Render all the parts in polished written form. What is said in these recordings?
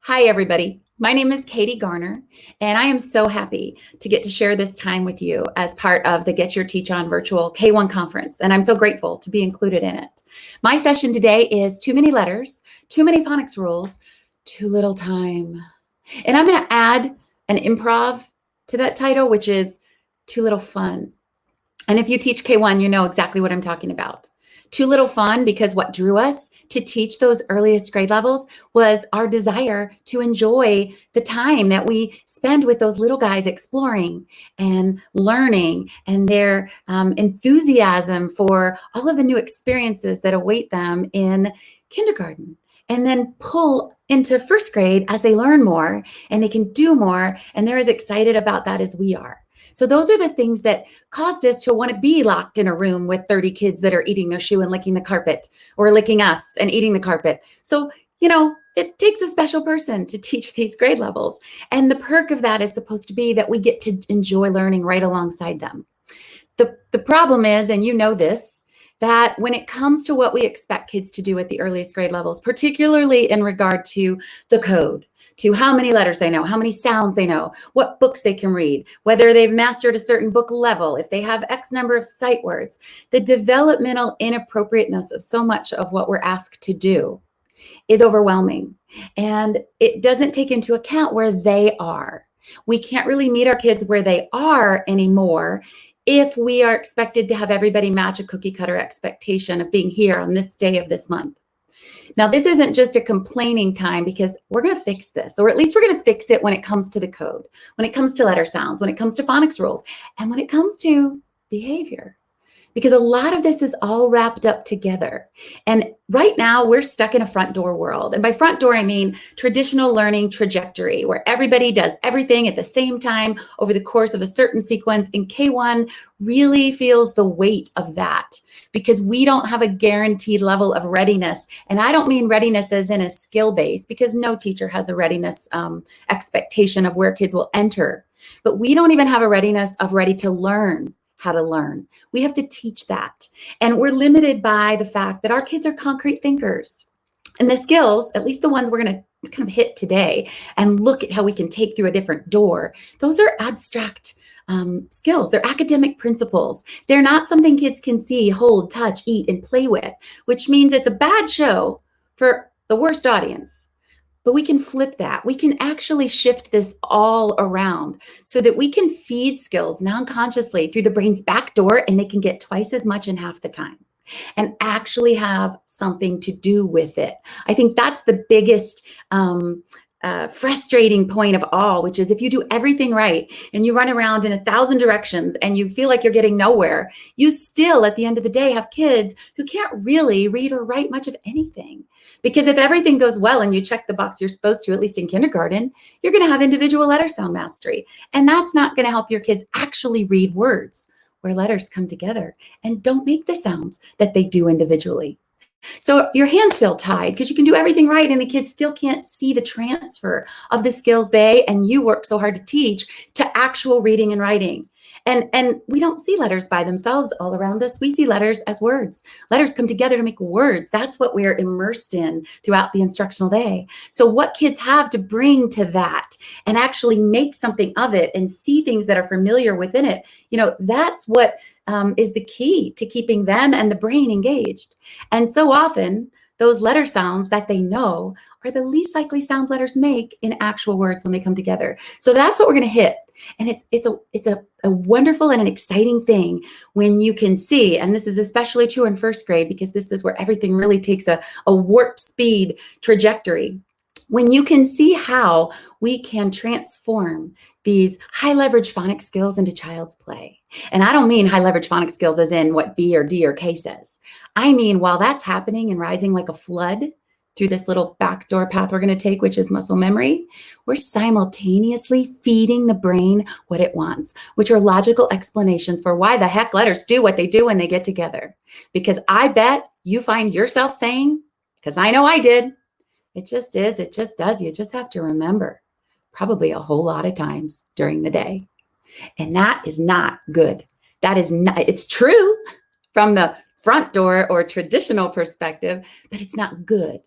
Hi, everybody. My name is Katie Garner, and I am so happy to get to share this time with you as part of the Get Your Teach On virtual K1 conference, and I'm so grateful to be included in it. My session today is too many letters, too many phonics rules, too little time. And I'm going to add an improv to that title, which is too little fun. And if you teach K1, you know exactly what I'm talking about. Too little fun because what drew us to teach those earliest grade levels was our desire to enjoy the time that we spend with those little guys exploring and learning, and their enthusiasm for all of the new experiences that await them in kindergarten, and then pull into first grade as they learn more and they can do more, and they're as excited about that as we are. So those are the things that caused us to want to be locked in a room with 30 kids that are eating their shoe and licking the carpet, or licking us and eating the carpet. So, it takes a special person to teach these grade levels. And the perk of that is supposed to be that we get to enjoy learning right alongside them. The problem is, and you know this, that when it comes to what we expect kids to do at the earliest grade levels, particularly in regard to the code, to how many letters they know, how many sounds they know, what books they can read, whether they've mastered a certain book level, if they have X number of sight words, the developmental inappropriateness of so much of what we're asked to do is overwhelming. And it doesn't take into account where they are. We can't really meet our kids where they are anymore if we are expected to have everybody match a cookie cutter expectation of being here on this day of this month. Now, this isn't just a complaining time, because we're going to fix this, or at least we're going to fix it when it comes to the code, when it comes to letter sounds, when it comes to phonics rules, and when it comes to behavior. Because a lot of this is all wrapped up together. And right now we're stuck in a front door world. And by front door, I mean traditional learning trajectory, where everybody does everything at the same time over the course of a certain sequence. And K1 really feels the weight of that, because we don't have a guaranteed level of readiness. And I don't mean readiness as in a skill base, because no teacher has a readiness expectation of where kids will enter. But we don't even have a readiness of ready to learn how to learn. We have to teach that. And we're limited by the fact that our kids are concrete thinkers. And the skills, at least the ones we're going to kind of hit today and look at how we can take through a different door, those are abstract skills. They're academic principles. They're not something kids can see, hold, touch, eat, and play with, which means it's a bad show for the worst audience. But we can flip that. We can actually shift this all around so that we can feed skills non-consciously through the brain's back door, and they can get twice as much in half the time and actually have something to do with it. I think that's the biggest frustrating point of all, which is if you do everything right and you run around in 1,000 directions and you feel like you're getting nowhere, you still at the end of the day have kids who can't really read or write much of anything. Because if everything goes well and you check the box you're supposed to, at least in kindergarten, you're going to have individual letter sound mastery. And that's not going to help your kids actually read words where letters come together and don't make the sounds that they do individually. So your hands feel tied because you can do everything right and the kids still can't see the transfer of the skills they and you work so hard to teach to actual reading and writing. And we don't see letters by themselves all around us. We see letters as words. Letters come together to make words. That's what we're immersed in throughout the instructional day. So what kids have to bring to that and actually make something of it and see things that are familiar within it, that's what is the key to keeping them and the brain engaged. And so often, those letter sounds that they know are the least likely sounds letters make in actual words when they come together. So that's what we're going to hit. And it's a wonderful and an exciting thing when you can see, and this is especially true in first grade, because this is where everything really takes a warp speed trajectory. When you can see how we can transform these high leverage phonics skills into child's play. And I don't mean high leverage phonics skills as in what B or D or K says. I mean, while that's happening and rising like a flood through this little backdoor path we're going to take, which is muscle memory, we're simultaneously feeding the brain what it wants, which are logical explanations for why the heck letters do what they do when they get together. Because I bet you find yourself saying, because I know I did, it just is, it just does. You just have to remember, probably a whole lot of times during the day. And that is not good. That is not, it's true from the front door or traditional perspective, but it's not good.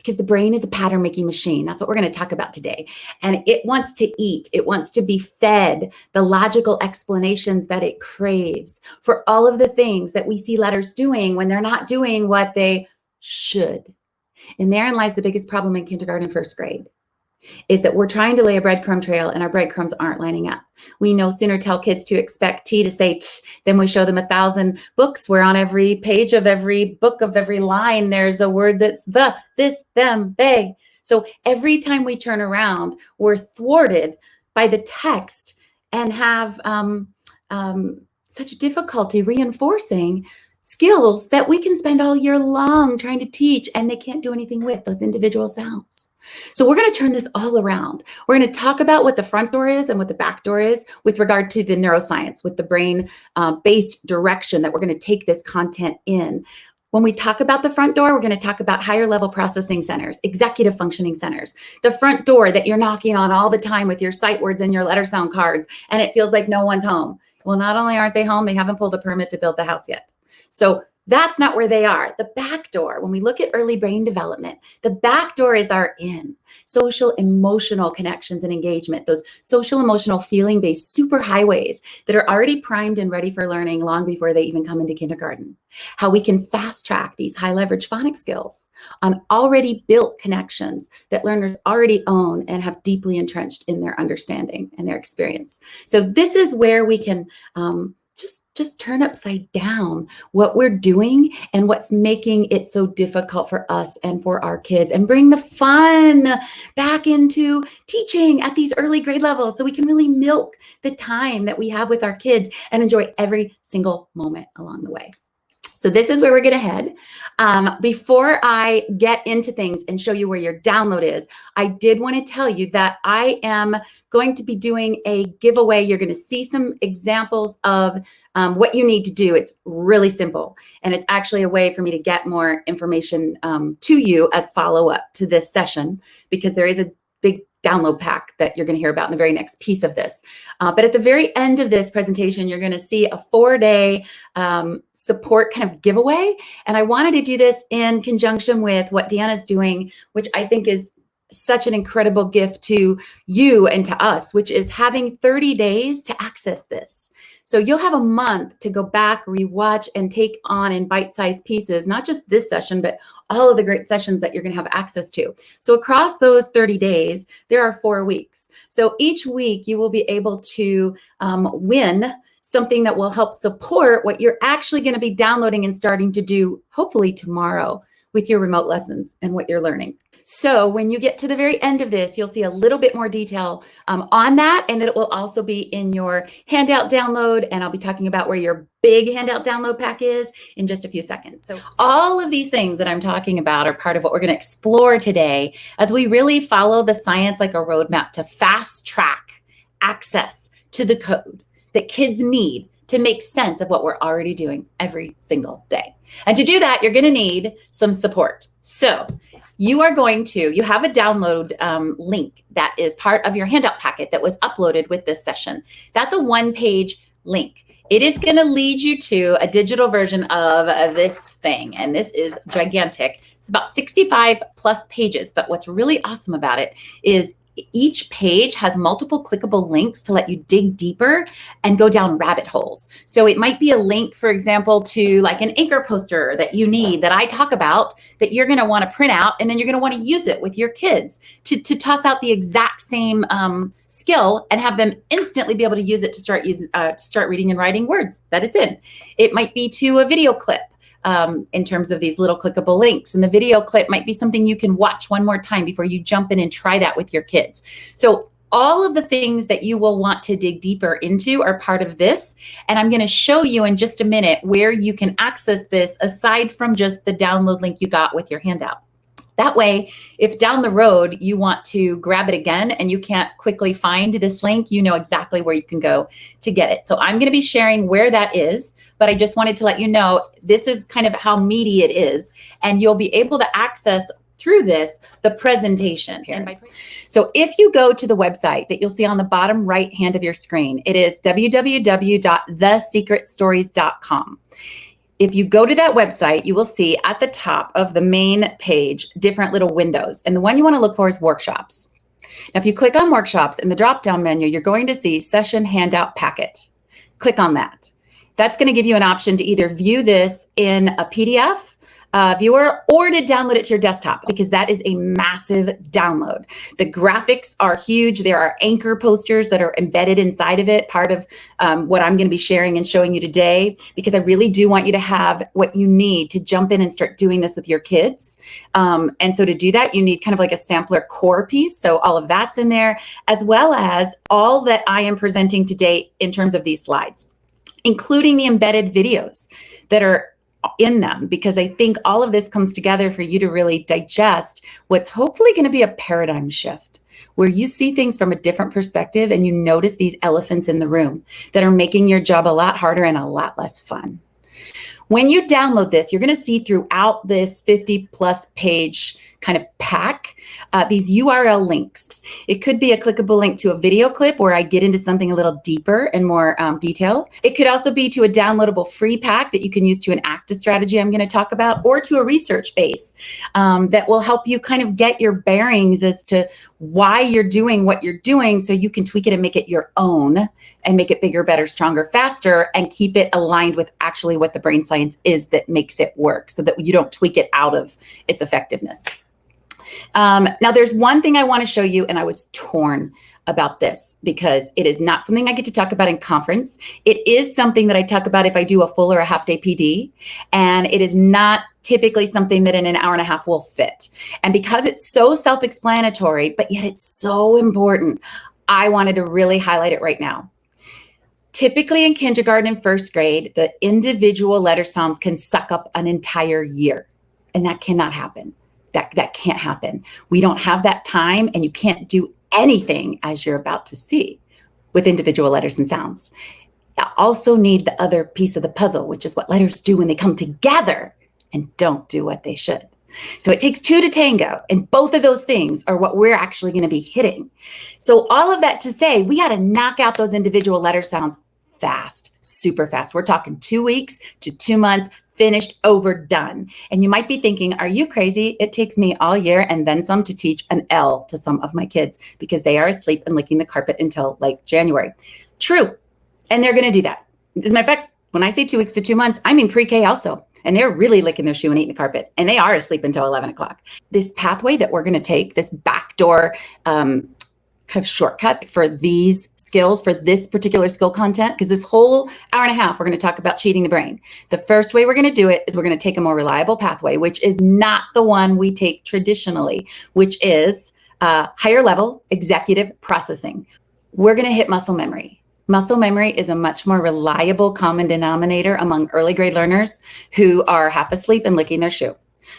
because the brain is a pattern making machine. That's what we're going to talk about today. And it wants to eat. It wants to be fed the logical explanations that it craves for all of the things that we see letters doing when they're not doing what they should. And therein lies the biggest problem in kindergarten and first grade, is that we're trying to lay a breadcrumb trail and our breadcrumbs aren't lining up. We no sooner tell kids to expect T to say t, then we show them 1,000 books where on every page of every book of every line, there's a word that's the, this, them, they. So every time we turn around, we're thwarted by the text and have such difficulty reinforcing skills that we can spend all year long trying to teach, and they can't do anything with those individual sounds. So we're going to turn this all around. We're going to talk about what the front door is and what the back door is with regard to the neuroscience, with the brain-based direction that we're going to take this content in. When we talk about the front door, we're going to talk about higher level processing centers, executive functioning centers, the front door that you're knocking on all the time with your sight words and your letter sound cards, and it feels like no one's home. Well, not only aren't they home, they haven't pulled a permit to build the house yet. So that's not where they are. The back door, when we look at early brain development, the back door is our in. Social emotional connections and engagement, those social emotional feeling-based superhighways that are already primed and ready for learning long before they even come into kindergarten. How we can fast track these high leverage phonics skills on already built connections that learners already own and have deeply entrenched in their understanding and their experience. So this is where we can just turn upside down what we're doing and what's making it so difficult for us and for our kids, and bring the fun back into teaching at these early grade levels so we can really milk the time that we have with our kids and enjoy every single moment along the way. So this is where we're going to head. Before I get into things and show you where your download is, I did want to tell you that I am going to be doing a giveaway. You're going to see some examples of what you need to do. It's really simple, and it's actually a way for me to get more information to you as follow-up to this session, because there is a big download pack that you're going to hear about in the very next piece of this. But at the very end of this presentation, you're going to see a 4-day support kind of giveaway. And I wanted to do this in conjunction with what Deanna's doing, which I think is such an incredible gift to you and to us, which is having 30 days to access this. So you'll have a month to go back, rewatch, and take on in bite-sized pieces, not just this session, but all of the great sessions that you're going to have access to. So across those 30 days, there are 4 weeks. So each week you will be able to win something that will help support what you're actually going to be downloading and starting to do, hopefully tomorrow, with your remote lessons and what you're learning. So when you get to the very end of this, you'll see a little bit more detail on that, and it will also be in your handout download, and I'll be talking about where your big handout download pack is in just a few seconds. So all of these things that I'm talking about are part of what we're going to explore today as we really follow the science like a roadmap to fast track access to the code that kids need to make sense of what we're already doing every single day. And to do that, you're going to need some support. So you have a download link that is part of your handout packet that was uploaded with this session. That's a 1-page link. It is going to lead you to a digital version of this thing. And this is gigantic. It's about 65 plus pages. But what's really awesome about it is each page has multiple clickable links to let you dig deeper and go down rabbit holes. So it might be a link, for example, to like an anchor poster that you need that I talk about that you're going to want to print out, and then you're going to want to use it with your kids to toss out the exact same skill and have them instantly be able to use it to start reading and writing words that it's in. It might be to a video clip. In terms of these little clickable links. And the video clip might be something you can watch one more time before you jump in and try that with your kids. So all of the things that you will want to dig deeper into are part of this. And I'm going to show you in just a minute where you can access this aside from just the download link you got with your handout. That way, if down the road you want to grab it again and you can't quickly find this link, you know exactly where you can go to get it. So I'm going to be sharing where that is, but I just wanted to let you know this is kind of how meaty it is, and you'll be able to access through this the presentation. So if you go to the website that you'll see on the bottom right hand of your screen, it is www.thesecretstories.com. if you go to that website, you will see at the top of the main page different little windows. And the one you want to look for is workshops. Now, if you click on workshops in the drop-down menu, you're going to see session handout packet. Click on that. That's going to give you an option to either view this in a PDF viewer or to download it to your desktop, because that is a massive download. The graphics are huge. There are anchor posters that are embedded inside of it, part of what I'm going to be sharing and showing you today, because I really do want you to have what you need to jump in and start doing this with your kids. And so to do that, you need kind of like a sampler core piece. So all of that's in there, as well as all that I am presenting today in terms of these slides, including the embedded videos that are in them, because I think all of this comes together for you to really digest what's hopefully going to be a paradigm shift, where you see things from a different perspective and you notice these elephants in the room that are making your job a lot harder and a lot less fun. When you download this, you're going to see throughout this 50+ page kind of pack, these URL links. It could be a clickable link to a video clip where I get into something a little deeper and more detail. It could also be to a downloadable free pack that you can use to enact a strategy I'm going to talk about, or to a research base that will help you kind of get your bearings as to why you're doing what you're doing, so you can tweak it and make it your own and make it bigger, better, stronger, faster, and keep it aligned with actually what the brain science is that makes it work, so that you don't tweak it out of its effectiveness. Now, there's one thing I want to show you, and I was torn about this because it is not something I get to talk about in conference. It is something that I talk about if I do a full or a half day PD, and it is not typically something that in an hour and a half will fit. And because it's so self-explanatory, but yet it's so important, I wanted to really highlight it right now. Typically in kindergarten and first grade, the individual letter sounds can suck up an entire year, and that cannot happen. That can't happen. We don't have that time, and you can't do anything, as you're about to see, with individual letters and sounds. You also need the other piece of the puzzle, which is what letters do when they come together and don't do what they should. So it takes two to tango, and both of those things are what we're actually going to be hitting. So all of that to say, we got to knock out those individual letter sounds fast, super fast. We're talking 2 weeks to 2 months, finished, over, done. And you might be thinking, are you crazy? It takes me all year and then some to teach an L to some of my kids because they are asleep and licking the carpet until like January. True. And they're going to do that. As a matter of fact, when I say 2 weeks to 2 months, I mean pre-K also. And they're really licking their shoe and eating the carpet, and they are asleep until 11 o'clock. This pathway that we're going to take, this backdoor kind of shortcut for these skills, for this particular skill content, because this whole hour and a half, we're going to talk about cheating the brain. The first way we're going to do it is we're going to take a more reliable pathway, which is not the one we take traditionally, which is higher level executive processing. We're going to hit muscle memory. Muscle memory is a much more reliable common denominator among early grade learners who are half asleep and licking their shoe.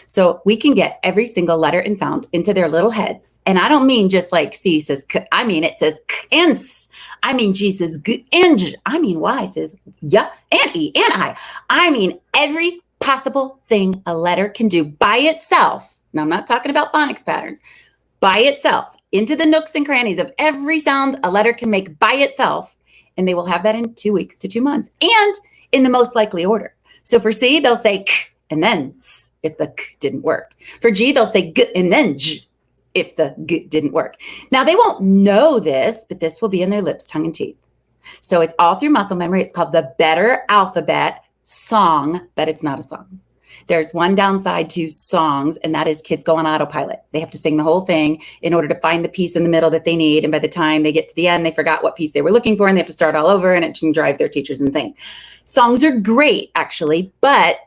So we can get every single letter and sound into their little heads. And I don't mean just like C says K, I mean it says K and S. I mean G says G and J. I mean Y says Y and E and I. I mean every possible thing a letter can do by itself. Now I'm not talking about phonics patterns. By itself, into the nooks and crannies of every sound a letter can make by itself. And they will have that in 2 weeks to 2 months, and in the most likely order. So for C, they'll say K and then S if the K didn't work. For G, they'll say G and then J if the G didn't work. Now, they won't know this, but this will be in their lips, tongue, and teeth. So it's all through muscle memory. It's called the better alphabet song, but it's not a song. There's one downside to songs, and that is kids go on autopilot. They have to sing the whole thing in order to find the piece in the middle that they need. And by the time they get to the end, they forgot what piece they were looking for, and they have to start all over, and it can drive their teachers insane. Songs are great, actually, but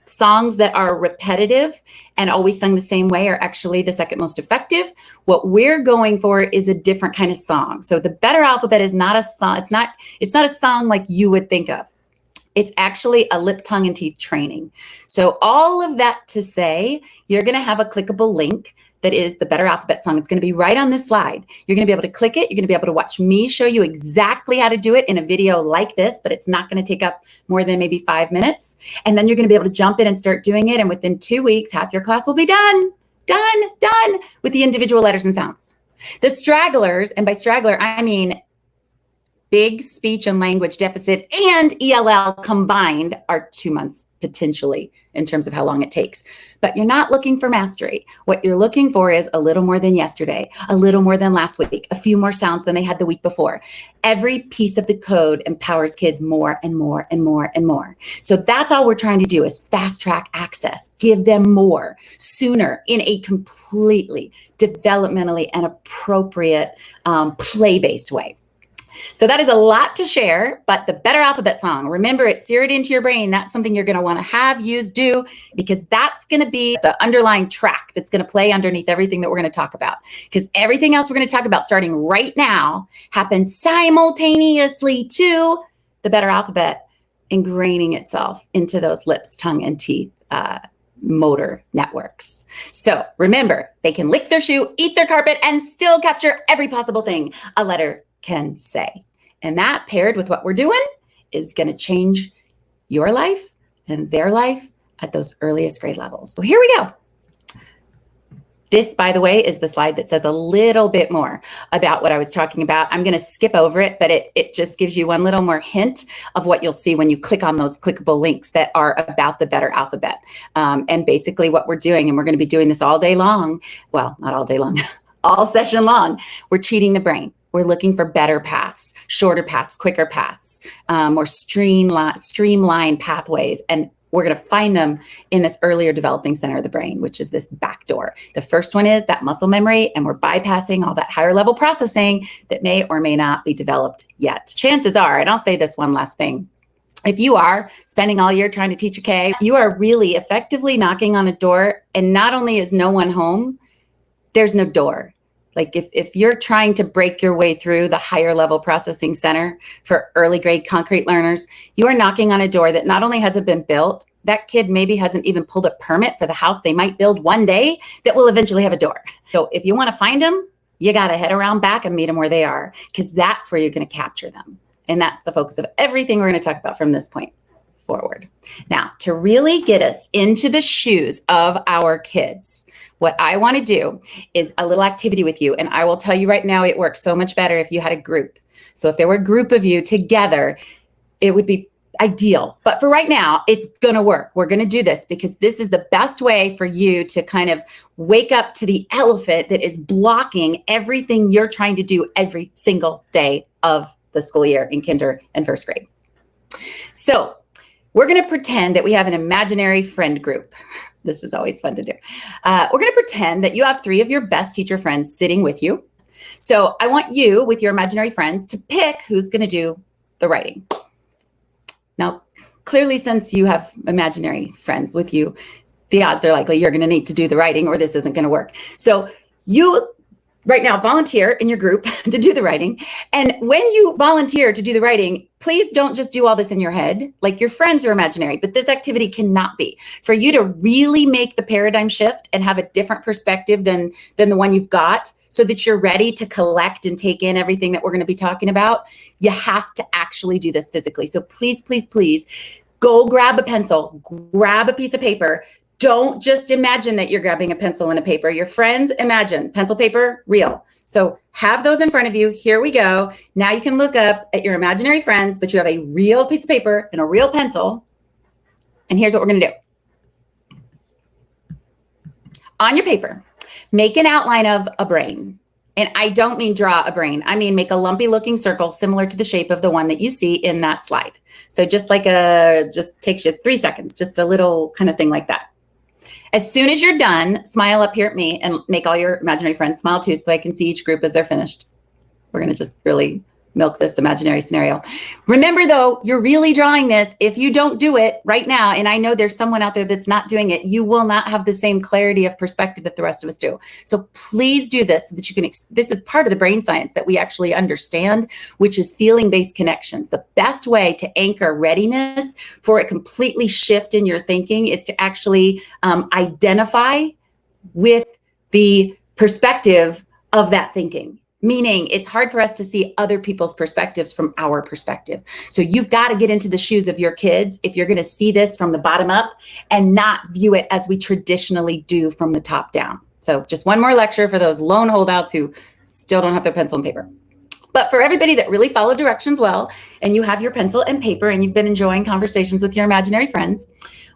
songs that are repetitive and always sung the same way are actually the second most effective. What we're going for is a different kind of song. So the better alphabet is not a song. It's not a song like you would think of. It's actually a lip, tongue, and teeth training. So all of that to say, you're going to have a clickable link that is the better alphabet song. It's going to be right on this slide. You're going to be able to click it. You're going to be able to watch me show you exactly how to do it in a video like this, but it's not going to take up more than maybe 5 minutes. And then you're going to be able to jump in and start doing it. And within 2 weeks, half your class will be done with the individual letters and sounds. The stragglers, and by straggler, I mean big speech and language deficit and ELL combined are 2 months potentially in terms of how long it takes. But you're not looking for mastery. What you're looking for is a little more than yesterday, a little more than last week, a few more sounds than they had the week before. Every piece of the code empowers kids more and more and more and more. So that's all we're trying to do is fast track access, give them more sooner in a completely developmentally and appropriate play-based way. So that is a lot to share, but the Better Alphabet song, remember it's zeroed into your brain. That's something you're going to want to have, use, do, because that's going to be the underlying track that's going to play underneath everything that we're going to talk about. Because everything else we're going to talk about starting right now happens simultaneously to the Better Alphabet ingraining itself into those lips, tongue, and teeth motor networks. So remember, they can lick their shoe, eat their carpet, and still capture every possible thing a letter can say. And that paired with what we're doing is going to change your life and their life at those earliest grade levels. So here we go. This, by the way, is the slide that says a little bit more about what I was talking about. I'm going to skip over it, but it just gives you one little more hint of what you'll see when you click on those clickable links that are about the Better Alphabet. And basically what we're doing, and we're going to be doing this all day long. Well, not all day long, all session long. We're cheating the brain. We're looking for better paths, shorter paths, quicker paths, more streamlined pathways. And we're going to find them in this earlier developing center of the brain, which is this back door. The first one is that muscle memory, and we're bypassing all that higher level processing that may or may not be developed yet. Chances are, and I'll say this one last thing, if you are spending all year trying to teach a K, you are really effectively knocking on a door, and not only is no one home, there's no door. Like if you're trying to break your way through the higher level processing center for early grade concrete learners, you are knocking on a door that not only hasn't been built, that kid maybe hasn't even pulled a permit for the house they might build one day that will eventually have a door. So if you want to find them, you got to head around back and meet them where they are, because that's where you're going to capture them. And that's the focus of everything we're going to talk about from this point forward. Now, to really get us into the shoes of our kids, what I want to do is a little activity with you. And I will tell you right now, it works so much better if you had a group. So if there were a group of you together, it would be ideal. But for right now, it's going to work. We're going to do this because this is the best way for you to kind of wake up to the elephant that is blocking everything you're trying to do every single day of the school year in kinder and first grade. So we're going to pretend that we have an imaginary friend group. This is always fun to do. We're going to pretend that you have 3 of your best teacher friends sitting with you. So I want you, with your imaginary friends, to pick who's going to do the writing. Now, clearly, since you have imaginary friends with you, the odds are likely you're going to need to do the writing or this isn't going to work. So you right now volunteer in your group to do the writing. And when you volunteer to do the writing, please don't just do all this in your head. Like, your friends are imaginary, but this activity cannot be. For you to really make the paradigm shift and have a different perspective than the one you've got, so that you're ready to collect and take in everything that we're going to be talking about, you have to actually do this physically. So please, please, please go grab a pencil, grab a piece of paper. Don't just imagine that you're grabbing a pencil and a paper. Your friends imagine pencil, paper, real. So have those in front of you. Here we go. Now you can look up at your imaginary friends, but you have a real piece of paper and a real pencil. And here's what we're going to do. On your paper, make an outline of a brain. And I don't mean draw a brain. I mean, make a lumpy looking circle similar to the shape of the one that you see in that slide. So just takes you 3 seconds, just a little kind of thing like that. As soon as you're done, smile up here at me and make all your imaginary friends smile too, so I can see each group as they're finished. We're going to just really milk this imaginary scenario. Remember though, you're really drawing this. If you don't do it right now, and I know there's someone out there that's not doing it, you will not have the same clarity of perspective that the rest of us do. So please do this so that you can, this is part of the brain science that we actually understand, which is feeling-based connections. The best way to anchor readiness for a completely shift in your thinking is to actually identify with the perspective of that thinking. Meaning it's hard for us to see other people's perspectives from our perspective. So you've got to get into the shoes of your kids if you're going to see this from the bottom up and not view it as we traditionally do from the top down. So just one more lecture for those lone holdouts who still don't have their pencil and paper. But for everybody that really followed directions well, and you have your pencil and paper and you've been enjoying conversations with your imaginary friends,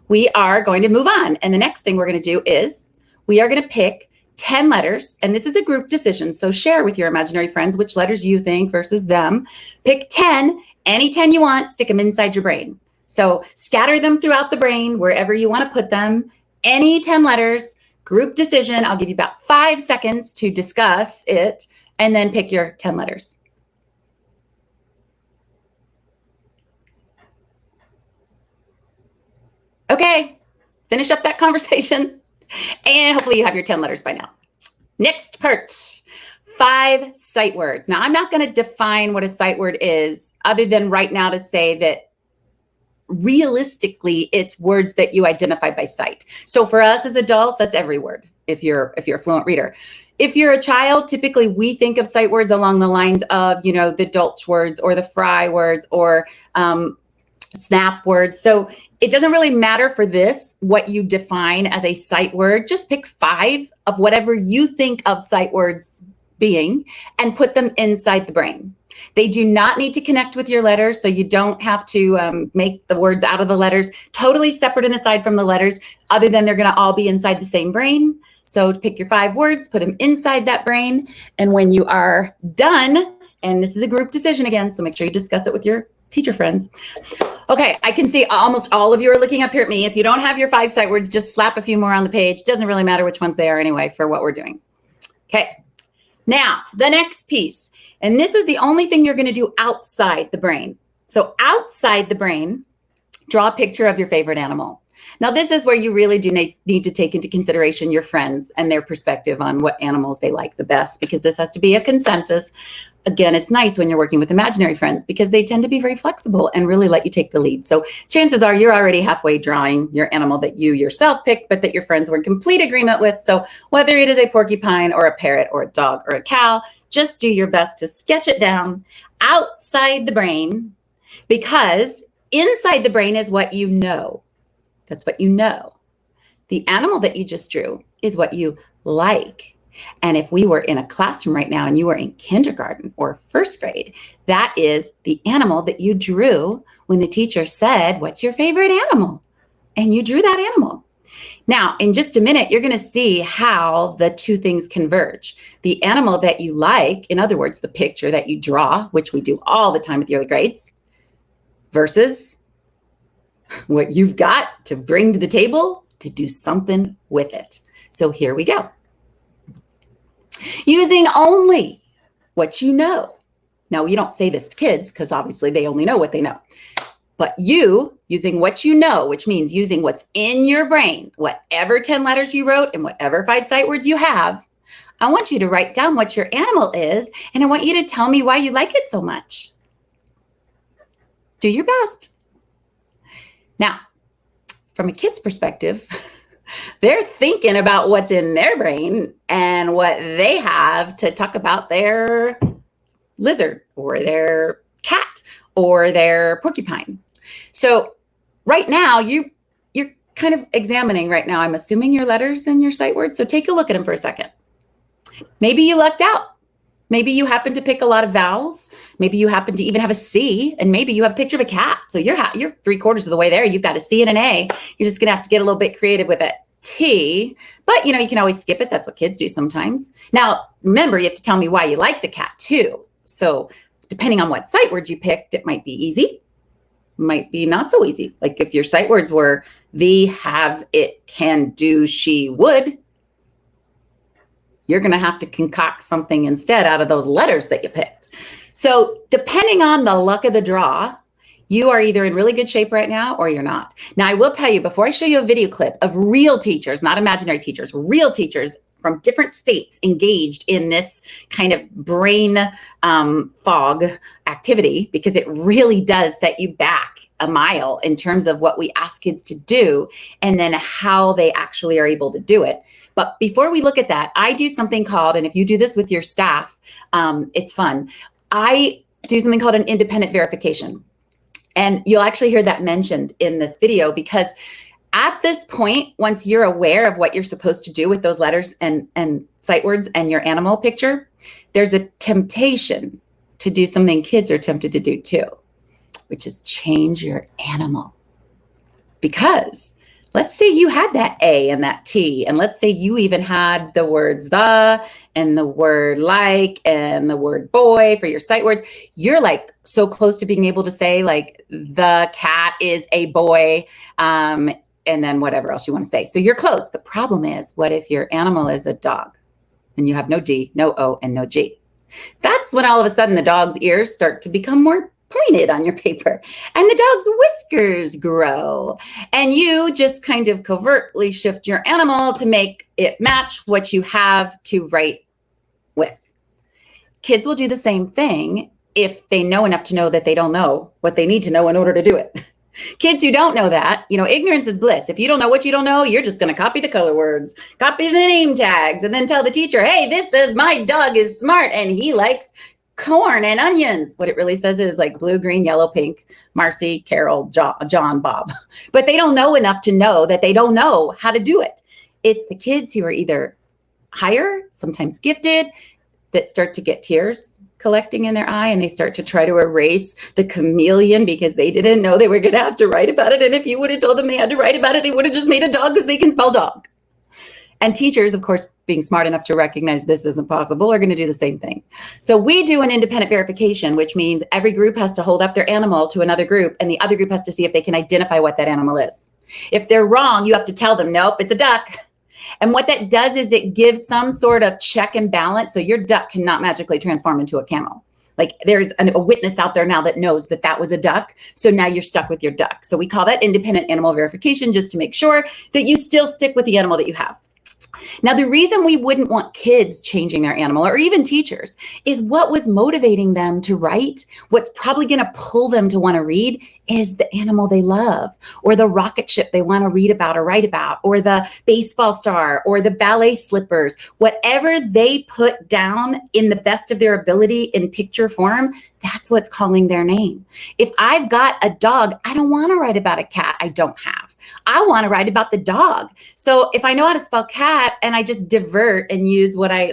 we are going to move on. And the next thing we're going to do is we are going to pick 10 letters, and this is a group decision. So share with your imaginary friends which letters you think versus them. Pick 10, any 10 you want, stick them inside your brain. So scatter them throughout the brain, wherever you want to put them. Any 10 letters, group decision. I'll give you about 5 seconds to discuss it, and then pick your 10 letters. Okay, finish up that conversation, and hopefully you have your 10 letters by now. Next part, 5 sight words. Now, I'm not going to define what a sight word is other than right now to say that realistically, it's words that you identify by sight. So for us as adults, that's every word if you're a fluent reader. If you're a child, typically we think of sight words along the lines of, the Dulce words or the Fry words or snap words. So it doesn't really matter for this what you define as a sight word. Just pick 5 of whatever you think of sight words being and put them inside the brain. They do not need to connect with your letters, so you don't have to make the words out of the letters totally separate and aside from the letters, other than they're going to all be inside the same brain. So pick your 5 words, put them inside that brain, and when you are done, and this is a group decision again, so make sure you discuss it with your teacher friends. Okay, I can see almost all of you are looking up here at me. If you don't have your 5 sight words, just slap a few more on the page. Doesn't really matter which ones they are anyway for what we're doing. Okay, now the next piece, and this is the only thing you're going to do outside the brain. So outside the brain, draw a picture of your favorite animal. Now, this is where you really do need to take into consideration your friends and their perspective on what animals they like the best, because this has to be a consensus. Again, it's nice when you're working with imaginary friends because they tend to be very flexible and really let you take the lead. So chances are you're already halfway drawing your animal that you yourself picked, but that your friends were in complete agreement with. So whether it is a porcupine or a parrot or a dog or a cow, just do your best to sketch it down outside the brain, because inside the brain is what you know. That's what you know. The animal that you just drew is what you like. And if we were in a classroom right now and you were in kindergarten or first grade, that is the animal that you drew when the teacher said, "What's your favorite animal?" And you drew that animal. Now, in just a minute, you're going to see how the two things converge. The animal that you like, in other words, the picture that you draw, which we do all the time with the early grades, versus what you've got to bring to the table to do something with it. So here we go. Using only what you know. Now, you don't say this to kids because obviously they only know what they know. But you, using what you know, which means using what's in your brain, whatever 10 letters you wrote and whatever 5 sight words you have, I want you to write down what your animal is, and I want you to tell me why you like it so much. Do your best. Now, from a kid's perspective, they're thinking about what's in their brain and what they have to talk about their lizard or their cat or their porcupine. So right now, you're kind of examining right now, I'm assuming, your letters and your sight words. So take a look at them for a second. Maybe you lucked out. Maybe you happen to pick a lot of vowels. Maybe you happen to even have a C, and maybe you have a picture of a cat. So you're 3/4 of the way there. You've got a C and an A. You're just going to have to get a little bit creative with a T, but you can always skip it. That's what kids do sometimes. Now, remember, you have to tell me why you like the cat too. So depending on what sight words you picked, it might be easy, might be not so easy. Like if your sight words were the, have, it, can, do, she, would, you're going to have to concoct something instead out of those letters that you picked. So depending on the luck of the draw, you are either in really good shape right now or you're not. Now, I will tell you, before I show you a video clip of real teachers, not imaginary teachers, real teachers from different states engaged in this kind of brain fog activity, because it really does set you back a mile in terms of what we ask kids to do and then how they actually are able to do it. But before we look at that, I do something called, and if you do this with your staff, it's fun. I do something called an independent verification. And you'll actually hear that mentioned in this video, because at this point, once you're aware of what you're supposed to do with those letters and sight words and your animal picture, there's a temptation to do something kids are tempted to do too, which is change your animal. Because let's say you had that A and that T, and let's say you even had the words the and the word like and the word boy for your sight words. You're like so close to being able to say like the cat is a boy, and then whatever else you want to say. So you're close. The problem is, what if your animal is a dog and you have no D, no O, and no G? That's when all of a sudden the dog's ears start to become more pointed on your paper, and the dog's whiskers grow, and you just kind of covertly shift your animal to make it match what you have to write with. Kids will do the same thing if they know enough to know that they don't know what they need to know in order to do it. Kids who don't know that, ignorance is bliss. If you don't know what you don't know, you're just going to copy the color words, copy the name tags, and then tell the teacher, hey, this says my dog is smart and he likes corn and onions. What it really says is like blue, green, yellow, pink, Marcy, Carol, John, Bob. But they don't know enough to know that they don't know how to do it. It's the kids who are either higher, sometimes gifted, that start to get tears collecting in their eye, and they start to try to erase the chameleon because they didn't know they were going to have to write about it. And if you would have told them they had to write about it, they would have just made a dog because they can spell dog. And teachers, of course, being smart enough to recognize this isn't possible, are going to do the same thing. So we do an independent verification, which means every group has to hold up their animal to another group, and the other group has to see if they can identify what that animal is. If they're wrong, you have to tell them, nope, it's a duck. And what that does is it gives some sort of check and balance. So your duck cannot magically transform into a camel. Like there's a witness out there now that knows that that was a duck. So now you're stuck with your duck. So we call that independent animal verification, just to make sure that you still stick with the animal that you have. Now, the reason we wouldn't want kids changing their animal, or even teachers, is what was motivating them to write. What's probably going to pull them to want to read is the animal they love, or the rocket ship they want to read about or write about, or the baseball star, or the ballet slippers. Whatever they put down in the best of their ability in picture form, that's what's calling their name. If I've got a dog, I don't want to write about a cat I don't have. I want to write about the dog. So if I know how to spell cat and I just divert and use what it's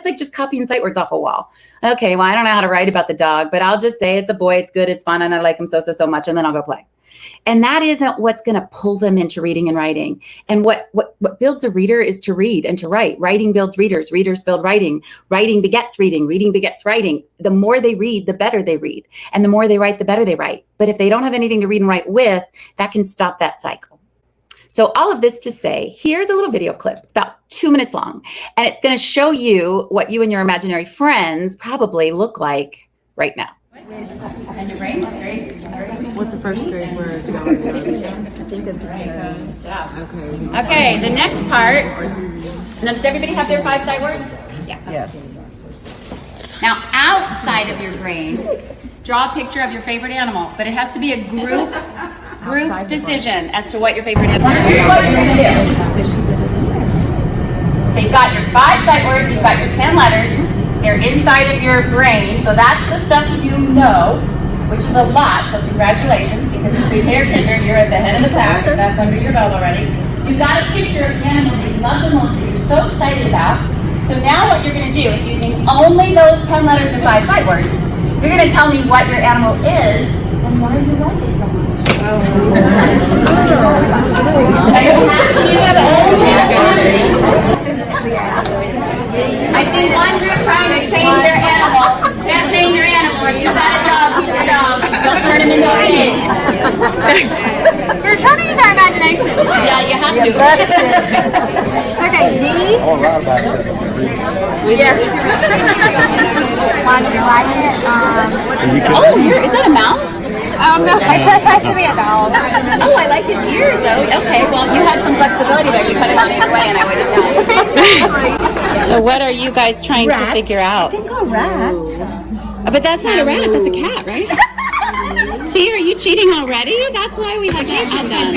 like just copying sight words off a wall. Okay, well, I don't know how to write about the dog, but I'll just say it's a boy, it's good, it's fun, and I like him so much, and then I'll go play. And that isn't what's going to pull them into reading and writing. And what builds a reader is to read and to write. Writing builds readers. Readers build writing. Writing begets reading. Reading begets writing. The more they read, the better they read. And the more they write, the better they write. But if they don't have anything to read and write with, that can stop that cycle. So all of this to say, here's a little video clip. It's about 2 minutes long. And it's going to show you what you and your imaginary friends probably look like right now. And your brain, what's great? What's the first grade word? I think it's Okay, the next part. Now, does everybody have their 5 sight words? Yeah. Yes. Now, outside of your brain, draw a picture of your favorite animal, but it has to be a group decision as to what your favorite animal is. Here's what you're going to do. So you've got your 5 sight words, you've got your 10 letters. They're inside of your brain, so that's the stuff you know, which is a lot, so congratulations, because in pre-K or kinder, you're at the head of the pack. That's under your belt already. You've got a picture of the animal that you love the most, that you're so excited about. So now what you're going to do is, using only those 10 letters and 5 sight words, you're going to tell me what your animal is and why you like it so much. Now you have to use only I see one group trying to change their animal. Can't change your animal. If you've got a dog, keep your dog. Don't turn him into a pig. We're trying to use our imagination. Yeah, you have to. Okay, D. Yeah. Why do you like it? Is that a mouse? No, it's supposed to be a dog. Oh, I like his ears though. Okay, well, if you had some flexibility there, you could have gone either way and I would have known. So what are you guys trying to figure out? I think a rat. But that's not a rat, that's a cat, right? See, are you cheating already? That's why we vacation done.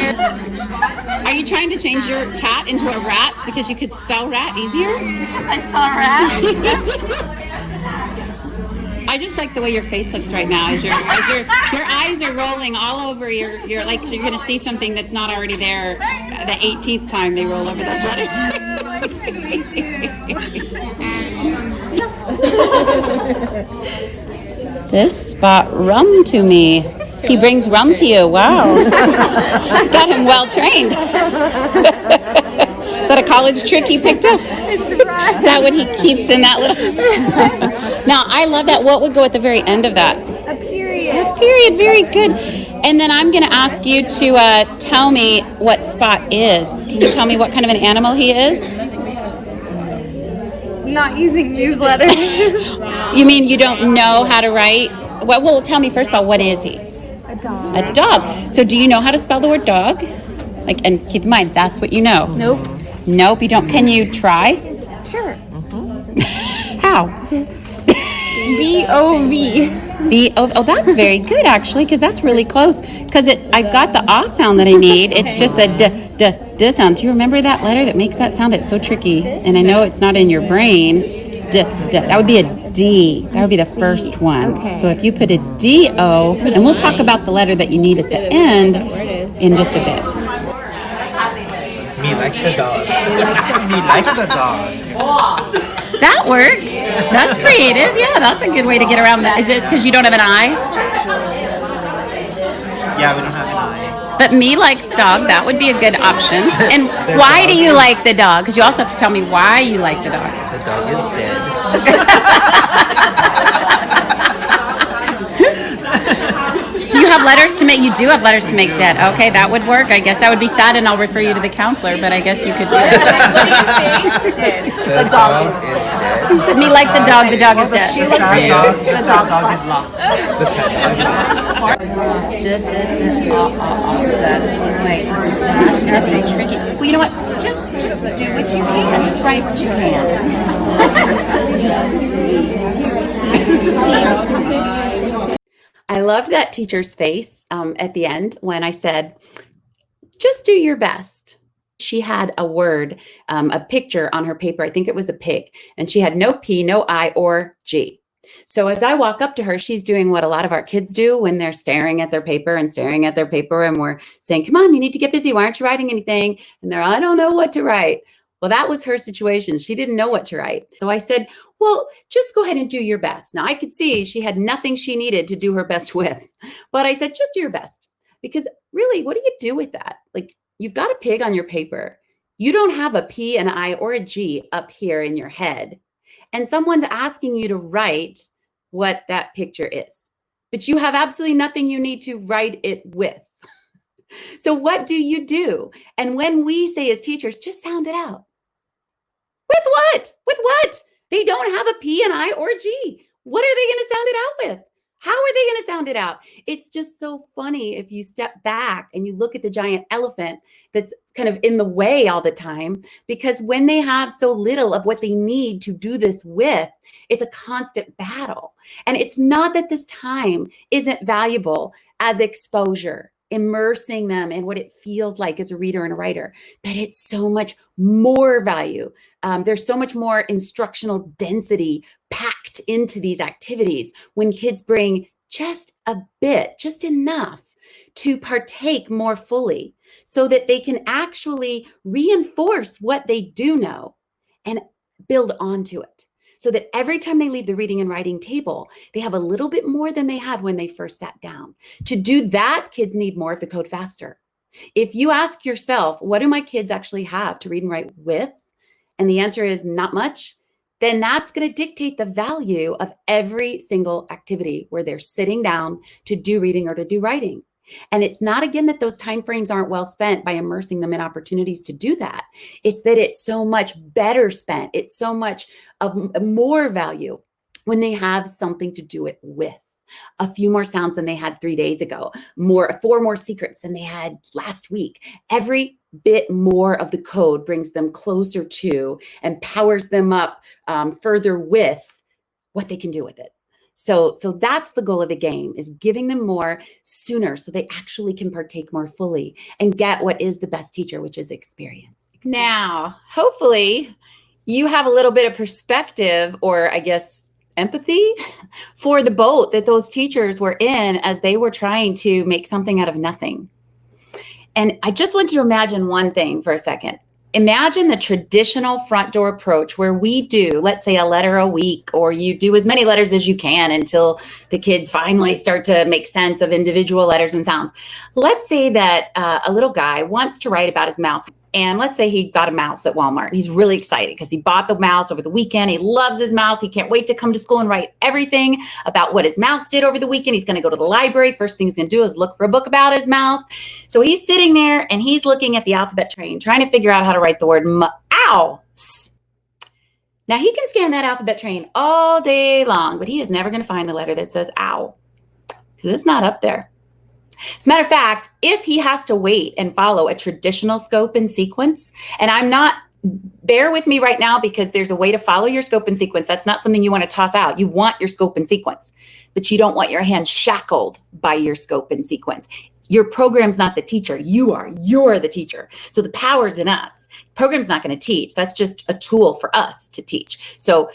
Are you trying to change your cat into a rat because you could spell rat easier? Yes, I saw a rat. I just like the way your face looks right now as your eyes are rolling all over your like, so you're going to see something that's not already there the 18th time they roll over those letters. This Spot rum to me. He brings rum to you. Wow. Got him well trained. Is that a college trick he picked up? It's right. Is that what he keeps in that little? Now, I love that. What would go at the very end of that? A period. A period. Very good. And then I'm going to ask you to tell me what Spot is. Can you tell me what kind of an animal he is? Not using newsletters. You mean you don't know how to write? Well, tell me first of all, what is he? A dog. A dog. So do you know how to spell the word dog? And keep in mind, that's what you know. Nope. Nope, you don't. Can you try? Sure. How? B-O-V. Oh, that's very good, actually, because that's really close. Because I got the ah sound that I need. It's just the d sound. Do you remember that letter that makes that sound? It's so tricky. And I know it's not in your brain. That would be a D. That would be the first one. Okay. So if you put a D-O, and we'll talk about the letter that you need at the end in just a bit. Me like the dog. Me like the dog. That works. That's creative. Yeah, that's a good way to get around that. Is it because you don't have an eye? Yeah, we don't have an eye. But me likes dog. That would be a good option. And why do you like the dog? Because you also have to tell me why you like the dog. The dog is dead. Do you have letters to make? You do have letters to make dead. Okay, that would work. I guess that would be sad, and I'll refer you to the counselor. But I guess you could do that. The dog is dead. You said me like the dog. The dog is dead. The sad dog. The sad dog is lost. The sad dog is lost. That's gonna be tricky. Well, you know what? Just do what you can. Just write what you can. I loved that teacher's face at the end when I said, just do your best. She had a word, a picture on her paper. I think it was a pig. And she had no P, no I, or G. So as I walk up to her, she's doing what a lot of our kids do when they're staring at their paper and staring at their paper. And we're saying, come on, you need to get busy. Why aren't you writing anything? And they're, I don't know what to write. Well, that was her situation. She didn't know what to write. So I said, well, just go ahead and do your best. Now I could see she had nothing she needed to do her best with, but I said, just do your best, because really, what do you do with that? Like, you've got a pig on your paper. You don't have a P, an I, or a G up here in your head. And someone's asking you to write what that picture is, but you have absolutely nothing you need to write it with. So what do you do? And when we say as teachers, just sound it out. With what? With what? They don't have a P, an I, or a G. What are they going to sound it out with? How are they going to sound it out? It's just so funny if you step back and you look at the giant elephant that's kind of in the way all the time, because when they have so little of what they need to do this with, it's a constant battle. And it's not that this time isn't valuable as exposure, immersing them in what it feels like as a reader and a writer, but it's so much more value. There's so much more instructional density packed into these activities when kids bring just a bit, just enough to partake more fully so that they can actually reinforce what they do know and build onto it. So that every time they leave the reading and writing table, they have a little bit more than they had when they first sat down. To do that, kids need more of the code faster. If you ask yourself, what do my kids actually have to read and write with? And the answer is not much. Then that's going to dictate the value of every single activity where they're sitting down to do reading or to do writing. And it's not, again, that those timeframes aren't well spent by immersing them in opportunities to do that. It's that it's so much better spent. It's so much of more value when they have something to do it with. A few more sounds than they had 3 days ago, 4 more secrets than they had last week. Every bit more of the code brings them closer to and powers them up further with what they can do with it. So that's the goal of the game, is giving them more sooner so they actually can partake more fully and get what is the best teacher, which is experience. Now, hopefully you have a little bit of perspective, or I guess empathy, for the boat that those teachers were in as they were trying to make something out of nothing. And I just want you to imagine one thing for a second. imagine the traditional front door approach where we do, let's say, a letter a week, or you do as many letters as you can until the kids finally start to make sense of individual letters and sounds. Let's say that a little guy wants to write about his mouse. And let's say he got a mouse at Walmart. He's really excited because he bought the mouse over the weekend. He loves his mouse. He can't wait to come to school and write everything about what his mouse did over the weekend. He's going to go to the library. First thing he's going to do is look for a book about his mouse. So he's sitting there and he's looking at the alphabet train, trying to figure out how to write the word mouse. Now he can scan that alphabet train all day long, but he is never going to find the letter that says ow, because it's not up there. As a matter of fact, if he has to wait and follow a traditional scope and sequence, and bear with me right now because there's a way to follow your scope and sequence. That's not something you want to toss out. You want your scope and sequence, but you don't want your hand shackled by your scope and sequence. Your program's not the teacher. You're the teacher. So the power's in us. Program's not going to teach. That's just a tool for us to teach. So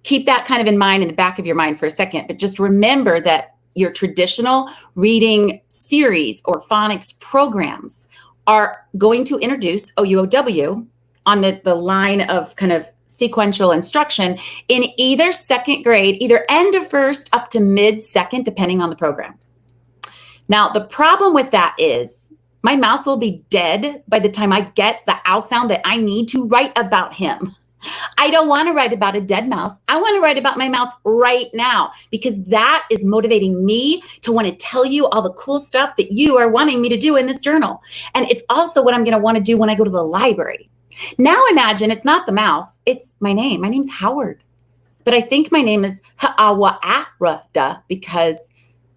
keep that kind of in mind, in the back of your mind for a second, but just remember that your traditional reading series or phonics programs are going to introduce OUOW on the line of kind of sequential instruction in either second grade, either end of first up to mid-second, depending on the program. Now, the problem with that is my mouse will be dead by the time I get the ow sound that I need to write about him. I don't want to write about a dead mouse. I want to write about my mouse right now, because that is motivating me to want to tell you all the cool stuff that you are wanting me to do in this journal. And it's also what I'm going to want to do when I go to the library. Now imagine it's not the mouse, it's my name. My name's Howard. But I think my name is Ha'awa'arada because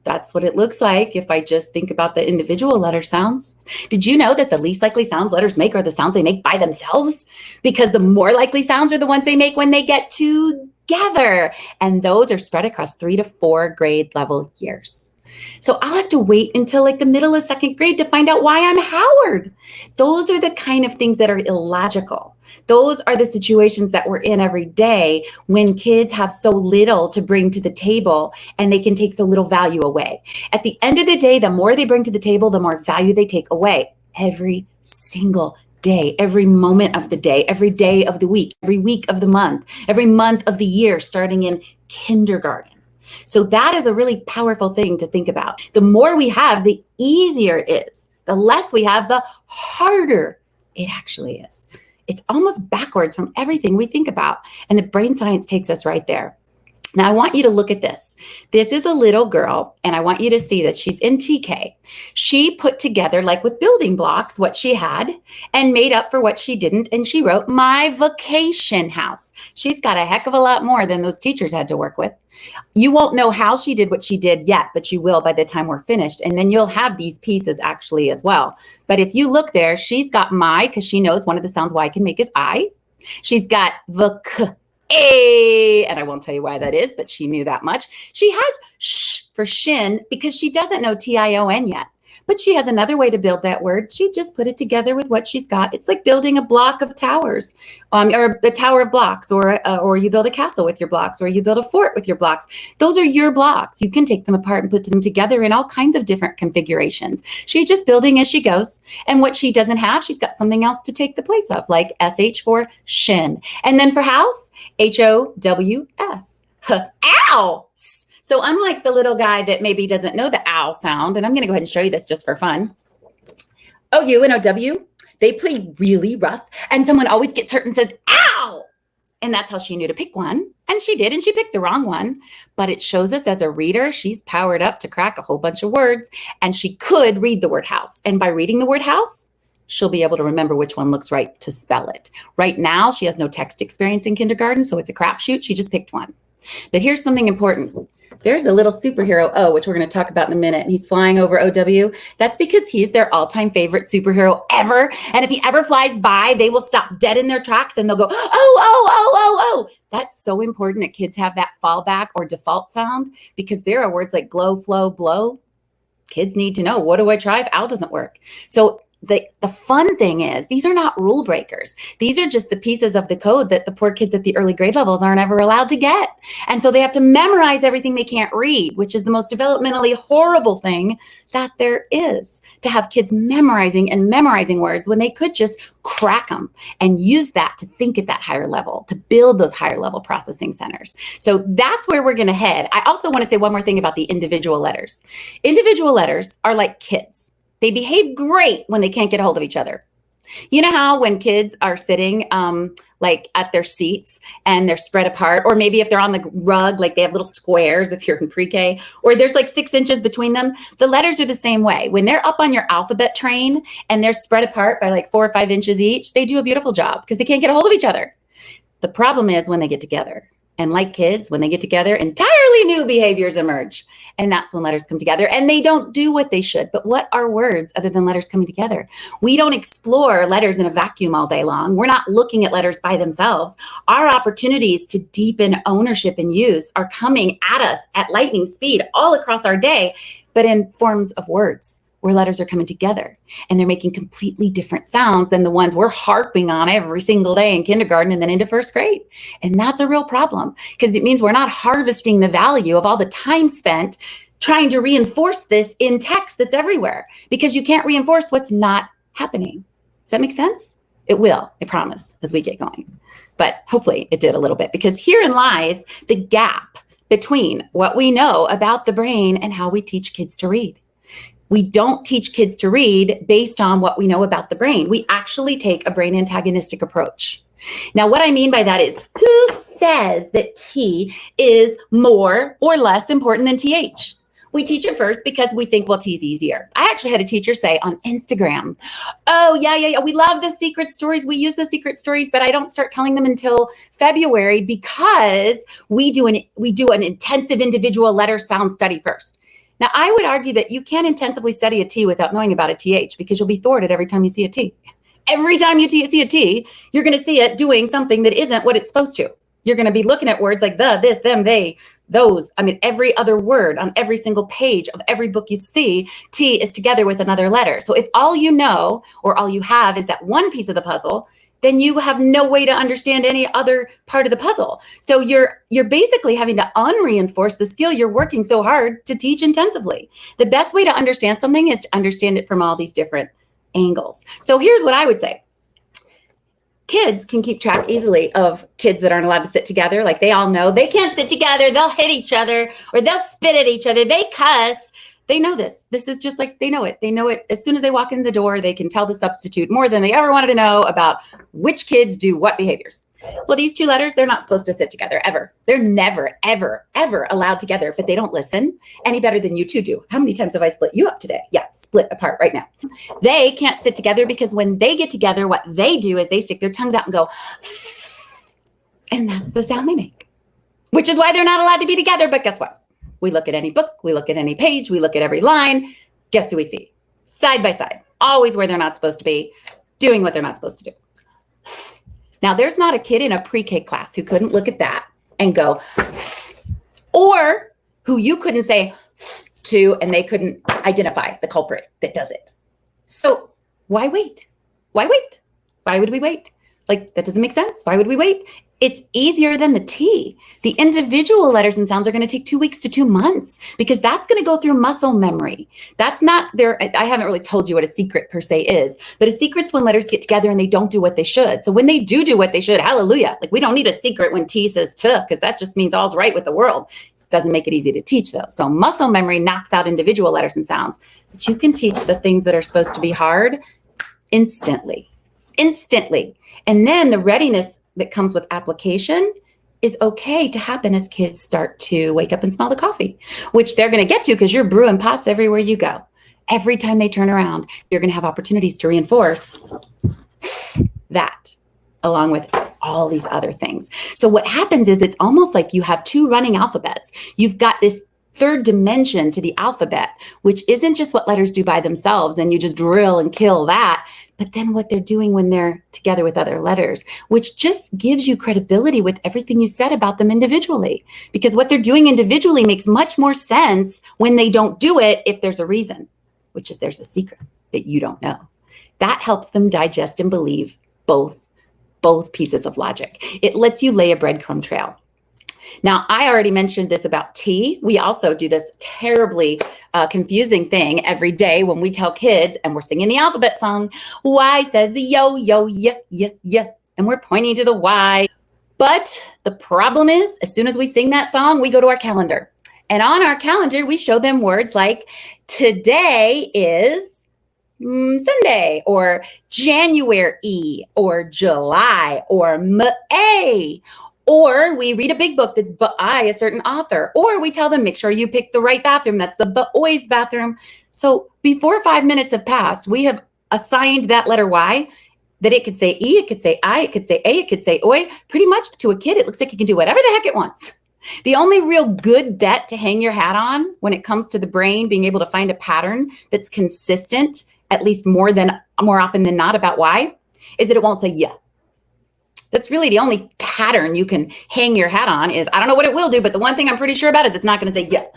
that's what it looks like if I just think about the individual letter sounds. Did you know that the least likely sounds letters make are the sounds they make by themselves? Because the more likely sounds are the ones they make when they get together. And those are spread across 3 to 4 grade level years. So I'll have to wait until like the middle of second grade to find out why I'm Howard. Those are the kind of things that are illogical. Those are the situations that we're in every day when kids have so little to bring to the table and they can take so little value away. At the end of the day, the more they bring to the table, the more value they take away every single day, every moment of the day, every day of the week, every week of the month, every month of the year, starting in kindergarten. So that is a really powerful thing to think about. The more we have, the easier it is. The less we have, the harder it actually is. It's almost backwards from everything we think about. And the brain science takes us right there. Now, I want you to look at this. This is a little girl, and I want you to see that she's in TK. She put together, like with building blocks, what she had and made up for what she didn't, and she wrote, "My vacation house." She's got a heck of a lot more than those teachers had to work with. You won't know how she did what she did yet, but you will by the time we're finished, and then you'll have these pieces actually as well. But if you look there, she's got my, because she knows one of the sounds Y can make is I. She's got and I won't tell you why that is, but she knew that much. She has sh for shin because she doesn't know TION yet. But she has another way to build that word. She just put it together with what she's got. It's like building a block of towers, or a tower of blocks, or you build a castle with your blocks, or you build a fort with your blocks. Those are your blocks. You can take them apart and put them together in all kinds of different configurations. She's just building as she goes. And what she doesn't have, she's got something else to take the place of, like SH for shin. And then for house, HOWS. Ow! So unlike the little guy that maybe doesn't know the ow sound, and I'm going to go ahead and show you this just for fun. OU and OW, they play really rough, and someone always gets hurt and says, ow! And that's how she knew to pick one. And she did, and she picked the wrong one. But it shows us as a reader, she's powered up to crack a whole bunch of words, and she could read the word house. And by reading the word house, she'll be able to remember which one looks right to spell it. Right now, she has no text experience in kindergarten, so it's a crapshoot. She just picked one. But here's something important. There's a little superhero O, which we're going to talk about in a minute. He's flying over OW. That's because he's their all-time favorite superhero ever. And if he ever flies by, they will stop dead in their tracks and they'll go, oh. That's so important that kids have that fallback or default sound, because there are words like glow, flow, blow. Kids need to know, what do I try if ow doesn't work? So the fun thing is these are not rule breakers. These are just the pieces of the code that the poor kids at the early grade levels aren't ever allowed to get. And so they have to memorize everything they can't read, which is the most developmentally horrible thing that there is, to have kids memorizing words when they could just crack them and use that to think at that higher level, to build those higher level processing centers. So that's where we're going to head. I also want to say one more thing about the individual letters. Individual letters are like kids. They behave great when they can't get a hold of each other. You know how when kids are sitting like at their seats and they're spread apart, or maybe if they're on the rug, like they have little squares if you're in pre-K, or there's like 6 inches between them, the letters are the same way. When they're up on your alphabet train and they're spread apart by like 4 or 5 inches each, they do a beautiful job because they can't get a hold of each other. The problem is when they get together. And like kids, when they get together, entirely new behaviors emerge. And that's when letters come together and they don't do what they should. But what are words other than letters coming together? We don't explore letters in a vacuum all day long. We're not looking at letters by themselves. Our opportunities to deepen ownership and use are coming at us at lightning speed all across our day, but in forms of words, where letters are coming together and they're making completely different sounds than the ones we're harping on every single day in kindergarten and then into first grade. And that's a real problem because it means we're not harvesting the value of all the time spent trying to reinforce this in text that's everywhere, because you can't reinforce what's not happening. Does that make sense? It will, I promise, as we get going. But hopefully it did a little bit, because herein lies the gap between what we know about the brain and how we teach kids to read. We don't teach kids to read based on what we know about the brain. We actually take a brain antagonistic approach. Now, what I mean by that is, who says that T is more or less important than TH? We teach it first because we think, well, T's easier. I actually had a teacher say on Instagram, oh, yeah, we love the secret stories. We use the secret stories, but I don't start telling them until February because we do an intensive individual letter sound study first. Now, I would argue that you can't intensively study a T without knowing about a TH, because you'll be thwarted every time you see a T. Every time you see a T, you're going to see it doing something that isn't what it's supposed to. You're going to be looking at words like the, this, them, they, those. I mean, every other word on every single page of every book you see, T is together with another letter. So if all you know or all you have is that one piece of the puzzle, then you have no way to understand any other part of the puzzle. So you're basically having to unreinforce the skill you're working so hard to teach intensively. The best way to understand something is to understand it from all these different angles. So here's what I would say. Kids can keep track easily of kids that aren't allowed to sit together. Like, they all know they can't sit together. They'll hit each other or they'll spit at each other. They cuss. They know this. This is just like, they know it. They know it. As soon as they walk in the door, they can tell the substitute more than they ever wanted to know about which kids do what behaviors. Well, these two letters, they're not supposed to sit together ever. They're never, ever, ever allowed together, but they don't listen any better than you two do. How many times have I split you up today? Yeah, split apart right now. They can't sit together because when they get together, what they do is they stick their tongues out and go, and that's the sound they make, which is why they're not allowed to be together. But guess what? We look at any book, we look at any page, we look at every line. Guess who we see? Side by side, always where they're not supposed to be, doing what they're not supposed to do. Now, there's not a kid in a pre-K class who couldn't look at that and go, or who you couldn't say to and they couldn't identify the culprit that does it. So why wait? Why wait? Why would we wait? Like, that doesn't make sense. Why would we wait? It's easier than the T. The individual letters and sounds are going to take 2 weeks to 2 months, because that's going to go through muscle memory. That's not there. I haven't really told you what a secret per se is, but a secret's when letters get together and they don't do what they should. So when they do what they should, hallelujah. Like, we don't need a secret when T says T, because that just means all's right with the world. It doesn't make it easy to teach though. So muscle memory knocks out individual letters and sounds, but you can teach the things that are supposed to be hard instantly. And then the readiness that comes with application is okay to happen as kids start to wake up and smell the coffee, which they're going to get to because you're brewing pots everywhere you go. Every time they turn around, you're going to have opportunities to reinforce that along with all these other things. So what happens is it's almost like you have two running alphabets. You've got this third dimension to the alphabet, which isn't just what letters do by themselves and you just drill and kill that, but then what they're doing when they're together with other letters, which just gives you credibility with everything you said about them individually. Because what they're doing individually makes much more sense when they don't do it if there's a reason, which is there's a secret that you don't know. That helps them digest and believe both pieces of logic. It lets you lay a breadcrumb trail. Now, I already mentioned this about T. We also do this terribly confusing thing every day when we tell kids, and we're singing the alphabet song, Y says yo, yo, yeah, yeah, yeah, and we're pointing to the Y. But the problem is, as soon as we sing that song, we go to our calendar. And on our calendar, we show them words like today is Sunday, or January, or July, or May. Or we read a big book that's by a certain author. Or we tell them, make sure you pick the right bathroom. That's the boys' bathroom. So before 5 minutes have passed, we have assigned that letter Y, that it could say E, it could say I, it could say A, it could say Oi. Pretty much to a kid, it looks like it can do whatever the heck it wants. The only real good debt to hang your hat on when it comes to the brain being able to find a pattern that's consistent, at least more often than not about Y, is that it won't say yeah. That's really the only pattern you can hang your hat on. Is I don't know what it will do, but the one thing I'm pretty sure about is it's not going to say yeah.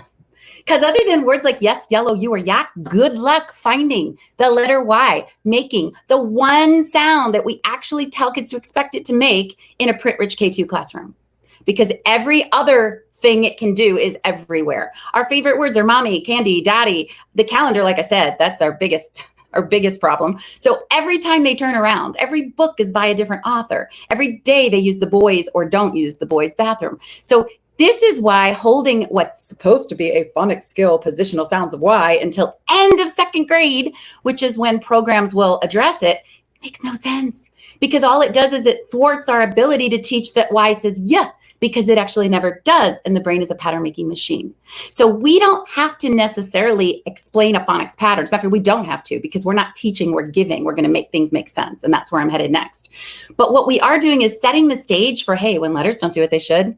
Because other than words like yes, yellow, you, or yak, good luck finding the letter Y, making the one sound that we actually tell kids to expect it to make in a print-rich K2 classroom. Because every other thing it can do is everywhere. Our favorite words are mommy, candy, daddy. The calendar, like I said, that's our biggest problem. So every time they turn around, every book is by a different author. Every day they use the boys or don't use the boys' bathroom. So this is why holding what's supposed to be a phonics skill, positional sounds of Y, until end of second grade, which is when programs will address it, makes no sense. Because all it does is it thwarts our ability to teach that Y says yeah, because it actually never does, and the brain is a pattern-making machine. So we don't have to necessarily explain a phonics pattern. In fact, we don't have to, because we're not teaching, we're giving. We're going to make things make sense, and that's where I'm headed next. But what we are doing is setting the stage for, hey, when letters don't do what they should,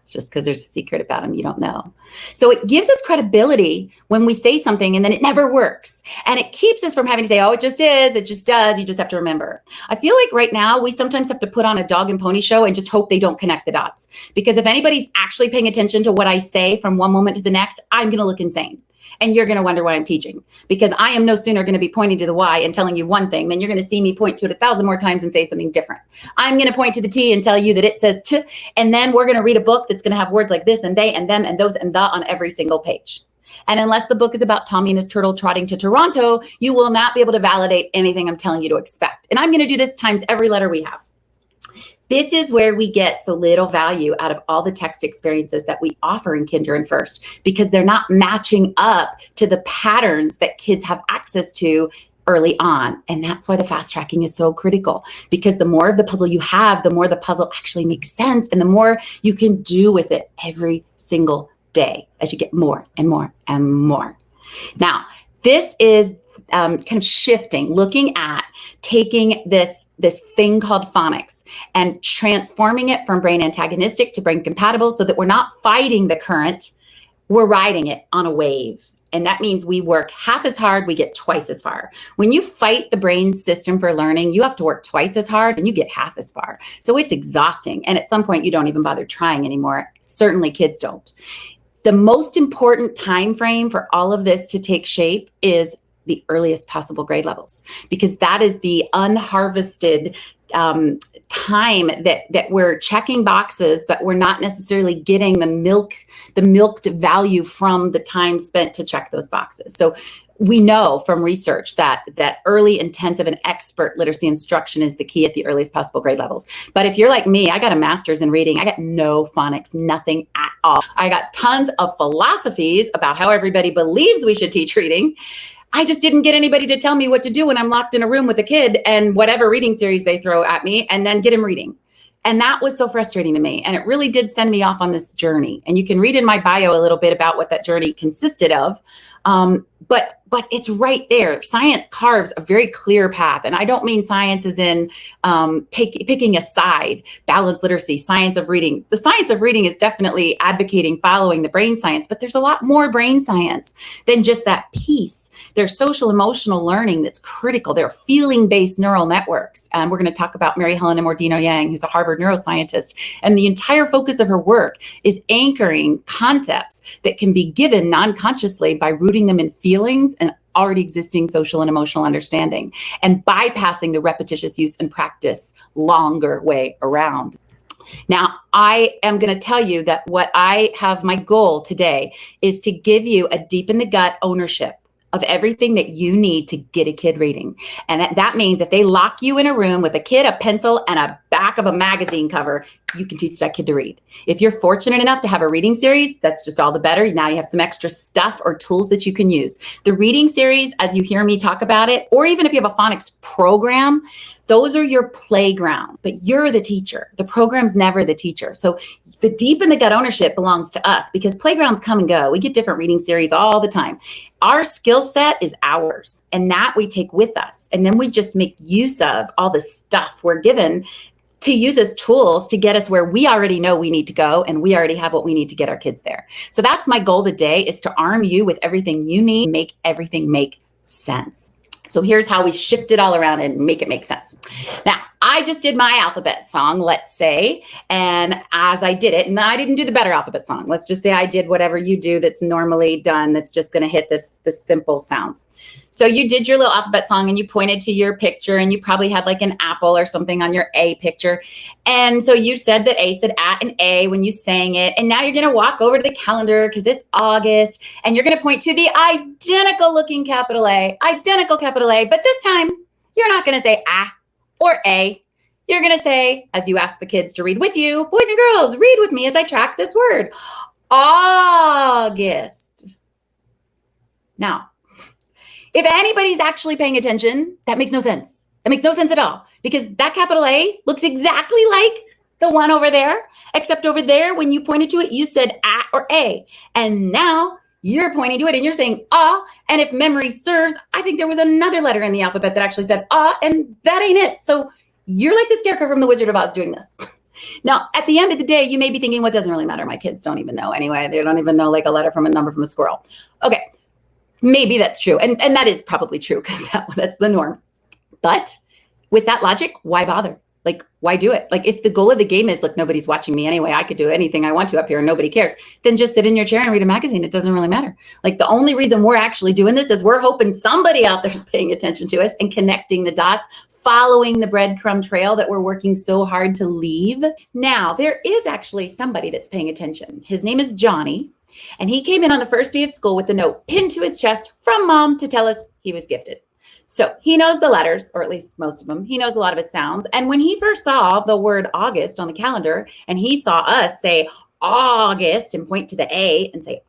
it's just because there's a secret about them you don't know. So it gives us credibility when we say something and then it never works. And it keeps us from having to say, oh, it just is, it just does. You just have to remember. I feel like right now we sometimes have to put on a dog and pony show and just hope they don't connect the dots. Because if anybody's actually paying attention to what I say from one moment to the next, I'm going to look insane. And you're going to wonder why I'm teaching, because I am no sooner going to be pointing to the Y and telling you one thing, then you're going to see me point to it 1,000 more times and say something different. I'm going to point to the T and tell you that it says T, and then we're going to read a book that's going to have words like this and they and them and those and the on every single page. And unless the book is about Tommy and his turtle trotting to Toronto, you will not be able to validate anything I'm telling you to expect. And I'm going to do this times every letter we have. This is where we get so little value out of all the text experiences that we offer in Kinder and First, because they're not matching up to the patterns that kids have access to early on. And that's why the fast tracking is so critical, because the more of the puzzle you have, the more the puzzle actually makes sense and the more you can do with it every single day as you get more and more and more. Now, this is kind of shifting, looking at taking this thing called phonics and transforming it from brain antagonistic to brain compatible, so that we're not fighting the current, we're riding it on a wave. And that means we work half as hard, we get twice as far. When you fight the brain system for learning, you have to work twice as hard and you get half as far. So it's exhausting. And at some point you don't even bother trying anymore. Certainly kids don't. The most important time frame for all of this to take shape is the earliest possible grade levels, because that is the unharvested time that we're checking boxes, but we're not necessarily getting the milked value from the time spent to check those boxes. So we know from research that early, intensive, and expert literacy instruction is the key at the earliest possible grade levels. But if you're like me, I got a master's in reading. I got no phonics, nothing at all. I got tons of philosophies about how everybody believes we should teach reading. I just didn't get anybody to tell me what to do when I'm locked in a room with a kid and whatever reading series they throw at me, and then get him reading. And that was so frustrating to me. And it really did send me off on this journey. And you can read in my bio a little bit about what that journey consisted of. But it's right there. Science carves a very clear path. And I don't mean science as in picking a side, balanced literacy, science of reading. The science of reading is definitely advocating following the brain science, but there's a lot more brain science than just that piece. There's social emotional learning that's critical. There are feeling-based neural networks. We're going to talk about Mary Helen Mordino-Yang, who's a Harvard neuroscientist. And the entire focus of her work is anchoring concepts that can be given non-consciously by rooting them in feeling feelings and already existing social and emotional understanding, and bypassing the repetitious use and practice longer way around. Now, I am going to tell you that what I have, my goal today is to give you a deep in the gut ownership of everything that you need to get a kid reading. And that means if they lock you in a room with a kid, a pencil, and a back of a magazine cover, you can teach that kid to read. If you're fortunate enough to have a reading series, that's just all the better. Now you have some extra stuff or tools that you can use. The reading series, as you hear me talk about it, or even if you have a phonics program, those are your playground, but you're the teacher. The program's never the teacher. So the deep in the gut ownership belongs to us, because playgrounds come and go. We get different reading series all the time. Our skill set is ours, and that we take with us. And then we just make use of all the stuff we're given to use as tools to get us where we already know we need to go, and we already have what we need to get our kids there. So that's my goal today, is to arm you with everything you need, make everything make sense. So here's how we shift it all around and make it make sense. Now, I just did my alphabet song, let's say, and as I did it, and I didn't do the better alphabet song. Let's just say I did whatever you do that's normally done, that's just going to hit this simple sounds. So you did your little alphabet song and you pointed to your picture, and you probably had like an apple or something on your A picture. And so you said that A said at and A when you sang it. And now you're going to walk over to the calendar because it's August, and you're going to point to the identical looking capital A, but this time you're not going to say or A. You're going to say, as you ask the kids to read with you, boys and girls, read with me as I track this word, August. Now, if anybody's actually paying attention, that makes no sense. That makes no sense at all, because that capital A looks exactly like the one over there, except over there, when you pointed to it, you said or A. And now you're pointing to it and you're saying and if memory serves, I think there was another letter in the alphabet that actually said and that ain't it. So you're like the scarecrow from the Wizard of Oz doing this. Now, at the end of the day, you may be thinking, well, it doesn't really matter. My kids don't even know anyway. They don't even know like a letter from a number from a squirrel. Okay, maybe that's true. And that is probably true, because that's the norm. But with that logic, why bother? Like, why do it? Like, if the goal of the game is, look, nobody's watching me anyway, I could do anything I want to up here and nobody cares, then just sit in your chair and read a magazine. It doesn't really matter. Like, the only reason we're actually doing this is we're hoping somebody out there is paying attention to us and connecting the dots, following the breadcrumb trail that we're working so hard to leave. Now, there is actually somebody that's paying attention. His name is Johny, and he came in on the first day of school with a note pinned to his chest from mom to tell us he was gifted. So he knows the letters, or at least most of them. He knows a lot of his sounds. And when he first saw the word August on the calendar, and he saw us say August and point to the A and say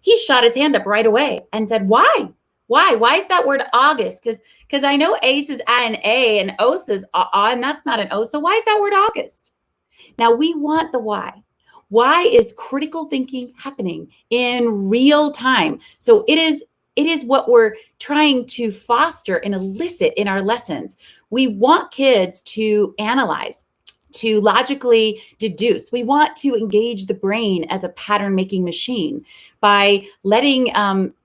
he shot his hand up right away and said, why? Why is that word August? Because I know A says an A and O says and that's not an O. So why is that word August? Now we want the why. Why is critical thinking happening in real time? So it is what we're trying to foster and elicit in our lessons. We want kids to analyze, to logically deduce. We want to engage the brain as a pattern-making machine by letting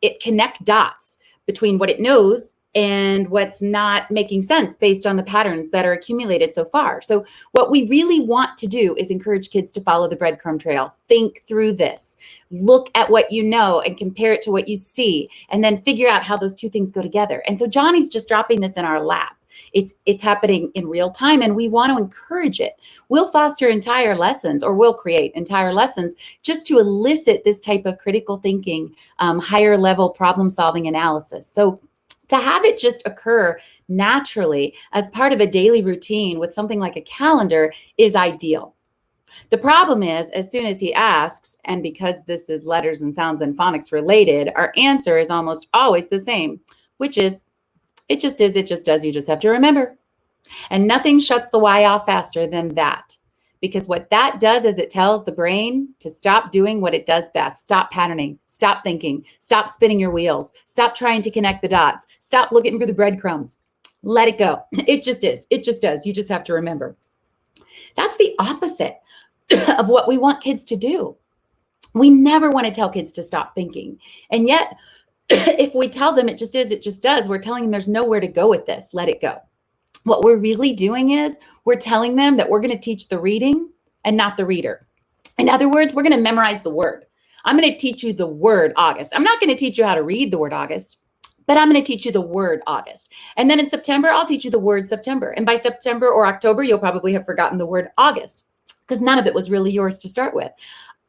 it connect dots between what it knows and what's not making sense based on the patterns that are accumulated so far. So what we really want to do is encourage kids to follow the breadcrumb trail. Think through this. Look at what you know and compare it to what you see, and then figure out how those two things go together. And so Johnny's just dropping this in our lap. It's happening in real time, and we want to encourage it. We'll foster entire lessons, or we'll create entire lessons just to elicit this type of critical thinking, higher level problem solving analysis. So to have it just occur naturally as part of a daily routine with something like a calendar is ideal. The problem is, as soon as he asks, and because this is letters and sounds and phonics related, our answer is almost always the same, which is, it just is, it just does, you just have to remember. And nothing shuts the why off faster than that. Because what that does is it tells the brain to stop doing what it does best. Stop patterning, stop thinking, stop spinning your wheels, stop trying to connect the dots, stop looking for the breadcrumbs. Let it go. It just is, it just does. You just have to remember. That's the opposite of what we want kids to do. We never want to tell kids to stop thinking. And yet, if we tell them it just is, it just does, we're telling them there's nowhere to go with this. Let it go. What we're really doing is we're telling them that we're going to teach the reading and not the reader. In other words, we're going to memorize the word. I'm going to teach you the word August. I'm not going to teach you how to read the word August, but I'm going to teach you the word August. And then in September, I'll teach you the word September. And by September or October, you'll probably have forgotten the word August because none of it was really yours to start with.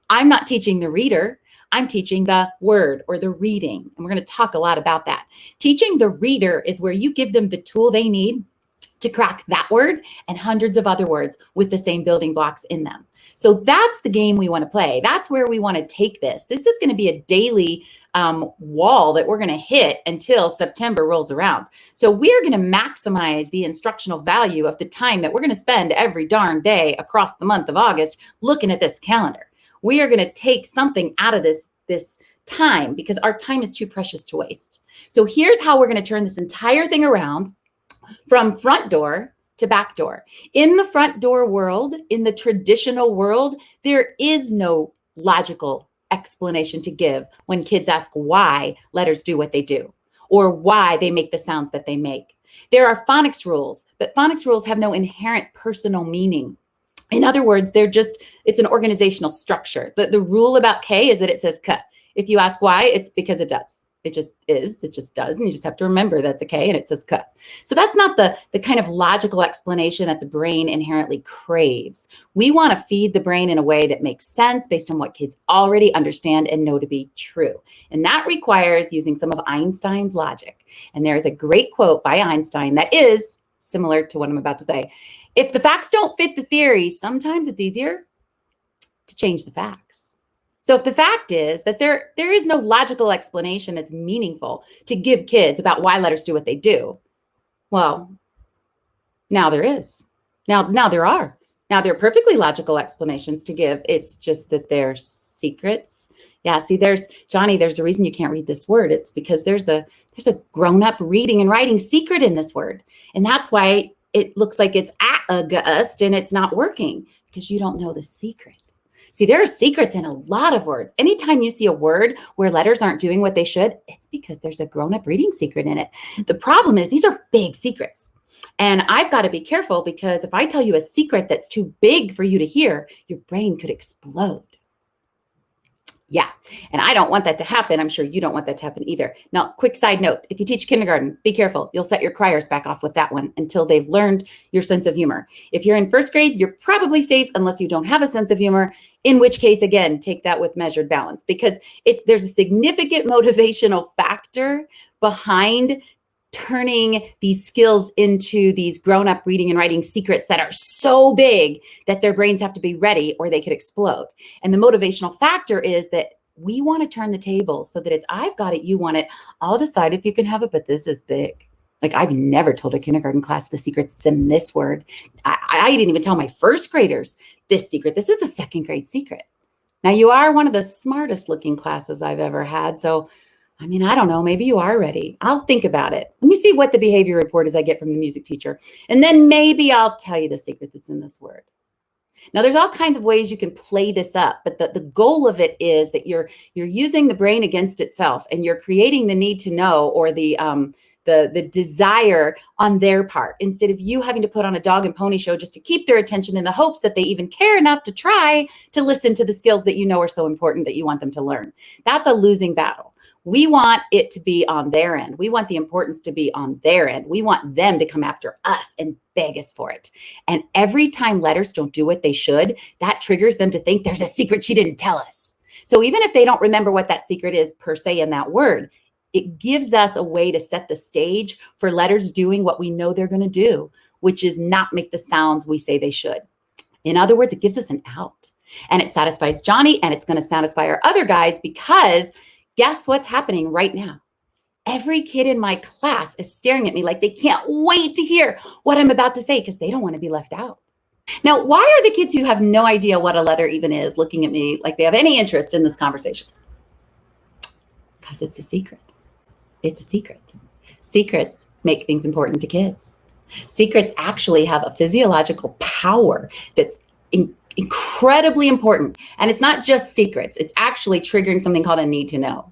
I'm not teaching the reader. I'm teaching the word or the reading. And we're going to talk a lot about that. Teaching the reader is where you give them the tool they need to crack that word and hundreds of other words with the same building blocks in them. So that's the game we want to play. That's where we want to take this. This is going to be a daily wall that we're going to hit until September rolls around. So we're going to maximize the instructional value of the time that we're going to spend every darn day across the month of August looking at this calendar. We are going to take something out of this time because our time is too precious to waste. So here's how we're going to turn this entire thing around from front door to back door. In the front door world, in the traditional world, there is no logical explanation to give when kids ask why letters do what they do or why they make the sounds that they make. There are phonics rules, but phonics rules have no inherent personal meaning. In other words, it's an organizational structure. The rule about K is that it says K. If you ask why, it's because it does. It just is, it just does. And you just have to remember that's a K and it says K. So that's not the kind of logical explanation that the brain inherently craves. We want to feed the brain in a way that makes sense based on what kids already understand and know to be true. And that requires using some of Einstein's logic. And there's a great quote by Einstein that is similar to what I'm about to say. If the facts don't fit the theory, sometimes it's easier to change the facts. So if the fact is that there is no logical explanation that's meaningful to give kids about why letters do what they do, well, now there is. Now there are. Now there are perfectly logical explanations to give. It's just that they're secrets. Yeah, see, Johnny, there's a reason you can't read this word. It's because there's a grown-up reading and writing secret in this word. And that's why it looks like it's August and it's not working because you don't know the secret. See, there are secrets in a lot of words. Anytime you see a word where letters aren't doing what they should, it's because there's a grown-up reading secret in it. The problem is these are big secrets. And I've got to be careful because if I tell you a secret that's too big for you to hear, your brain could explode. Yeah, and I don't want that to happen. I'm sure you don't want that to happen either. Now, quick side note, if you teach kindergarten, be careful. You'll set your criers back off with that one until they've learned your sense of humor. If you're in first grade, you're probably safe unless you don't have a sense of humor, in which case, again, take that with measured balance because there's a significant motivational factor behind turning these skills into these grown-up reading and writing secrets that are so big that their brains have to be ready or they could explode. And the motivational factor is that we want to turn the tables so that it's I've got it, you want it. I'll decide if you can have it, but this is big. Like I've never told a kindergarten class the secret's in this word. I didn't even tell my first graders this secret. This is a second grade secret. Now you are one of the smartest looking classes I've ever had. So I mean, I don't know, maybe you are ready. I'll think about it. Let me see what the behavior report is I get from the music teacher. And then maybe I'll tell you the secret that's in this word. Now, there's all kinds of ways you can play this up, but the goal of it is that you're using the brain against itself and you're creating the need to know or the desire on their part instead of you having to put on a dog and pony show just to keep their attention in the hopes that they even care enough to try to listen to the skills that you know are so important that you want them to learn. That's a losing battle. We want it to be on their end. We want the importance to be on their end. We want them to come after us and beg us for it. And every time letters don't do what they should, that triggers them to think there's a secret she didn't tell us. So even if they don't remember what that secret is per se in that word, it gives us a way to set the stage for letters doing what we know they're going to do, which is not make the sounds we say they should. In other words, it gives us an out. And it satisfies Johnny and it's going to satisfy our other guys because guess what's happening right now? Every kid in my class is staring at me like they can't wait to hear what I'm about to say because they don't want to be left out. Now, why are the kids who have no idea what a letter even is looking at me like they have any interest in this conversation? Because it's a secret. It's a secret. Secrets make things important to kids. Secrets actually have a physiological power that's incredibly important. And it's not just secrets. It's actually triggering something called a need to know.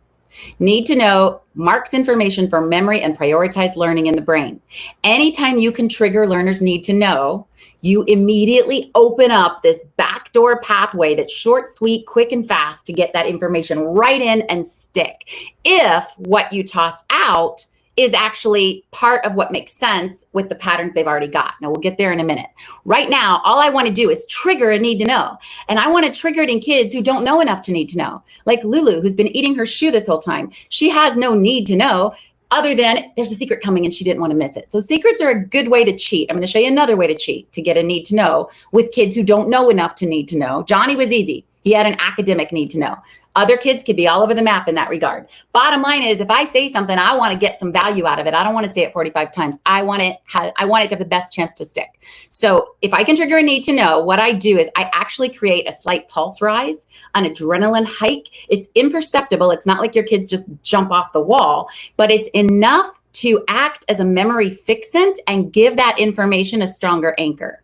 Need to know marks information for memory and prioritized learning in the brain. Anytime you can trigger learners' need to know, you immediately open up this backdoor pathway that's short, sweet, quick, and fast to get that information right in and stick. If what you toss out is actually part of what makes sense with the patterns they've already got. Now, we'll get there in a minute. Right now, all I want to do is trigger a need to know. And I want to trigger it in kids who don't know enough to need to know. Like Lulu, who's been eating her shoe this whole time. She has no need to know other than there's a secret coming and she didn't want to miss it. So secrets are a good way to cheat. I'm going to show you another way to cheat to get a need to know with kids who don't know enough to need to know. Johny was easy. He had an academic need to know. Other kids could be all over the map in that regard. Bottom line is, if I say something, I want to get some value out of it. I don't want to say it 45 times. I want it to have the best chance to stick. So if I can trigger a need to know, what I do is I actually create a slight pulse rise, an adrenaline hike. It's imperceptible. It's not like your kids just jump off the wall, but it's enough to act as a memory fixant and give that information a stronger anchor.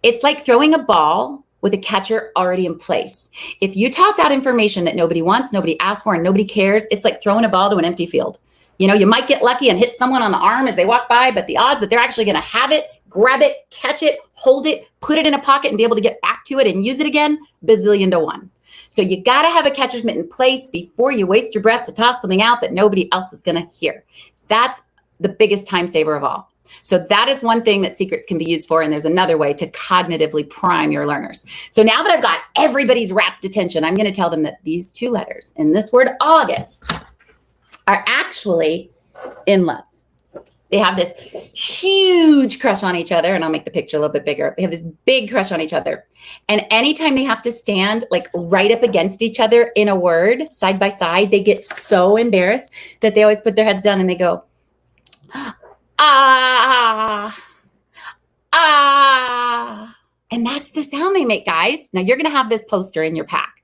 It's like throwing a ball with a catcher already in place. If you toss out information that nobody wants, nobody asked for, and nobody cares, it's like throwing a ball to an empty field. You know, you might get lucky and hit someone on the arm as they walk by, but the odds that they're actually going to have it, grab it, catch it, hold it, put it in a pocket and be able to get back to it and use it again, bazillion to one. So you got to have a catcher's mitt in place before you waste your breath to toss something out that nobody else is going to hear. That's the biggest time saver of all. So that is one thing that secrets can be used for. And there's another way to cognitively prime your learners. So now that I've got everybody's rapt attention, I'm going to tell them that these two letters in this word August are actually in love. They have this huge crush on each other. And I'll make the picture a little bit bigger. They have this big crush on each other. And anytime they have to stand like right up against each other in a word, side by side, they get so embarrassed that they always put their heads down and they go, and that's the sound they make, guys. Now you're going to have this poster in your pack.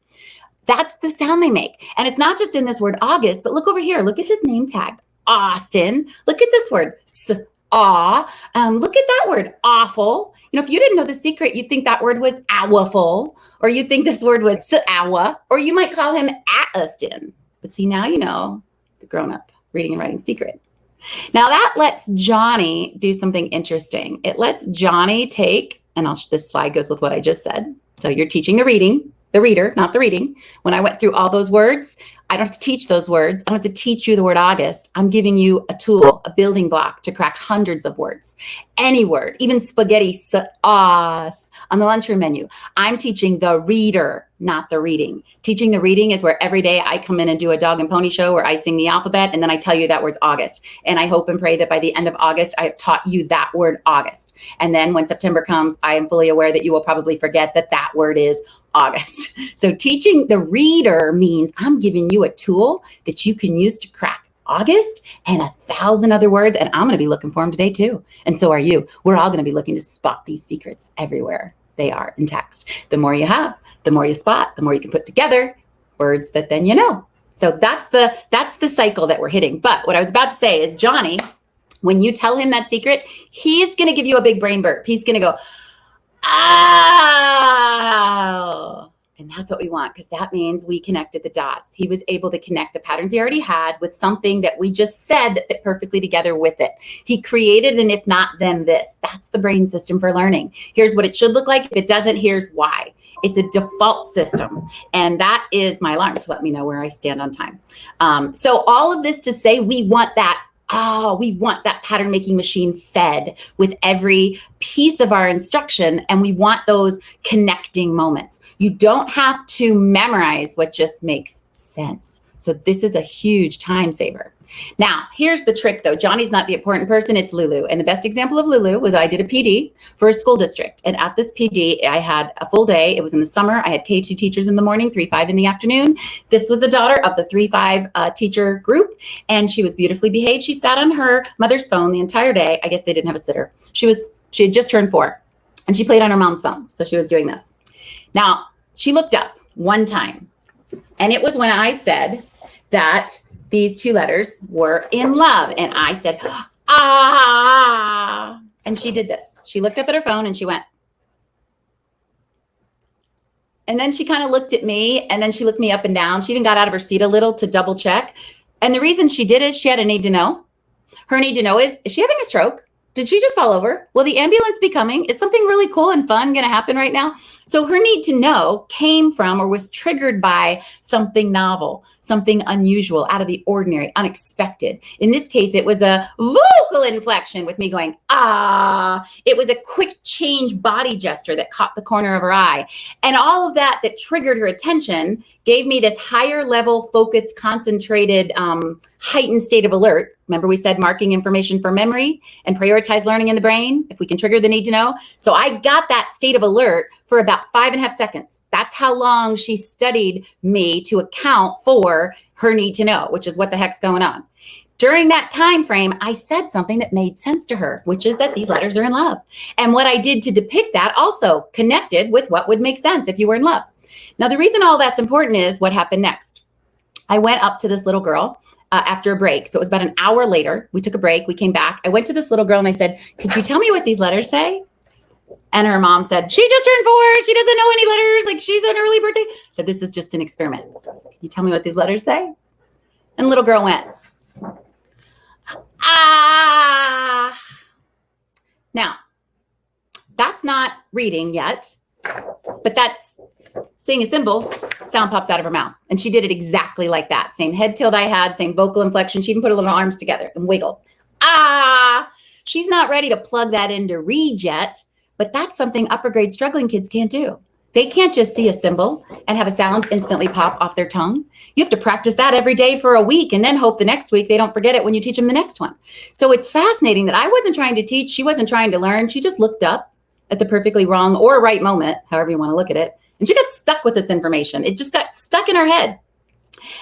That's the sound they make. And it's not just in this word August, but look over here. Look at his name tag, Austin. Look at this word, look at that word, awful. You know, if you didn't know the secret, you'd think that word was awful, or you think this word was awa, or you might call him Austin. But see, now you know the grown-up reading and writing secret. Now that lets Johny do something interesting. It lets Johny take, and this slide goes with what I just said. So you're teaching the reader, not the reading. When I went through all those words, I don't have to teach those words. I don't have to teach you the word August. I'm giving you a tool, a building block to crack hundreds of words. Any word, even spaghetti sauce on the lunchroom menu. I'm teaching the reader, not the reading. Teaching the reading is where every day I come in and do a dog and pony show where I sing the alphabet and then I tell you that word's August. And I hope and pray that by the end of August, I have taught you that word August. And then when September comes, I am fully aware that you will probably forget that that word is August. So teaching the reader means I'm giving you a tool that you can use to crack August and 1,000 other words. And I'm going to be looking for them today too. And so are you. We're all going to be looking to spot these secrets everywhere they are in text. The more you have, the more you spot, the more you can put together words that then you know. So that's the cycle that we're hitting. But what I was about to say is Johny, when you tell him that secret, he's going to give you a big brain burp. He's going to go, oh. And that's what we want, because that means we connected the dots. He was able to connect the patterns he already had with something that we just said that fit perfectly together with it. He created an if not, then this. That's the brain system for learning. Here's what it should look like. If it doesn't, here's why. It's a default system. And that is my alarm to let me know where I stand on time. So all of this to say we want that pattern making machine fed with every piece of our instruction, and we want those connecting moments. You don't have to memorize what just makes sense. So this is a huge time saver. Now, here's the trick though. Johnny's not the important person, it's Lulu. And the best example of Lulu was I did a PD for a school district. And at this PD, I had a full day. It was in the summer. I had K2 teachers in the morning, 3-5 in the afternoon. This was the daughter of the 3-5 teacher group. And she was beautifully behaved. She sat on her mother's phone the entire day. I guess they didn't have a sitter. She had just turned 4 and she played on her mom's phone. So she was doing this. Now, she looked up one time and it was when I said that these two letters were in love. And I said, ah, and she did this. She looked up at her phone and she went. And then she kind of looked at me and then she looked me up and down. She even got out of her seat a little to double check. And the reason she did is she had a need to know. Her need to know is she having a stroke? Did she just fall over? Will the ambulance be coming? Is something really cool and fun going to happen right now? So her need to know came from or was triggered by something novel, something unusual, out of the ordinary, unexpected. In this case, it was a vocal inflection with me going, ah. It was a quick change body gesture that caught the corner of her eye. And all of that triggered her attention gave me this higher level, focused, concentrated, heightened state of alert. Remember we said marking information for memory and prioritize learning in the brain if we can trigger the need to know. So I got that state of alert for about 5.5 seconds. That's how long she studied me to account for her need to know, which is what the heck's going on. During that time frame, I said something that made sense to her, which is that these letters are in love. And what I did to depict that also connected with what would make sense if you were in love. Now, the reason all that's important is what happened next. I went up to this little girl after a break. So it was about an hour later. We took a break. We came back. I went to this little girl and I said, could you tell me what these letters say? And her mom said, she just turned 4. She doesn't know any letters. Like she's an early birthday. So this is just an experiment. Can you tell me what these letters say? And the little girl went, ah. Now, that's not reading yet, but that's seeing a symbol, sound pops out of her mouth. And she did it exactly like that. Same head tilt I had, same vocal inflection. She even put her little arms together and wiggled. Ah, she's not ready to plug that into read yet, but that's something upper grade struggling kids can't do. They can't just see a symbol and have a sound instantly pop off their tongue. You have to practice that every day for a week and then hope the next week they don't forget it when you teach them the next one. So it's fascinating that I wasn't trying to teach. She wasn't trying to learn. She just looked up at the perfectly wrong or right moment, however you want to look at it. And she got stuck with this information. It just got stuck in her head.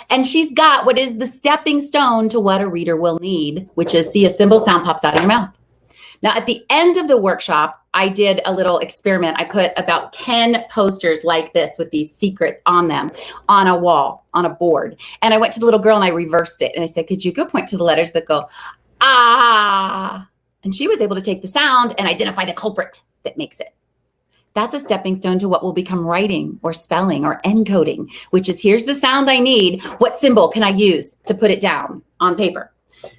And she's got what is the stepping stone to what a reader will need, which is see a symbol, sound pops out of your mouth. Now, at the end of the workshop, I did a little experiment. I put about 10 posters like this with these secrets on them on a wall, on a board. And I went to the little girl and I reversed it. And I said, could you go point to the letters that go, ah? And she was able to take the sound and identify the culprit that makes it. That's a stepping stone to what will become writing or spelling or encoding, which is here's the sound I need. What symbol can I use to put it down on paper?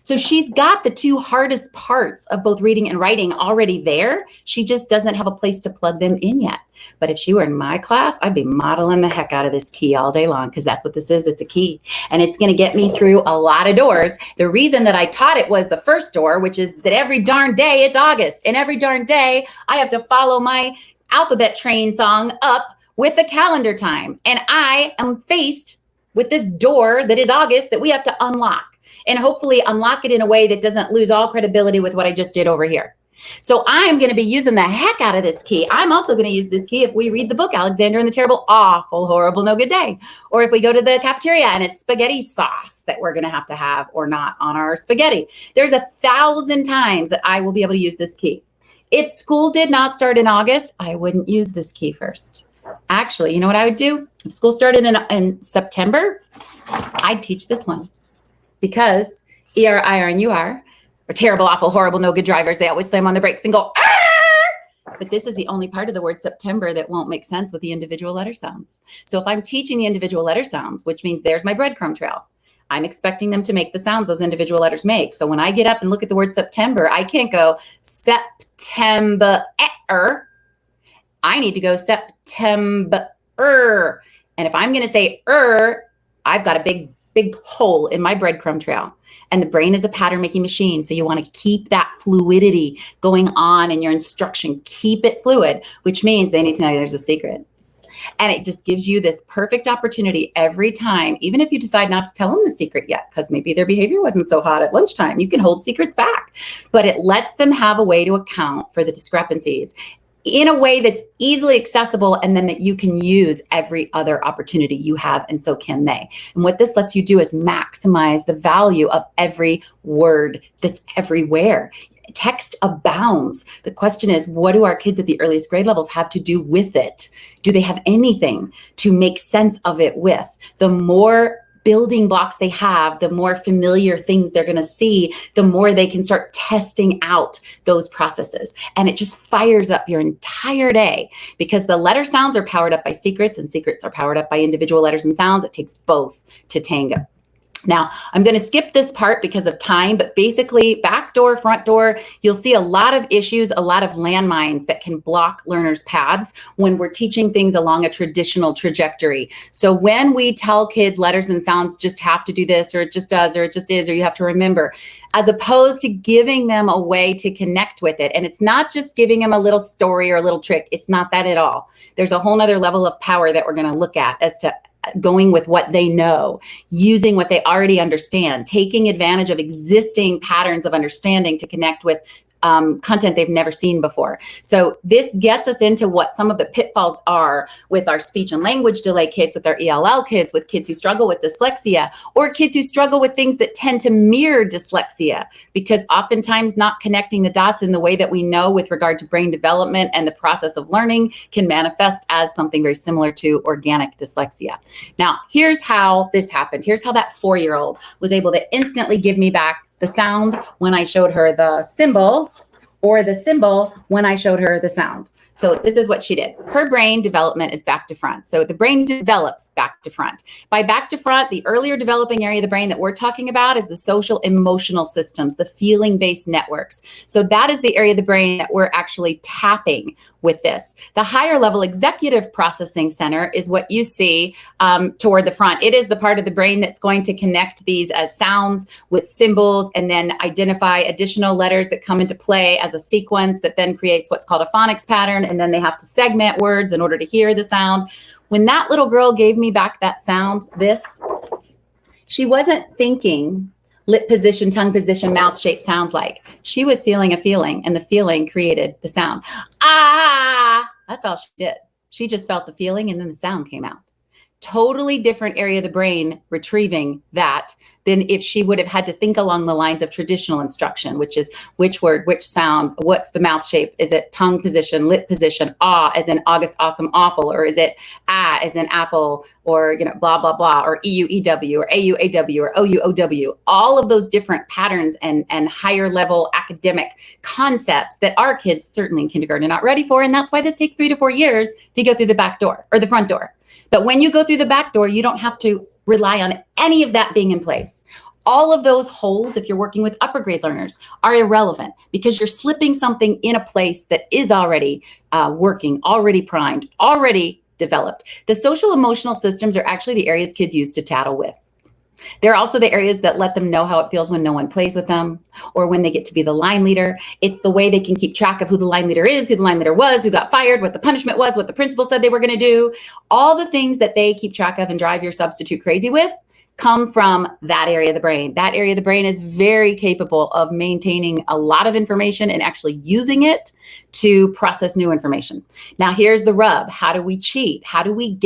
So she's got the two hardest parts of both reading and writing already there. She just doesn't have a place to plug them in yet. But if she were in my class, I'd be modeling the heck out of this key all day long because that's what this is. It's a key. And it's going to get me through a lot of doors. The reason that I taught it was the first door, which is that every darn day it's August. And every darn day I have to follow my alphabet train song up with the calendar time. And I am faced with this door that is August that we have to unlock. And hopefully unlock it in a way that doesn't lose all credibility with what I just did over here. So I am going to be using the heck out of this key. I'm also going to use this key if we read the book, Alexander and the Terrible, Awful, Horrible, No Good Day. Or if we go to the cafeteria and it's spaghetti sauce that we're going to have or not on our spaghetti. There's 1,000 times that I will be able to use this key. If school did not start in August, I wouldn't use this key first. Actually, you know what I would do? If school started in September, I'd teach this one. Because ER, IR, and UR are terrible, awful, horrible, no good drivers. They always slam on the brakes and go, ah! But this is the only part of the word September that won't make sense with the individual letter sounds. So if I'm teaching the individual letter sounds, which means there's my breadcrumb trail, I'm expecting them to make the sounds those individual letters make. So when I get up and look at the word September, I can't go September. I need to go September. And if I'm going to say I've got a big hole in my breadcrumb trail. And the brain is a pattern making machine. So you want to keep that fluidity going on in your instruction. Keep it fluid, which means they need to know there's a secret. And it just gives you this perfect opportunity every time, even if you decide not to tell them the secret yet, because maybe their behavior wasn't so hot at lunchtime. You can hold secrets back, but it lets them have a way to account for the discrepancies in a way that's easily accessible and then that you can use every other opportunity you have, and so can they. And what this lets you do is maximize the value of every word that's everywhere. Text abounds. The question is, what do our kids at the earliest grade levels have to do with it? Do they have anything to make sense of it with? The more building blocks they have, the more familiar things they're going to see, the more they can start testing out those processes. And it just fires up your entire day because the letter sounds are powered up by secrets and secrets are powered up by individual letters and sounds. It takes both to tango. Now, I'm going to skip this part because of time, but basically back door, front door, you'll see a lot of issues, a lot of landmines that can block learners' paths when we're teaching things along a traditional trajectory. So when we tell kids letters and sounds just have to do this, or it just does, or it just is, or you have to remember, as opposed to giving them a way to connect with it. And it's not just giving them a little story or a little trick. It's not that at all. There's a whole nother level of power that we're going to look at as to going with what they know, using what they already understand, taking advantage of existing patterns of understanding to connect with content they've never seen before. So this gets us into what some of the pitfalls are with our speech and language delay kids, with our ELL kids, with kids who struggle with dyslexia, or kids who struggle with things that tend to mirror dyslexia, because oftentimes not connecting the dots in the way that we know with regard to brain development and the process of learning can manifest as something very similar to organic dyslexia. Now, here's how this happened. Here's how that 4-year-old was able to instantly give me back the sound when I showed her the symbol, or the symbol when I showed her the sound. So this is what she did. Her brain development is back to front. So the brain develops back to front. By back to front, the earlier developing area of the brain that we're talking about is the social emotional systems, the feeling-based networks. So that is the area of the brain that we're actually tapping with this. The higher level executive processing center is what you see toward the front. It is the part of the brain that's going to connect these as sounds with symbols and then identify additional letters that come into play as a sequence that then creates what's called a phonics pattern. And then they have to segment words in order to hear the sound. When that little girl gave me back that sound, she wasn't thinking lip position, tongue position, mouth shape sounds like. She was feeling a feeling, and the feeling created the sound. Ah, that's all she did. She just felt the feeling, and then the sound came out. Totally different area of the brain retrieving that than if she would have had to think along the lines of traditional instruction, which is which word, which sound, what's the mouth shape? Is it tongue position, lip position, ah, as in August, awesome, awful, or is it ah, as in apple, or blah, blah, blah, or EUEW, or AUAW, or OUOW, all of those different patterns and higher level academic concepts that our kids, certainly in kindergarten, are not ready for. And that's why this takes 3 to 4 years if you go through the back door or the front door. But when you go through the back door, you don't have to rely on any of that being in place. All of those holes, if you're working with upper grade learners, are irrelevant because you're slipping something in a place that is already working, already primed, already developed. The social emotional systems are actually the areas kids use to tattle with. They're also the areas that let them know how it feels when no one plays with them or when they get to be the line leader. It's the way they can keep track of who the line leader is, who the line leader was, who got fired, what the punishment was, what the principal said they were going to do. All the things that they keep track of and drive your substitute crazy with come from that area of the brain. That area of the brain is very capable of maintaining a lot of information and actually using it to process new information. Now, here's the rub. How do we cheat? How do we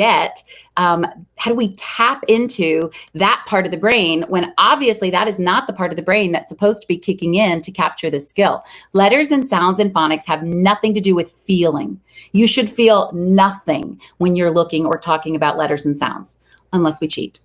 tap into that part of the brain when obviously that is not the part of the brain that's supposed to be kicking in to capture this skill? Letters and sounds and phonics have nothing to do with feeling. You should feel nothing when you're looking or talking about letters and sounds, unless we cheat.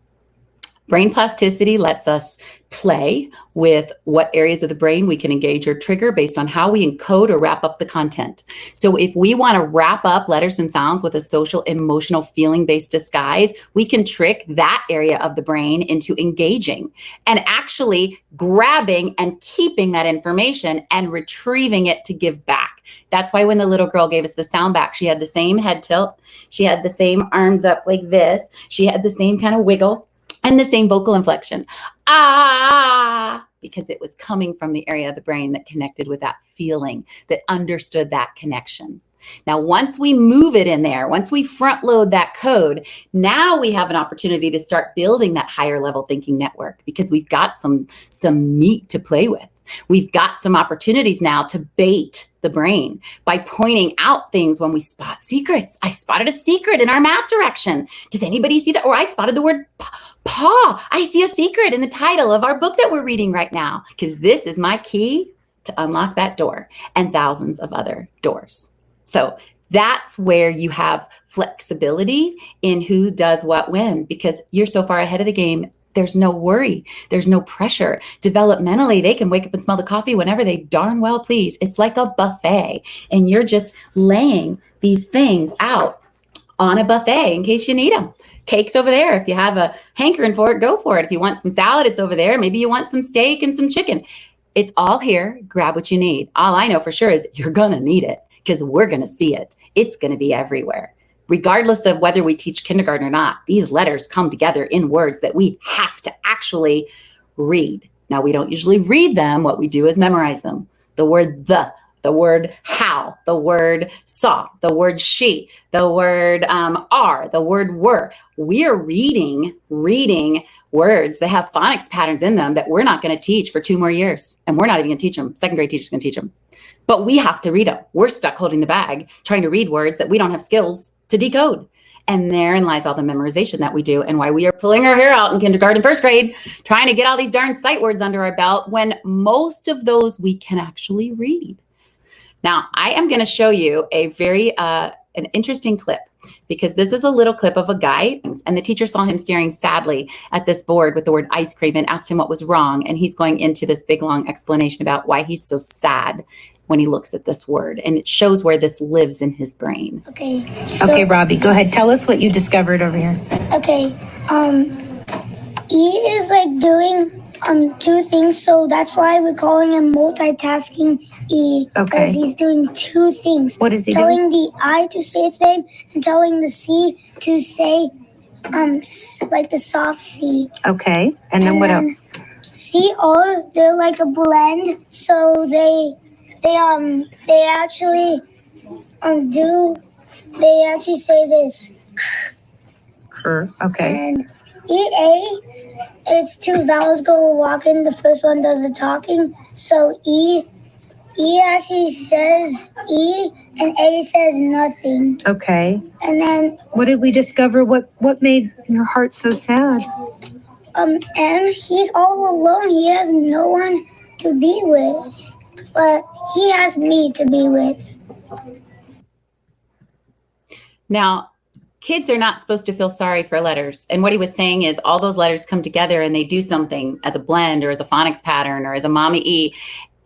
Brain plasticity lets us play with what areas of the brain we can engage or trigger based on how we encode or wrap up the content. So if we want to wrap up letters and sounds with a social, emotional, feeling-based disguise, we can trick that area of the brain into engaging and actually grabbing and keeping that information and retrieving it to give back. That's why when the little girl gave us the sound back, she had the same head tilt. She had the same arms up like this. She had the same kind of wiggle. And the same vocal inflection, ah, because it was coming from the area of the brain that connected with that feeling, that understood that connection. Now, once we move it in there, once we front load that code, now we have an opportunity to start building that higher level thinking network because we've got some meat to play with. We've got some opportunities now to bait the brain by pointing out things when we spot secrets. I spotted a secret in our math direction. Does anybody see that? Or I spotted the word paw. I see a secret in the title of our book that we're reading right now, because this is my key to unlock that door and thousands of other doors. So that's where you have flexibility in who does what when, because you're so far ahead of the game. There's no worry. There's no pressure. Developmentally, they can wake up and smell the coffee whenever they darn well please. It's like a buffet, and you're just laying these things out on a buffet in case you need them. Cake's over there. If you have a hankering for it, go for it. If you want some salad, it's over there. Maybe you want some steak and some chicken. It's all here. Grab what you need. All I know for sure is you're going to need it because we're going to see it. It's going to be everywhere. Regardless of whether we teach kindergarten or not, these letters come together in words that we have to actually read. Now, we don't usually read them. What we do is memorize them. The word the word how, the word saw, the word she, the word are, the word were. We are reading words that have phonics patterns in them that we're not going to teach for 2 more years. And we're not even going to teach them. Second grade teacher's going to teach them. But we have to read them. We're stuck holding the bag, trying to read words that we don't have skills to decode. And therein lies all the memorization that we do and why we are pulling our hair out in kindergarten, first grade, trying to get all these darn sight words under our belt when most of those we can actually read. Now, I am going to show you a very an interesting clip because this is a little clip of a guy and the teacher saw him staring sadly at this board with the word ice cream and asked him what was wrong. And he's going into this big, long explanation about why he's so sad when he looks at this word. And it shows where this lives in his brain. Okay. Okay, Robbie, go ahead. Tell us what you discovered over here. Okay. E is like doing 2 things, so that's why we're calling him multitasking E. Okay. Because he's doing 2 things. What is he telling doing? the I to say its name and telling the C to say like the soft C. Okay. And then what else? C O, they're like a blend, so they actually say this. Okay. And EA, it's 2 vowels go walking. The first one does the talking. So E actually says E and A says nothing. Okay. And then What did we discover? What made your heart so sad? M, he's all alone. He has no one to be with. But he has me to be with. Now, kids are not supposed to feel sorry for letters. And what he was saying is all those letters come together and they do something as a blend or as a phonics pattern or as a mommy E,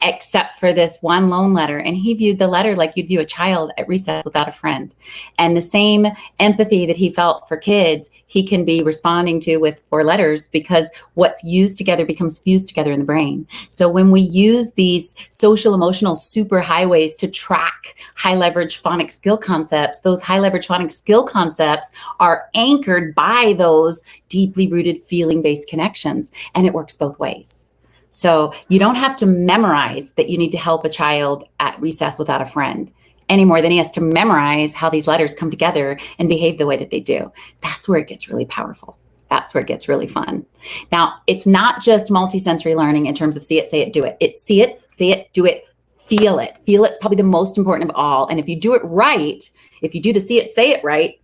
except for this one lone letter. And he viewed the letter like you'd view a child at recess without a friend. And the same empathy that he felt for kids, he can be responding to with 4 letters because what's used together becomes fused together in the brain. So when we use these social emotional super highways to track high leverage phonics skill concepts, those high leverage phonics skill concepts are anchored by those deeply rooted feeling based connections. And it works both ways. So you don't have to memorize that you need to help a child at recess without a friend any more than he has to memorize how these letters come together and behave the way that they do. That's where it gets really powerful. That's where it gets really fun. Now, it's not just multisensory learning in terms of see it, say it, do it. It's see it, say it, do it, feel it. Feel it's probably the most important of all. And if you do it right, if you do the see it, say it right,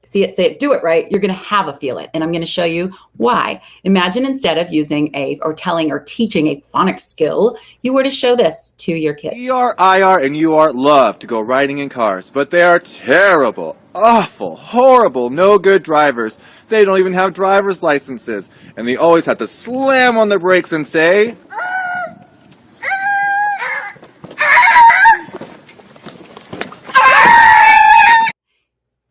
see it, say it, do it right, you're going to have a feel it. And I'm going to show you why. Imagine instead of using or telling or teaching a phonics skill, you were to show this to your kids. ER, IR, and UR love to go riding in cars, but they are terrible, awful, horrible, no good drivers. They don't even have driver's licenses, and they always have to slam on the brakes and say,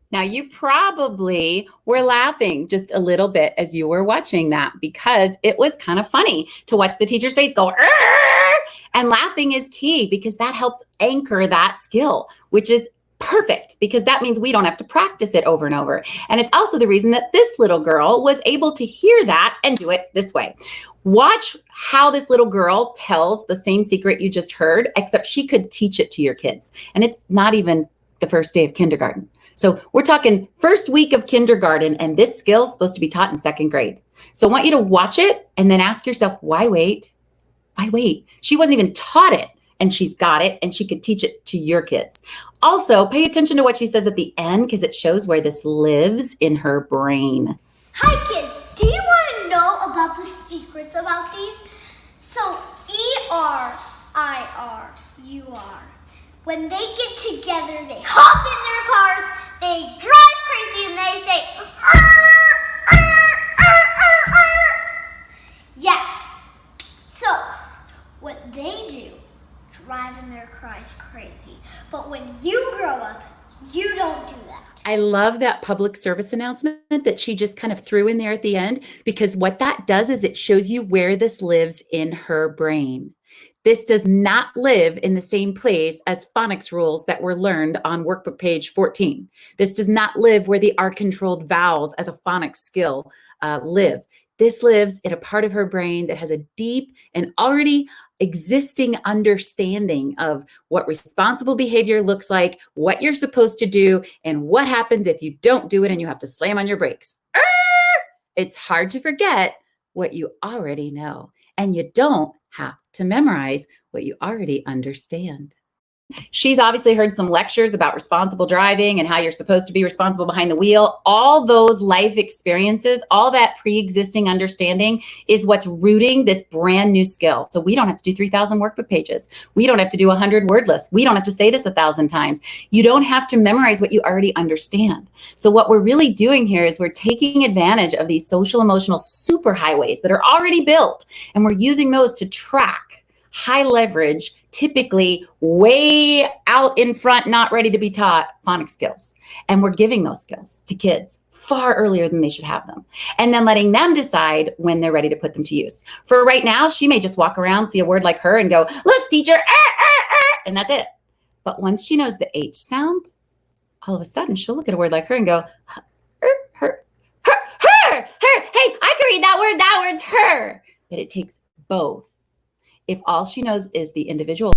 Now, you probably were laughing just a little bit as you were watching that because it was kind of funny to watch the teacher's face go, "Arr!" And laughing is key because that helps anchor that skill, which is perfect because that means we don't have to practice it over and over. And it's also the reason that this little girl was able to hear that and do it this way. Watch how this little girl tells the same secret you just heard, except she could teach it to your kids. And it's not even the first day of kindergarten. So we're talking first week of kindergarten, and this skill is supposed to be taught in 2nd grade. So I want you to watch it and then ask yourself, why wait? Why wait? She wasn't even taught it, and she's got it, and she could teach it to your kids. Also, pay attention to what she says at the end because it shows where this lives in her brain. Hi kids, do you want to know about the secrets about these? So ER, IR, UR. When they get together, they hop in their cars, they drive crazy, and they say, "Arr, arr, arr, arr, arr." Yeah. So, what they do, driving their cars crazy. But when you grow up, You don't do that. I love that public service announcement that she just kind of threw in there at the end, because what that does is it shows you where this lives in her brain. This does not live in the same place as phonics rules that were learned on workbook page 14. This does not live where the R-controlled vowels as a phonics skill live. This lives in a part of her brain that has a deep and already existing understanding of what responsible behavior looks like, what you're supposed to do, and what happens if you don't do it and you have to slam on your brakes. It's hard to forget what you already know, and you don't have to memorize what you already understand. She's obviously heard some lectures about responsible driving and how you're supposed to be responsible behind the wheel. All those life experiences, all that pre-existing understanding is what's rooting this brand new skill. So we don't have to do 3,000 workbook pages. We don't have to do 100 word lists. We don't have to say this 1,000 times. You don't have to memorize what you already understand. So what we're really doing here is we're taking advantage of these social emotional superhighways that are already built, and we're using those to track high leverage, typically way out in front, not ready to be taught phonics skills. And we're giving those skills to kids far earlier than they should have them. And then letting them decide when they're ready to put them to use. For right now, she may just walk around, see a word like her and go, look, teacher, and that's it. But once she knows the H sound, all of a sudden she'll look at a word like her and go, her. Hey, I can read that word. That word's her. But it takes both. If all she knows is the individual.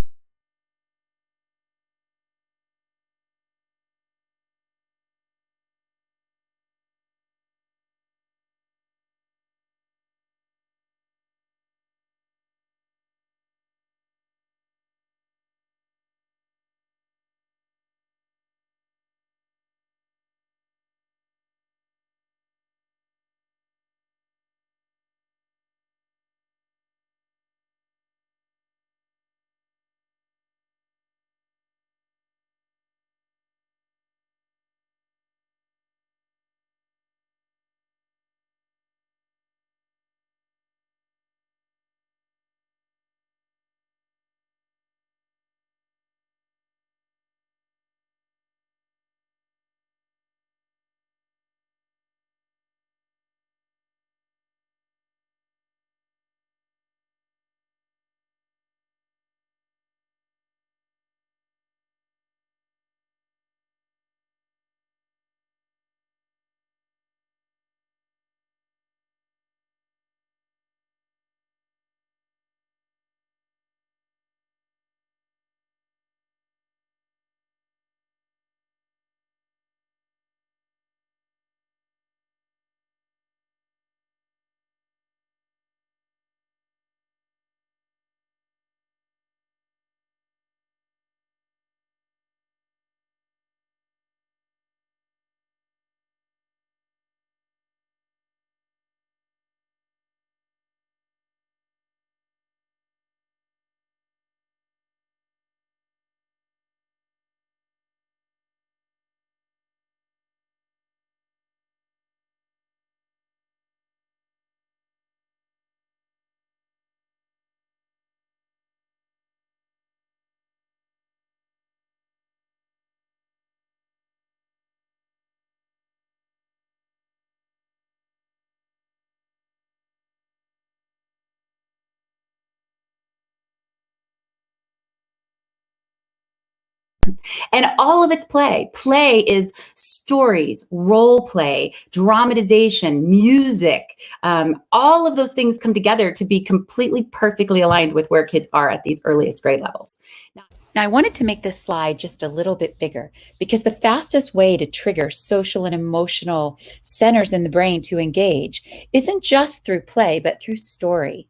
And all of its play. Play is stories, role play, dramatization, music. All of those things come together to be completely perfectly aligned with where kids are at these earliest grade levels. Now, I wanted to make this slide just a little bit bigger because the fastest way to trigger social and emotional centers in the brain to engage isn't just through play, but through story.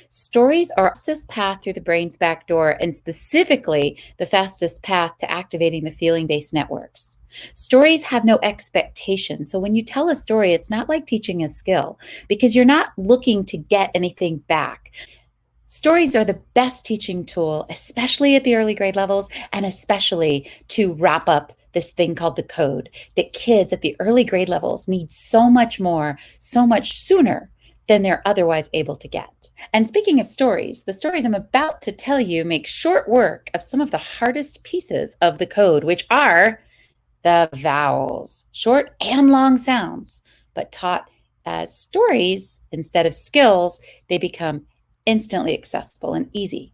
Stories are the fastest path through the brain's back door, and specifically the fastest path to activating the feeling-based networks. Stories have no expectation. So when you tell a story, it's not like teaching a skill because you're not looking to get anything back. Stories are the best teaching tool, especially at the early grade levels, and especially to wrap up this thing called the code that kids at the early grade levels need so much more, so much sooner than they're otherwise able to get. And speaking of stories, the stories I'm about to tell you make short work of some of the hardest pieces of the code, which are the vowels, short and long sounds, but taught as stories instead of skills, they become instantly accessible and easy,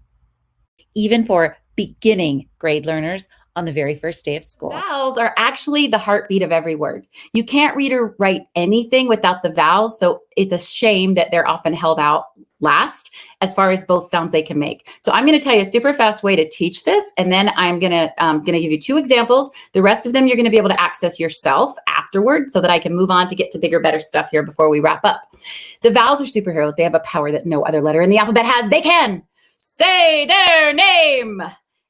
even for beginning grade learners on the very first day of school. Vowels are actually the heartbeat of every word. You can't read or write anything without the vowels, so it's a shame that they're often held out last as far as both sounds they can make. So I'm going to tell you a super fast way to teach this, and then I'm going to give you 2 examples. The rest of them you're going to be able to access yourself afterward so that I can move on to get to bigger, better stuff here before we wrap up. The vowels are superheroes. They have a power that no other letter in the alphabet has. They can say their name.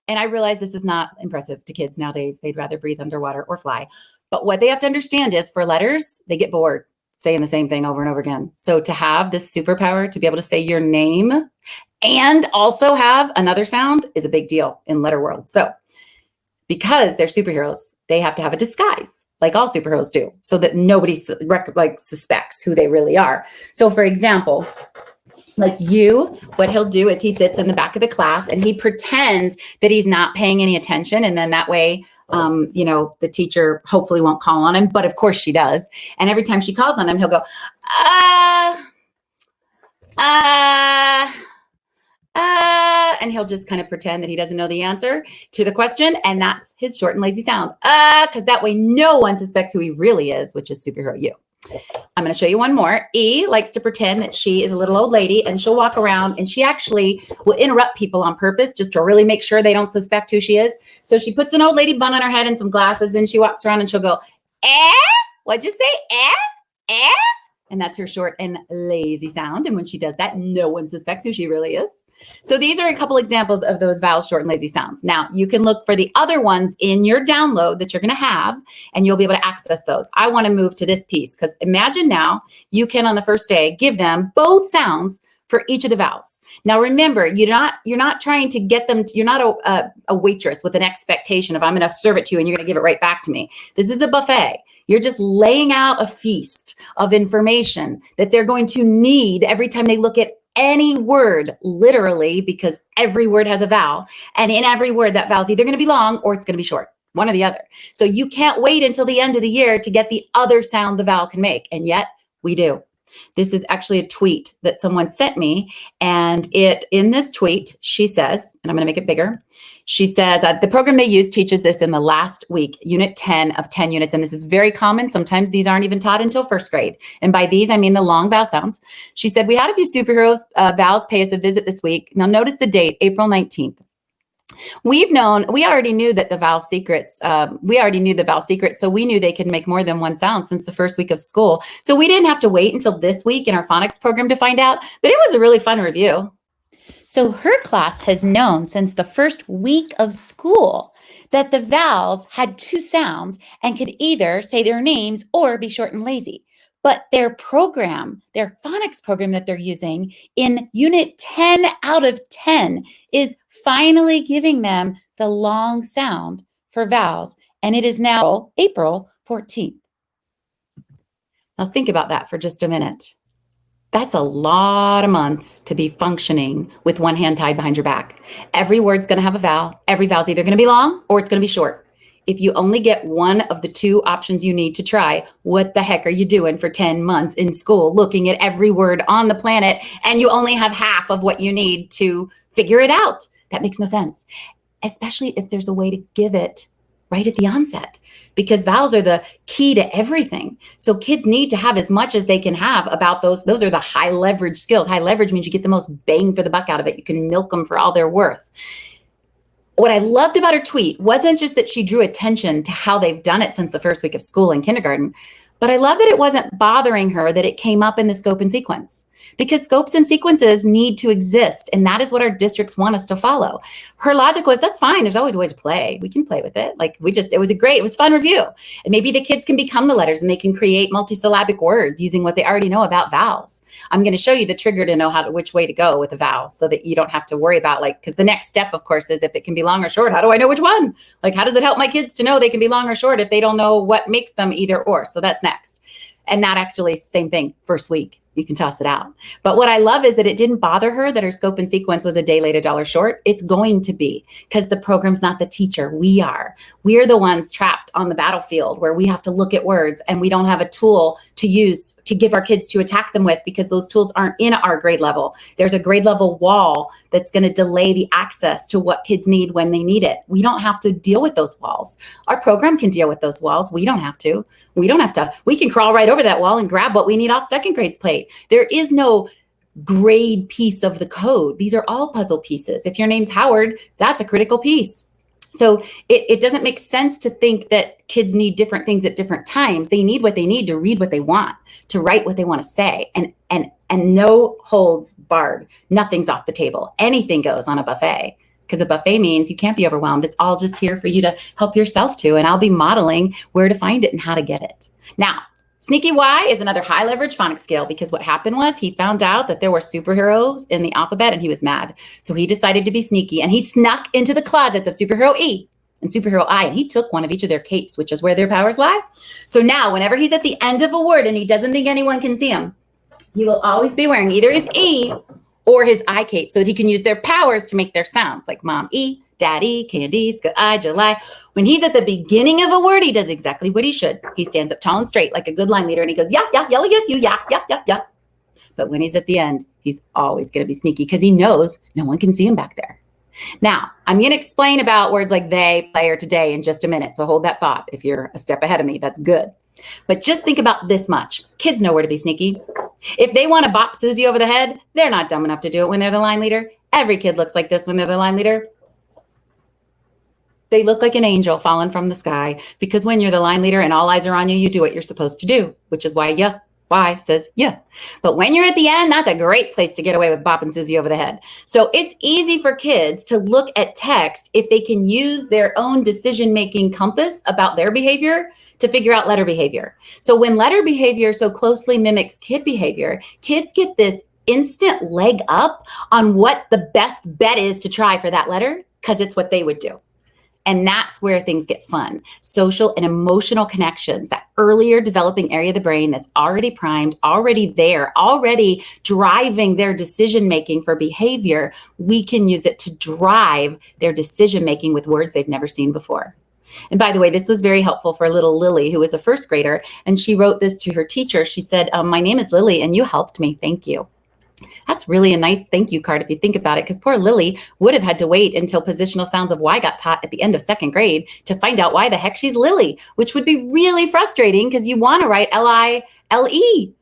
And I realize this is not impressive to kids nowadays. They'd rather breathe underwater or fly. But what they have to understand is for letters, they get bored saying the same thing over and over again. So to have this superpower to be able to say your name and also have another sound is a big deal in letter world. So because they're superheroes, they have to have a disguise like all superheroes do so that nobody suspects who they really are. So for example, like you, what he'll do is he sits in the back of the class and he pretends that he's not paying any attention. And then that way, the teacher hopefully won't call on him, but of course she does. And every time she calls on him, he'll go, and he'll just kind of pretend that he doesn't know the answer to the question. And that's his short and lazy sound. Because that way no one suspects who he really is, which is superhero you. I'm going to show you one more. E likes to pretend that she is a little old lady and she'll walk around and she actually will interrupt people on purpose just to really make sure they don't suspect who she is. So she puts an old lady bun on her head and some glasses and she walks around and she'll go, what'd you say? And that's her short and lazy sound. And when she does that, no one suspects who she really is. So these are a couple examples of those vowel short and lazy sounds. Now you can look for the other ones in your download that you're going to have, and you'll be able to access those. I want to move to this piece because imagine now you can on the first day give them both sounds for each of the vowels. Now remember, you're not trying to get them. You're not a waitress with an expectation of I'm going to serve it to you and you're going to give it right back to me. This is a buffet. You're just laying out a feast of information that they're going to need every time they look at any word, literally, because every word has a vowel. And in every word, that vowel is either going to be long or it's going to be short, one or the other. So you can't wait until the end of the year to get the other sound the vowel can make. And yet we do. This is actually a tweet that someone sent me. And in this tweet, she says, and I'm going to make it bigger. She says, the program they use teaches this in the last week, unit 10 of 10 units. And this is very common. Sometimes these aren't even taught until first grade. And by these, I mean the long vowel sounds. She said, we had a few superheroes vowels pay us a visit this week. Now notice the date, April 19th. We already knew that the vowel secrets, so we knew they could make more than one sound since the first week of school. So we didn't have to wait until this week in our phonics program to find out, but it was a really fun review. So her class has known since the first week of school that the vowels had 2 sounds and could either say their names or be short and lazy. But their program, their phonics program that they're using in unit 10 out of 10 is finally giving them the long sound for vowels. And it is now April 14th. Now think about that for just a minute. That's a lot of months to be functioning with one hand tied behind your back. Every word's going to have a vowel. Every vowel's either going to be long or it's going to be short. If you only get one of the 2 options you need to try, what the heck are you doing for 10 months in school looking at every word on the planet and you only have half of what you need to figure it out? That makes no sense, especially if there's a way to give it right at the onset, because vowels are the key to everything. So kids need to have as much as they can have about those. Those are the high leverage skills. High leverage means you get the most bang for the buck out of it. You can milk them for all they're worth. What I loved about her tweet wasn't just that she drew attention to how they've done it since the first week of school in kindergarten, but I love that it wasn't bothering her that it came up in the scope and sequence, because scopes and sequences need to exist. And that is what our districts want us to follow. Her logic was, that's fine. There's always ways to play. We can play with it. It was a fun review. And maybe the kids can become the letters and they can create multisyllabic words using what they already know about vowels. I'm going to show you the trigger to know which way to go with a vowel so that you don't have to worry about because the next step, of course, is if it can be long or short, how do I know which one? How does it help my kids to know they can be long or short if they don't know what makes them either or? So that's next. And that actually, same thing, first week, You can toss it out. But what I love is that it didn't bother her that her scope and sequence was a day late, $1 short. It's going to be, because the program's not the teacher. We are. We are the ones trapped on the battlefield where we have to look at words and we don't have a tool to use to give our kids to attack them with, because those tools aren't in our grade level. There's a grade level wall that's going to delay the access to what kids need when they need it. We don't have to deal with those walls. Our program can deal with those walls. We don't have to. We can crawl right over that wall and grab what we need off second grade's plate. There is no grade piece of the code. These are all puzzle pieces. If your name's Howard, that's a critical piece. So it doesn't make sense to think that kids need different things at different times. They need what they need to read what they want, to write what they want to say, and no holds barred. Nothing's off the table. Anything goes on a buffet, because a buffet means you can't be overwhelmed. It's all just here for you to help yourself to, and I'll be modeling where to find it and how to get it. Now, Sneaky Y is another high leverage phonics skill, because what happened was he found out that there were superheroes in the alphabet and he was mad. So he decided to be sneaky and he snuck into the closets of superhero E and superhero I, and he took one of each of their capes, which is where their powers lie. So now whenever he's at the end of a word and he doesn't think anyone can see him, he will always be wearing either his E or his I cape so that he can use their powers to make their sounds, like mom E, daddy, candy, sky, July. When he's at the beginning of a word, he does exactly what he should. He stands up tall and straight like a good line leader and he goes, yeah, yellow, yes, you, yeah. But when he's at the end, he's always going to be sneaky because he knows no one can see him back there. Now, I'm going to explain about words like they, play, or today in just a minute. So hold that thought. If you're a step ahead of me, that's good. But just think about this much. Kids know where to be sneaky. If they want to bop Susie over the head, they're not dumb enough to do it when they're the line leader. Every kid looks like this when they're the line leader. They look like an angel falling from the sky, because when you're the line leader and all eyes are on you, you do what you're supposed to do, which is why Y says yeah. But when you're at the end, that's a great place to get away with bopping Susie over the head. So it's easy for kids to look at text if they can use their own decision-making compass about their behavior to figure out letter behavior. So when letter behavior so closely mimics kid behavior, kids get this instant leg up on what the best bet is to try for that letter, because it's what they would do. And that's where things get fun. Social and emotional connections, that earlier developing area of the brain that's already primed, already there, already driving their decision-making for behavior. We can use it to drive their decision-making with words they've never seen before. And by the way, this was very helpful for little Lily, who was a first grader. And she wrote this to her teacher. She said, my name is Lily and you helped me. Thank you. That's really a nice thank you card if you think about it, because poor Lily would have had to wait until positional sounds of Y got taught at the end of second grade to find out why the heck she's Lily, which would be really frustrating because you want to write L-I-L-E.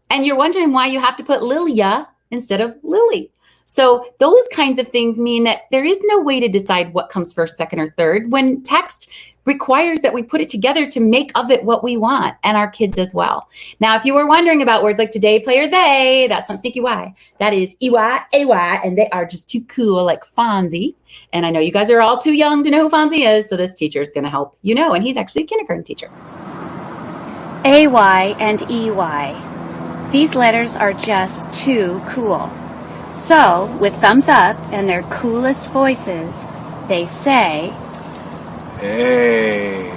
And you're wondering why you have to put Lilia instead of Lily. So those kinds of things mean that there is no way to decide what comes first, second, or third when text requires that we put it together to make of it what we want, and our kids as well. Now, if you were wondering about words like today, play, or they, that's not Sneaky Y. That is E-Y, A-Y, and they are just too cool, like Fonzie. And I know you guys are all too young to know who Fonzie is, so this teacher is going to help you know, and he's actually a kindergarten teacher. AY and EY. These letters are just too cool. So, with thumbs up and their coolest voices, they say, Hey.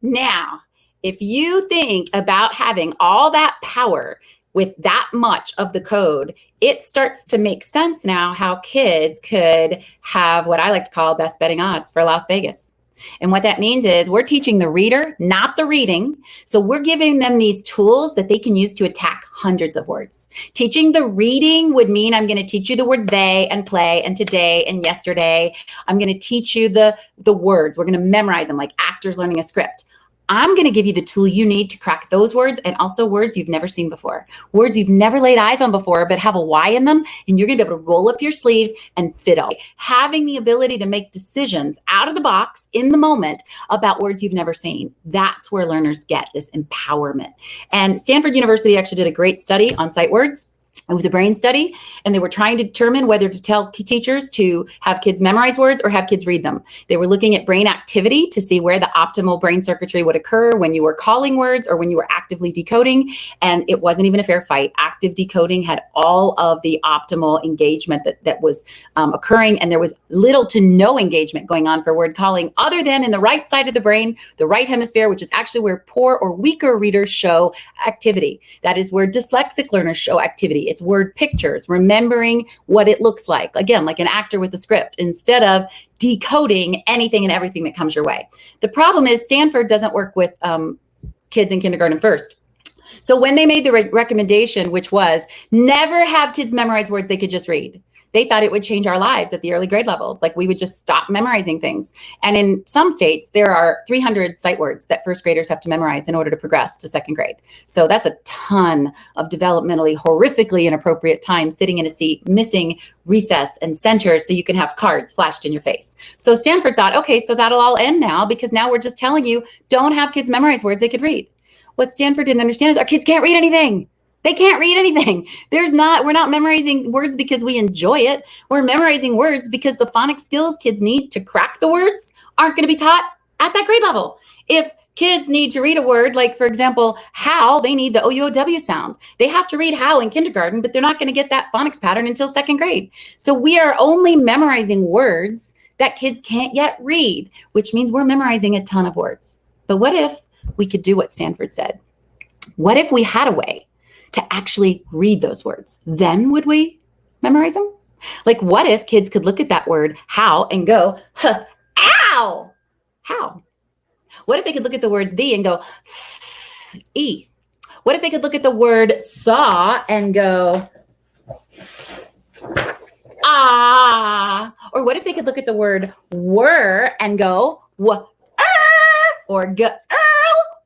Now, if you think about having all that power with that much of the code, it starts to make sense now how kids could have what I like to call best betting odds for Las Vegas. And what that means is we're teaching the reader, not the reading. So we're giving them these tools that they can use to attack hundreds of words. Teaching the reading would mean I'm going to teach you the word they and play and today and yesterday. I'm going to teach you the words. We're going to memorize them like actors learning a script. I'm going to give you the tool you need to crack those words, and also words you've never seen before, words you've never laid eyes on before, but have a Y in them, and you're going to be able to roll up your sleeves and fiddle. Having the ability to make decisions out of the box in the moment about words you've never seen. That's where learners get this empowerment. And Stanford University actually did a great study on sight words. It was a brain study, and they were trying to determine whether to tell teachers to have kids memorize words or have kids read them. They were looking at brain activity to see where the optimal brain circuitry would occur when you were calling words or when you were acting actively decoding, and it wasn't even a fair fight. Active decoding had all of the optimal engagement that was occurring, and there was little to no engagement going on for word calling other than in the right side of the brain, the right hemisphere, which is actually where poor or weaker readers show activity. That is where dyslexic learners show activity. It's word pictures, remembering what it looks like. Again, like an actor with a script, instead of decoding anything and everything that comes your way. The problem is Stanford doesn't work with kids in kindergarten first. So when they made the recommendation, which was never have kids memorize words they could just read, they thought it would change our lives at the early grade levels. Like we would just stop memorizing things. And in some states, there are 300 sight words that first graders have to memorize in order to progress to second grade. So that's a ton of developmentally horrifically inappropriate time sitting in a seat, missing recess and center so you can have cards flashed in your face. So Stanford thought, okay, so that'll all end now because now we're just telling you, don't have kids memorize words they could read. What Stanford didn't understand is our kids can't read anything. They can't read anything. We're not memorizing words because we enjoy it. We're memorizing words because the phonics skills kids need to crack the words aren't going to be taught at that grade level. If kids need to read a word, like for example, how, they need the OUOW sound. They have to read how in kindergarten, but they're not going to get that phonics pattern until second grade. So we are only memorizing words that kids can't yet read, which means we're memorizing a ton of words. But what if we could do what Stanford said? What if we had a way to actually read those words? Then would we memorize them? Like what if kids could look at that word how and go, huh, ow, how? What if they could look at the word the and go, e? What if they could look at the word saw and go, ah? Or what if they could look at the word were and go, wah, or go,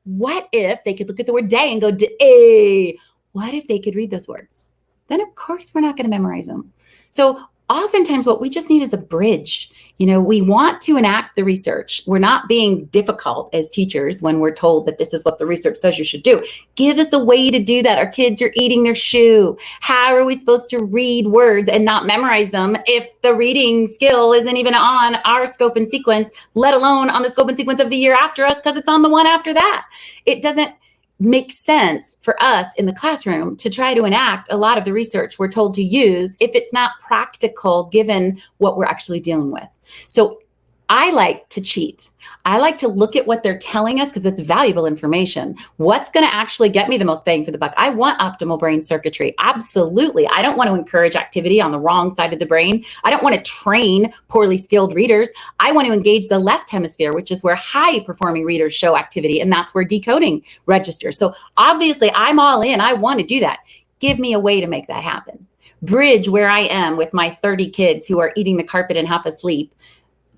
what if they could look at the word day and go, day? What if they could read those words? Then of course we're not going to memorize them. So oftentimes what we just need is a bridge. You know, we want to enact the research. We're not being difficult as teachers when we're told that this is what the research says you should do. Give us a way to do that. Our kids are eating their shoe. How are we supposed to read words and not memorize them if the reading skill isn't even on our scope and sequence, let alone on the scope and sequence of the year after us because it's on the one after that? It doesn't make sense for us in the classroom to try to enact a lot of the research we're told to use if it's not practical given what we're actually dealing with. So I like to cheat. I like to look at what they're telling us because it's valuable information. What's going to actually get me the most bang for the buck? I want optimal brain circuitry. Absolutely. I don't want to encourage activity on the wrong side of the brain. I don't want to train poorly skilled readers. I want to engage the left hemisphere, which is where high performing readers show activity. And that's where decoding registers. So obviously I'm all in. I want to do that. Give me a way to make that happen. Bridge where I am with my 30 kids who are eating the carpet and half asleep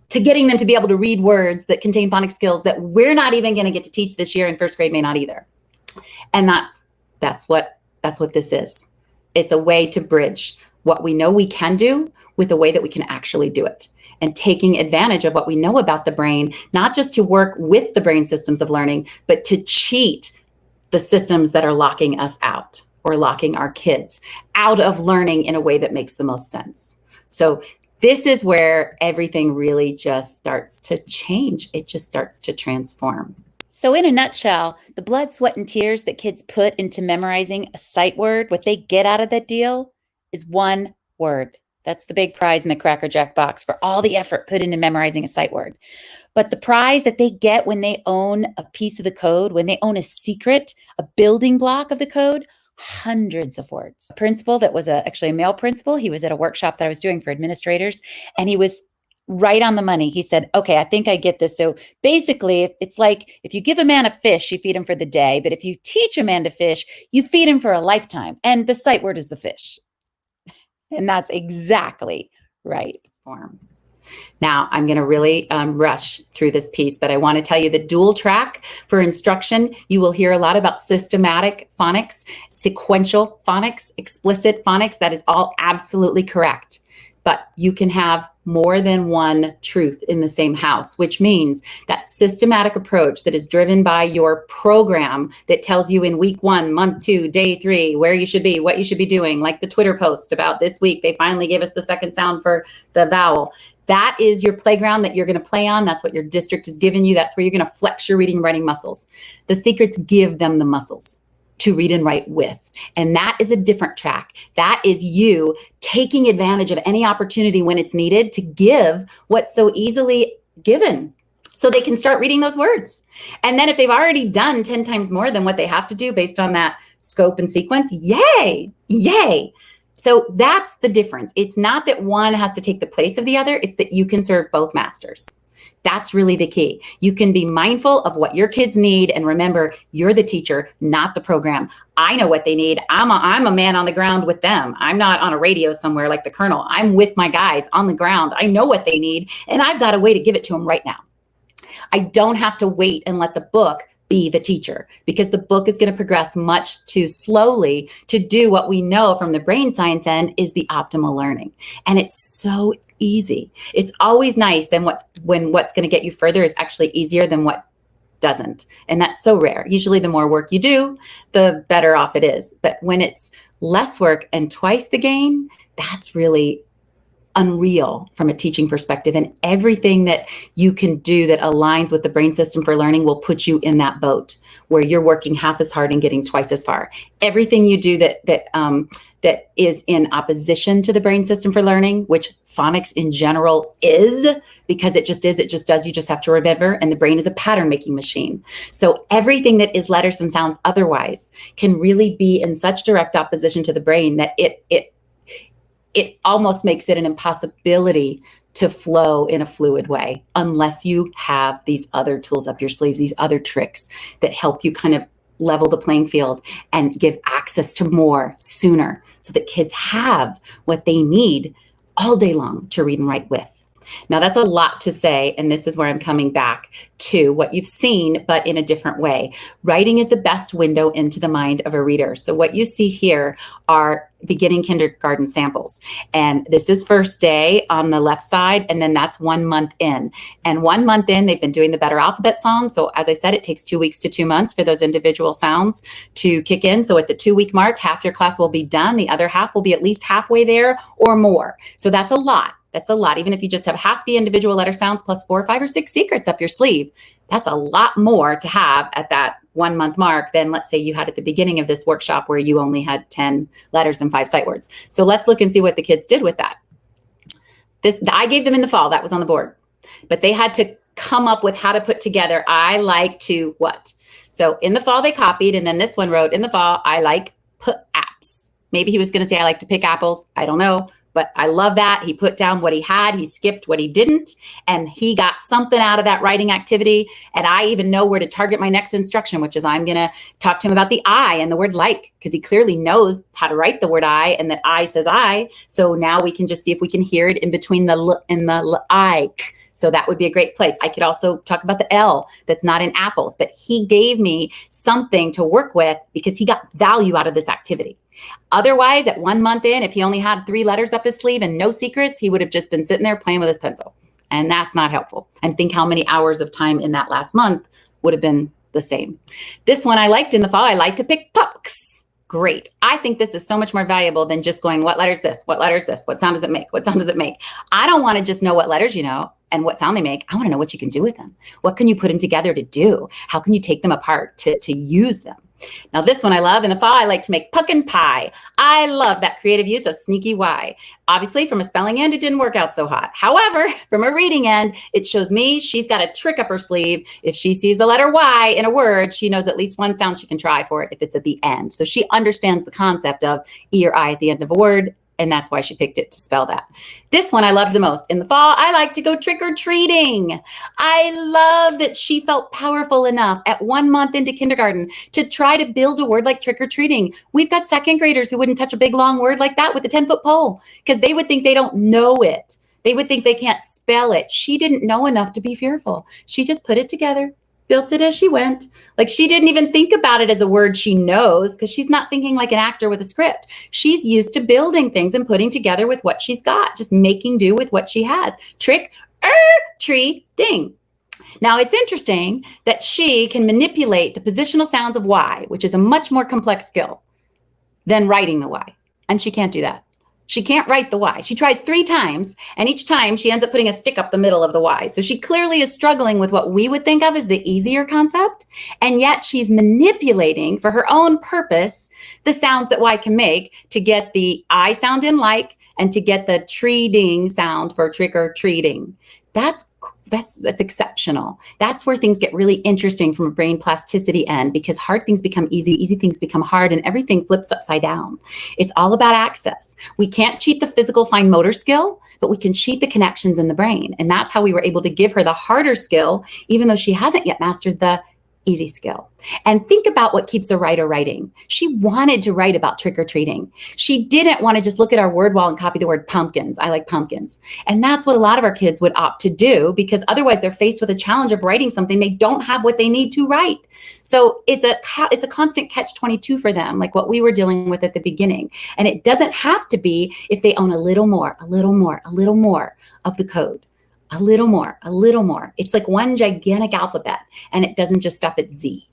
to getting them to be able to read words that contain phonics skills that we're not even going to get to teach this year, and first grade may not either. And that's what this is. It's a way to bridge what we know we can do with a way that we can actually do it, and taking advantage of what we know about the brain, not just to work with the brain systems of learning, but to cheat the systems that are locking us out or locking our kids out of learning in a way that makes the most sense. So this is where everything really just starts to change. It just starts to transform. So in a nutshell, the blood, sweat, and tears that kids put into memorizing a sight word, what they get out of that deal is one word. That's the big prize in the Cracker Jack box for all the effort put into memorizing a sight word. But the prize that they get when they own a piece of the code, when they own a secret, a building block of the code, hundreds of words. A principal that was actually a male principal, he was at a workshop that I was doing for administrators, and he was right on the money. He said, okay, I think I get this. So basically, it's like if you give a man a fish, you feed him for the day. But if you teach a man to fish, you feed him for a lifetime. And the sight word is the fish. And that's exactly right. Form. Now, I'm going to really rush through this piece, but I want to tell you the dual track for instruction. You will hear a lot about systematic phonics, sequential phonics, explicit phonics. That is all absolutely correct. But you can have more than one truth in the same house, which means that systematic approach that is driven by your program that tells you in week 1, month 2, day 3, where you should be, what you should be doing, like the Twitter post about this week, they finally gave us the second sound for the vowel. That is your playground that you're going to play on. That's what your district has given you. That's where you're going to flex your reading and writing muscles. The secrets give them the muscles to read and write with. And that is a different track. That is you taking advantage of any opportunity when it's needed to give what's so easily given, so they can start reading those words. And then if they've already done 10 times more than what they have to do based on that scope and sequence, yay, yay. So that's the difference. It's not that one has to take the place of the other. It's that you can serve both masters. That's really the key. You can be mindful of what your kids need. And remember, you're the teacher, not the program. I know what they need. I'm a man on the ground with them. I'm not on a radio somewhere like the Colonel. I'm with my guys on the ground. I know what they need, and I've got a way to give it to them right now. I don't have to wait and let the book be the teacher, because the book is going to progress much too slowly to do what we know from the brain science end is the optimal learning. And it's so easy. It's always nice when what's going to get you further is actually easier than what doesn't. And that's so rare. Usually the more work you do, the better off it is. But when it's less work and twice the gain, that's really unreal from a teaching perspective. And everything that you can do that aligns with the brain system for learning will put you in that boat where you're working half as hard and getting twice as far. Everything you do that is in opposition to the brain system for learning, which phonics in general is, because it just does, you just have to remember, and the brain is a pattern making machine. So everything that is letters and sounds otherwise can really be in such direct opposition to the brain that it almost makes it an impossibility to flow in a fluid way unless you have these other tools up your sleeves, these other tricks that help you kind of level the playing field and give access to more sooner so that kids have what they need all day long to read and write with. Now, that's a lot to say, and this is where I'm coming back to what you've seen, but in a different way. Writing is the best window into the mind of a reader. So what you see here are beginning kindergarten samples. And this is first day on the left side, and then that's 1 month in. And 1 month in, they've been doing the Better Alphabet song. So as I said, it takes 2 weeks to 2 months for those individual sounds to kick in. So at the 2-week mark, half your class will be done. The other half will be at least halfway there or more. So that's a lot. That's a lot. Even if you just have half the individual letter sounds plus 4, 5, or 6 secrets up your sleeve, that's a lot more to have at that 1 month mark than, let's say, you had at the beginning of this workshop where you only had 10 letters and 5 sight words. So let's look and see what the kids did with that. I gave them in the fall. That was on the board. But they had to come up with how to put together, I like to what? So in the fall, they copied. And then this one wrote, in the fall, I like put apps. Maybe he was going to say, I like to pick apples. I don't know. But I love that. He put down what he had. He skipped what he didn't. And he got something out of that writing activity. And I even know where to target my next instruction, which is I'm going to talk to him about the I and the word like, because he clearly knows how to write the word I and that I says I. So now we can just see if we can hear it in between the L and the I. So that would be a great place. I could also talk about the L that's not in apples, but he gave me something to work with because he got value out of this activity. Otherwise, at 1 month in, if he only had 3 letters up his sleeve and no secrets, he would have just been sitting there playing with his pencil. And that's not helpful. And think how many hours of time in that last month would have been the same. This one I liked in the fall. I like to pick pucks. Great. I think this is so much more valuable than just going, what letter is this? What letter is this? What sound does it make? What sound does it make? I don't want to just know what letters you know and what sound they make. I want to know what you can do with them. What can you put them together to do? How can you take them apart to use them? Now, this one I love. In the fall, I like to make puck and pie. I love that creative use of sneaky Y. Obviously, from a spelling end, it didn't work out so hot. However, from a reading end, it shows me she's got a trick up her sleeve. If she sees the letter Y in a word, she knows at least one sound she can try for it if it's at the end. So she understands the concept of E or I at the end of a word. And that's why she picked it to spell that. This one I loved the most. In the fall, I like to go trick-or-treating. I love that she felt powerful enough at 1 month into kindergarten to try to build a word like trick-or-treating. We've got second graders who wouldn't touch a big, long word like that with a 10-foot pole because they would think they don't know it. They would think they can't spell it. She didn't know enough to be fearful. She just put it together. Built it as she went. Like she didn't even think about it as a word she knows because she's not thinking like an actor with a script. She's used to building things and putting together with what she's got, just making do with what she has. Trick, tree, ding. Now it's interesting that she can manipulate the positional sounds of Y, which is a much more complex skill than writing the Y. And she can't do that. She can't write the Y. She tries 3 times, and each time she ends up putting a stick up the middle of the Y. So she clearly is struggling with what we would think of as the easier concept, and yet she's manipulating for her own purpose the sounds that Y can make to get the I sound in like and to get the treating sound for trick or treating. That's exceptional. That's where things get really interesting from a brain plasticity end, because hard things become easy, easy things become hard, and everything flips upside down. It's all about access. We can't cheat the physical fine motor skill, but we can cheat the connections in the brain. And that's how we were able to give her the harder skill, even though she hasn't yet mastered the easy skill. And think about what keeps a writer writing. She wanted to write about trick-or-treating. She didn't want to just look at our word wall and copy the word pumpkins. I like pumpkins. And that's what a lot of our kids would opt to do, because otherwise they're faced with a challenge of writing something they don't have what they need to write. So it's a constant catch-22 for them, like what we were dealing with at the beginning. And it doesn't have to be if they own a little more of the code. A little more. It's like one gigantic alphabet, and it doesn't just stop at Z.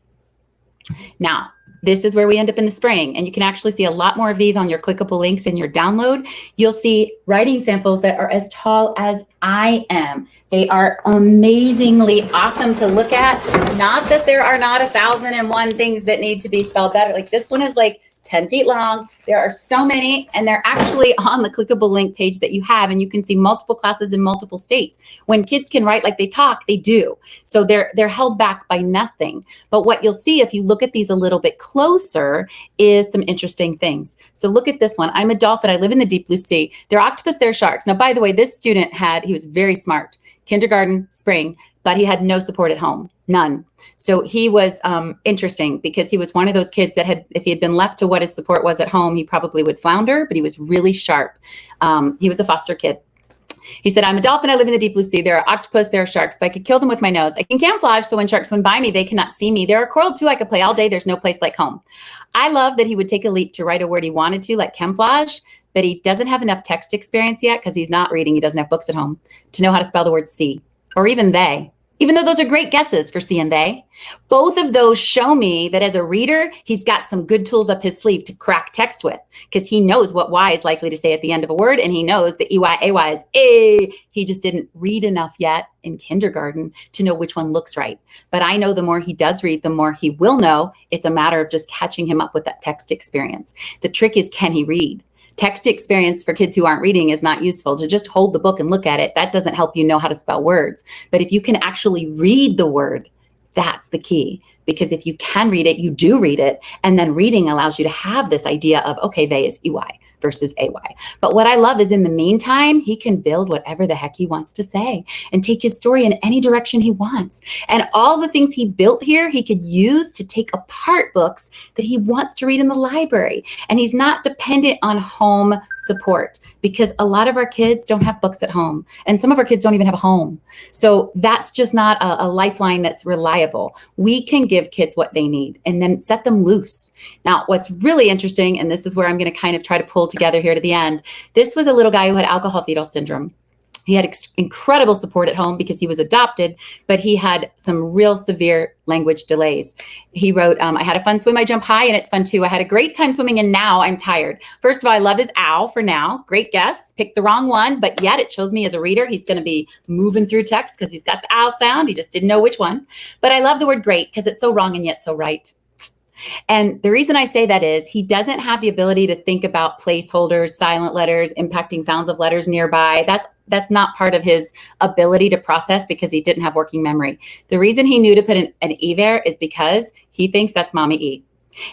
Now, this is where we end up in the spring, and you can actually see a lot more of these on your clickable links in your download. You'll see writing samples that are as tall as I am. They are amazingly awesome to look at. Not that there are not 1,001 things that need to be spelled better. Like this one is like 10 feet long. There are so many, and they're actually on the clickable link page that you have, and you can see multiple classes in multiple states. When kids can write like they talk, they do. So they're held back by nothing. But what you'll see if you look at these a little bit closer is some interesting things. So look at this one. I'm a dolphin. I live in the deep blue sea. They're octopus, they're sharks. Now, by the way, this student he was very smart, kindergarten, spring, but he had no support at home, none. So he was interesting, because he was one of those kids that if he had been left to what his support was at home, he probably would flounder, but he was really sharp. He was a foster kid. He said, I'm a dolphin, I live in the deep blue sea. There are octopus, there are sharks, but I could kill them with my nose. I can camouflage, so when sharks swim by me, they cannot see me. There are coral too, I could play all day. There's no place like home. I love that he would take a leap to write a word he wanted to, like camouflage, but he doesn't have enough text experience yet, because he's not reading. He doesn't have books at home to know how to spell the word see, or even they. Even though those are great guesses for see and they, both of those show me that as a reader, he's got some good tools up his sleeve to crack text with, because he knows what Y is likely to say at the end of a word, and he knows that EYAY is A. He just didn't read enough yet in kindergarten to know which one looks right. But I know the more he does read, the more he will know. It's a matter of just catching him up with that text experience. The trick is, can he read? Text experience for kids who aren't reading is not useful. To just hold the book and look at it, that doesn't help you know how to spell words. But if you can actually read the word, that's the key. Because if you can read it, you do read it. And then reading allows you to have this idea of, okay, they is EY versus AY. But what I love is, in the meantime, he can build whatever the heck he wants to say and take his story in any direction he wants. And all the things he built here, he could use to take apart books that he wants to read in the library. And he's not dependent on home support, because a lot of our kids don't have books at home. And some of our kids don't even have a home. So that's just not a lifeline that's reliable. We can give kids what they need and then set them loose. Now, what's really interesting, and this is where I'm going to kind of try to pull together here to the end, this was a little guy who had alcohol fetal syndrome. He had incredible support at home because he was adopted, but he had some real severe language delays. He wrote, I had a fun swim, I jump high, and it's fun too. I had a great time swimming, and now I'm tired. First of all, I love his ow for now. Great guess. Picked the wrong one, but yet it shows me as a reader, he's going to be moving through text because he's got the ow sound. He just didn't know which one. But I love the word great because it's so wrong and yet so right. And the reason I say that is he doesn't have the ability to think about placeholders, silent letters, impacting sounds of letters nearby. That's not part of his ability to process, because he didn't have working memory. The reason he knew to put an E there is because he thinks that's Mommy E.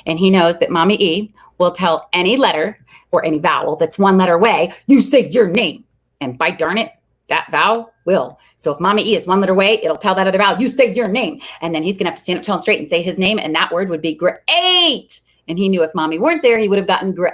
And he knows that Mommy E will tell any letter or any vowel that's one letter away, you say your name. And by darn it, that vowel will. So if Mommy E is one letter away, it'll tell that other vowel, you say your name. And then he's going to have to stand up tall and straight and say his name. And that word would be great. And he knew if Mommy weren't there, he would have gotten great.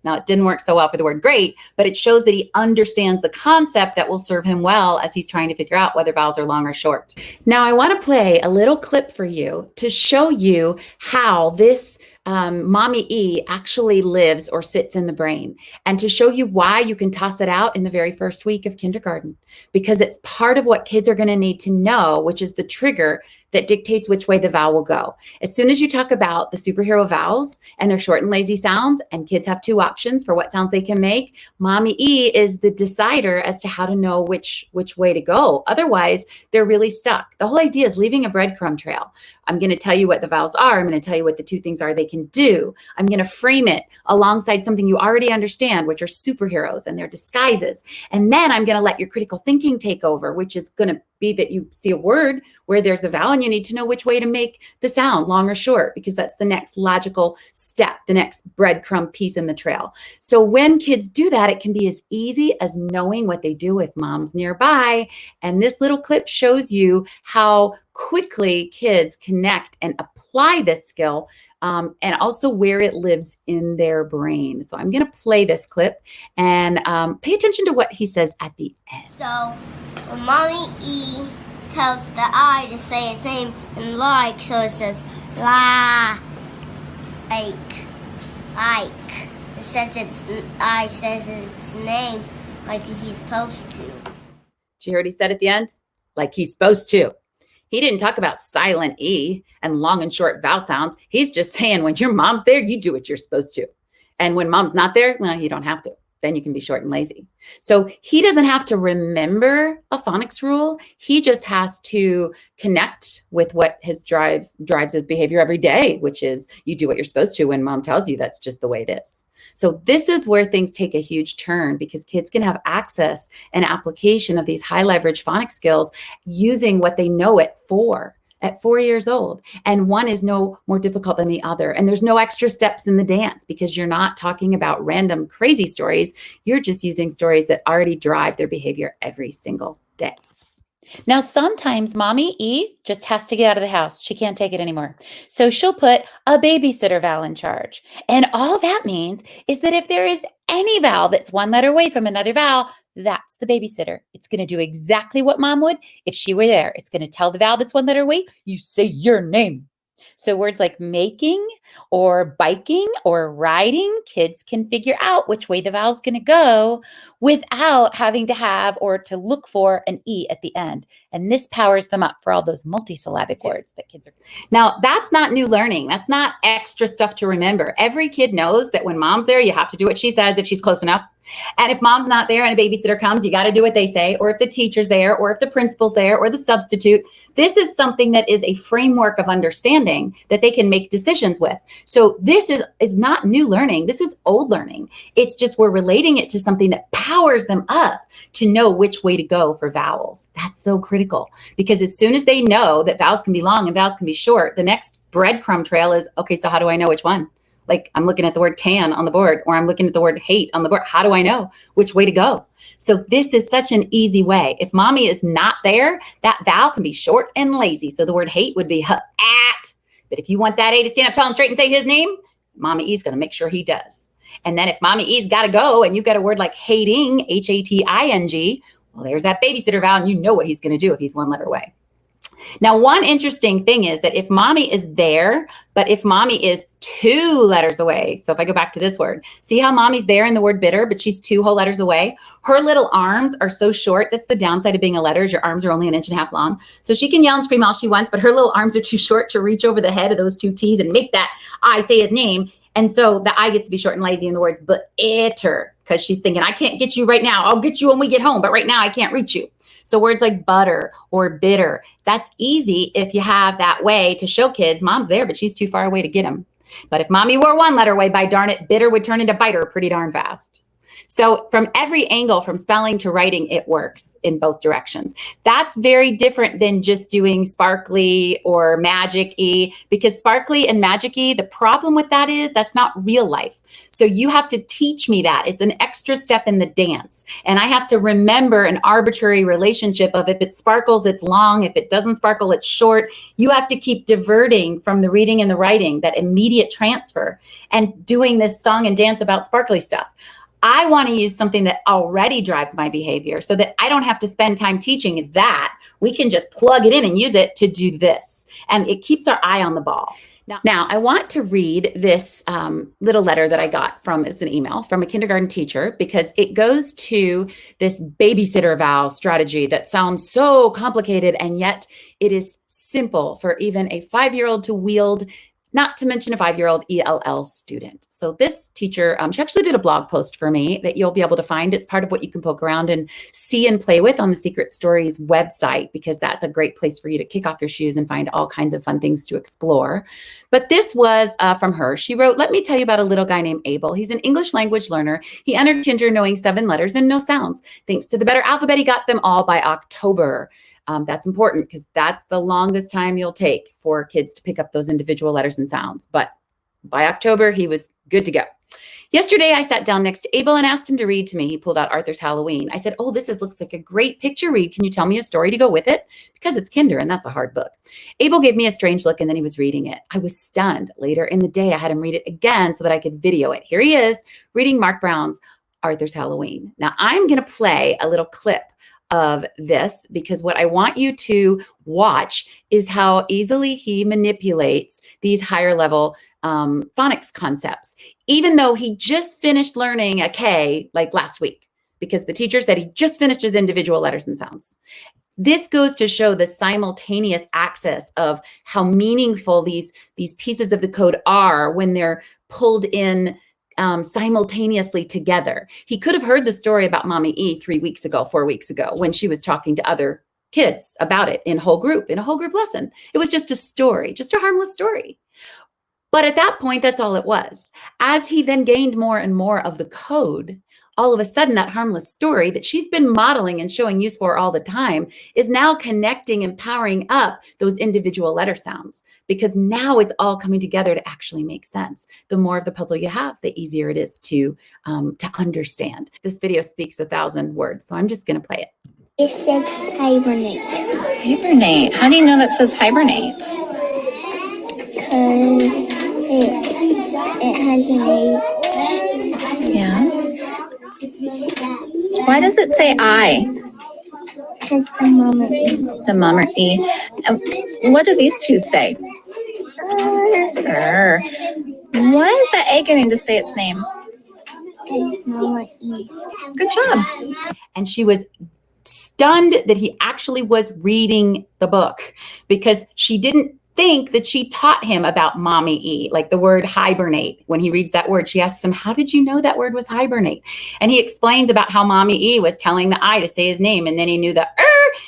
Now, it didn't work so well for the word great, but it shows that he understands the concept that will serve him well as he's trying to figure out whether vowels are long or short. Now, I want to play a little clip for you to show you how this mommy E actually lives or sits in the brain, and to show you why you can toss it out in the very first week of kindergarten, because it's part of what kids are going to need to know, which is the trigger that dictates which way the vowel will go. As soon as you talk about the superhero vowels and their short and lazy sounds, and kids have two options for what sounds they can make, mommy E is the decider as to how to know which way to go. Otherwise, they're really stuck. The whole idea is leaving a breadcrumb trail. I'm going to tell you what the vowels are. I'm going to tell you what the two things are they can do. I'm going to frame it alongside something you already understand, which are superheroes and their disguises. And then I'm going to let your critical thinking take over, which is going to be that you see a word where there's a vowel and you need to know which way to make the sound, long or short, because that's the next logical step, the next breadcrumb piece in the trail. So when kids do that, it can be as easy as knowing what they do if mom's nearby. And this little clip shows you how quickly kids connect and apply this skill, and also where it lives in their brain. So I'm going to play this clip and pay attention to what he says at the end. So when mommy E tells the I to say its name in like, so it says la, like. It says I says its name like he's supposed to. Did you hear what he said at the end? Like he's supposed to. He didn't talk about silent E and long and short vowel sounds. He's just saying when your mom's there, you do what you're supposed to. And when mom's not there, well, you don't have to. Then you can be short and lazy. So he doesn't have to remember a phonics rule. He just has to connect with what drives his behavior every day, which is you do what you're supposed to when mom tells you. That's just the way it is. So this is where things take a huge turn, because kids can have access and application of these high leverage phonics skills using what they know it for at 4 years old. And one is no more difficult than the other. And there's no extra steps in the dance, because you're not talking about random crazy stories. You're just using stories that already drive their behavior every single day. Now, sometimes mommy E just has to get out of the house. She can't take it anymore. So she'll put a babysitter vowel in charge. And all that means is that if there is any vowel that's one letter away from another vowel, that's the babysitter. It's going to do exactly what mom would if she were there. It's going to tell the vowel that's one letter away, you say your name. So words like making or biking or riding, kids can figure out which way the vowel is going to go without having to have or to look for an E at the end. And this powers them up for all those multisyllabic words that kids are. Now, that's not new learning. That's not extra stuff to remember. Every kid knows that when mom's there, you have to do what she says if she's close enough. And if mom's not there and a babysitter comes, you got to do what they say, or if the teacher's there, or if the principal's there, or the substitute. This is something that is a framework of understanding that they can make decisions with. So this is not new learning. This is old learning. It's just we're relating it to something that powers them up to know which way to go for vowels. That's so critical, because as soon as they know that vowels can be long and vowels can be short, the next breadcrumb trail is, okay, so how do I know which one? Like I'm looking at the word can on the board, or I'm looking at the word hate on the board. How do I know which way to go? So this is such an easy way. If mommy is not there, that vowel can be short and lazy. So the word hate would be at. But if you want that A to stand up tall and straight and say his name, mommy E is going to make sure he does. And then if mommy E's got to go and you've got a word like hating, Hating, well, there's that babysitter vowel, and you know what he's going to do if he's one letter away. Now, one interesting thing is that if mommy is there, but if mommy is 2 letters away, so if I go back to this word, see how mommy's there in the word bitter, but she's 2 whole letters away? Her little arms are so short. That's the downside of being a letter, is your arms are only 1.5 inches long. So she can yell and scream all she wants, but her little arms are too short to reach over the head of those 2 T's and make that I say his name. And so the I gets to be short and lazy in the words bitter, because she's thinking, I can't get you right now. I'll get you when we get home, but right now I can't reach you. So words like butter or bitter, that's easy if you have that way to show kids mom's there, but she's too far away to get them. But if mommy were 1 letter away, by darn it, bitter would turn into biter pretty darn fast. So from every angle, from spelling to writing, it works in both directions. That's very different than just doing sparkly or magic E, because sparkly and magic E, the problem with that is that's not real life. So you have to teach me that. It's an extra step in the dance. And I have to remember an arbitrary relationship of if it sparkles, it's long. If it doesn't sparkle, it's short. You have to keep diverting from the reading and the writing, that immediate transfer, and doing this song and dance about sparkly stuff. I want to use something that already drives my behavior so that I don't have to spend time teaching that. We can just plug it in and use it to do this. And it keeps our eye on the ball. Now, I want to read this little letter that I got from, it's an email from a kindergarten teacher, because it goes to this babysitter eval strategy that sounds so complicated, and yet it is simple for even a 5-year-old to wield, not to mention a 5-year-old ELL student. So this teacher, she actually did a blog post for me that you'll be able to find. It's part of what you can poke around and see and play with on the Secret Stories website, because that's a great place for you to kick off your shoes and find all kinds of fun things to explore. But this was from her. She wrote, "Let me tell you about a little guy named Abel. He's an English language learner. He entered kinder knowing 7 letters and no sounds. Thanks to the better alphabet, he got them all by October." That's important because that's the longest time you'll take for kids to pick up those individual letters and sounds. But by October, he was good to go. "Yesterday, I sat down next to Abel and asked him to read to me. He pulled out Arthur's Halloween. I said, 'Oh, looks like a great picture read. Can you tell me a story to go with it?' Because it's kinder and that's a hard book." Abel gave me a strange look and then he was reading it. I was stunned. Later in the day, I had him read it again so that I could video it. Here he is reading Mark Brown's Arthur's Halloween. Now, I'm going to play a little clip of this, because what I want you to watch is how easily he manipulates these higher level phonics concepts, even though he just finished learning a K like last week, because the teacher said he just finished his individual letters and sounds. This goes to show the simultaneous access of how meaningful these pieces of the code are when they're pulled in simultaneously together. He could have heard the story about Mommy E 4 weeks ago, when she was talking to other kids about it in a whole group lesson. It was just a story, just a harmless story. But at that point, that's all it was. As he then gained more and more of the code, all of a sudden that harmless story that she's been modeling and showing use for all the time is now connecting and powering up those individual letter sounds, because now it's all coming together to actually make sense. The more of the puzzle you have, the easier it is to understand. This video speaks 1,000 words, so I'm just going to play it. It said hibernate. Hibernate. How do you know that says hibernate? Because it has an H. Yeah. Why does it say I? Because the mama E. The mom or E. What do these two say? Grr. Why is that A getting to say its name? Because mama E. Good job. And she was stunned that he actually was reading the book, because she didn't think that she taught him about Mommy E, like the word hibernate. When he reads that word, she asks him, "How did you know that word was hibernate?" And he explains about how Mommy E was telling the I to say his name, and then he knew the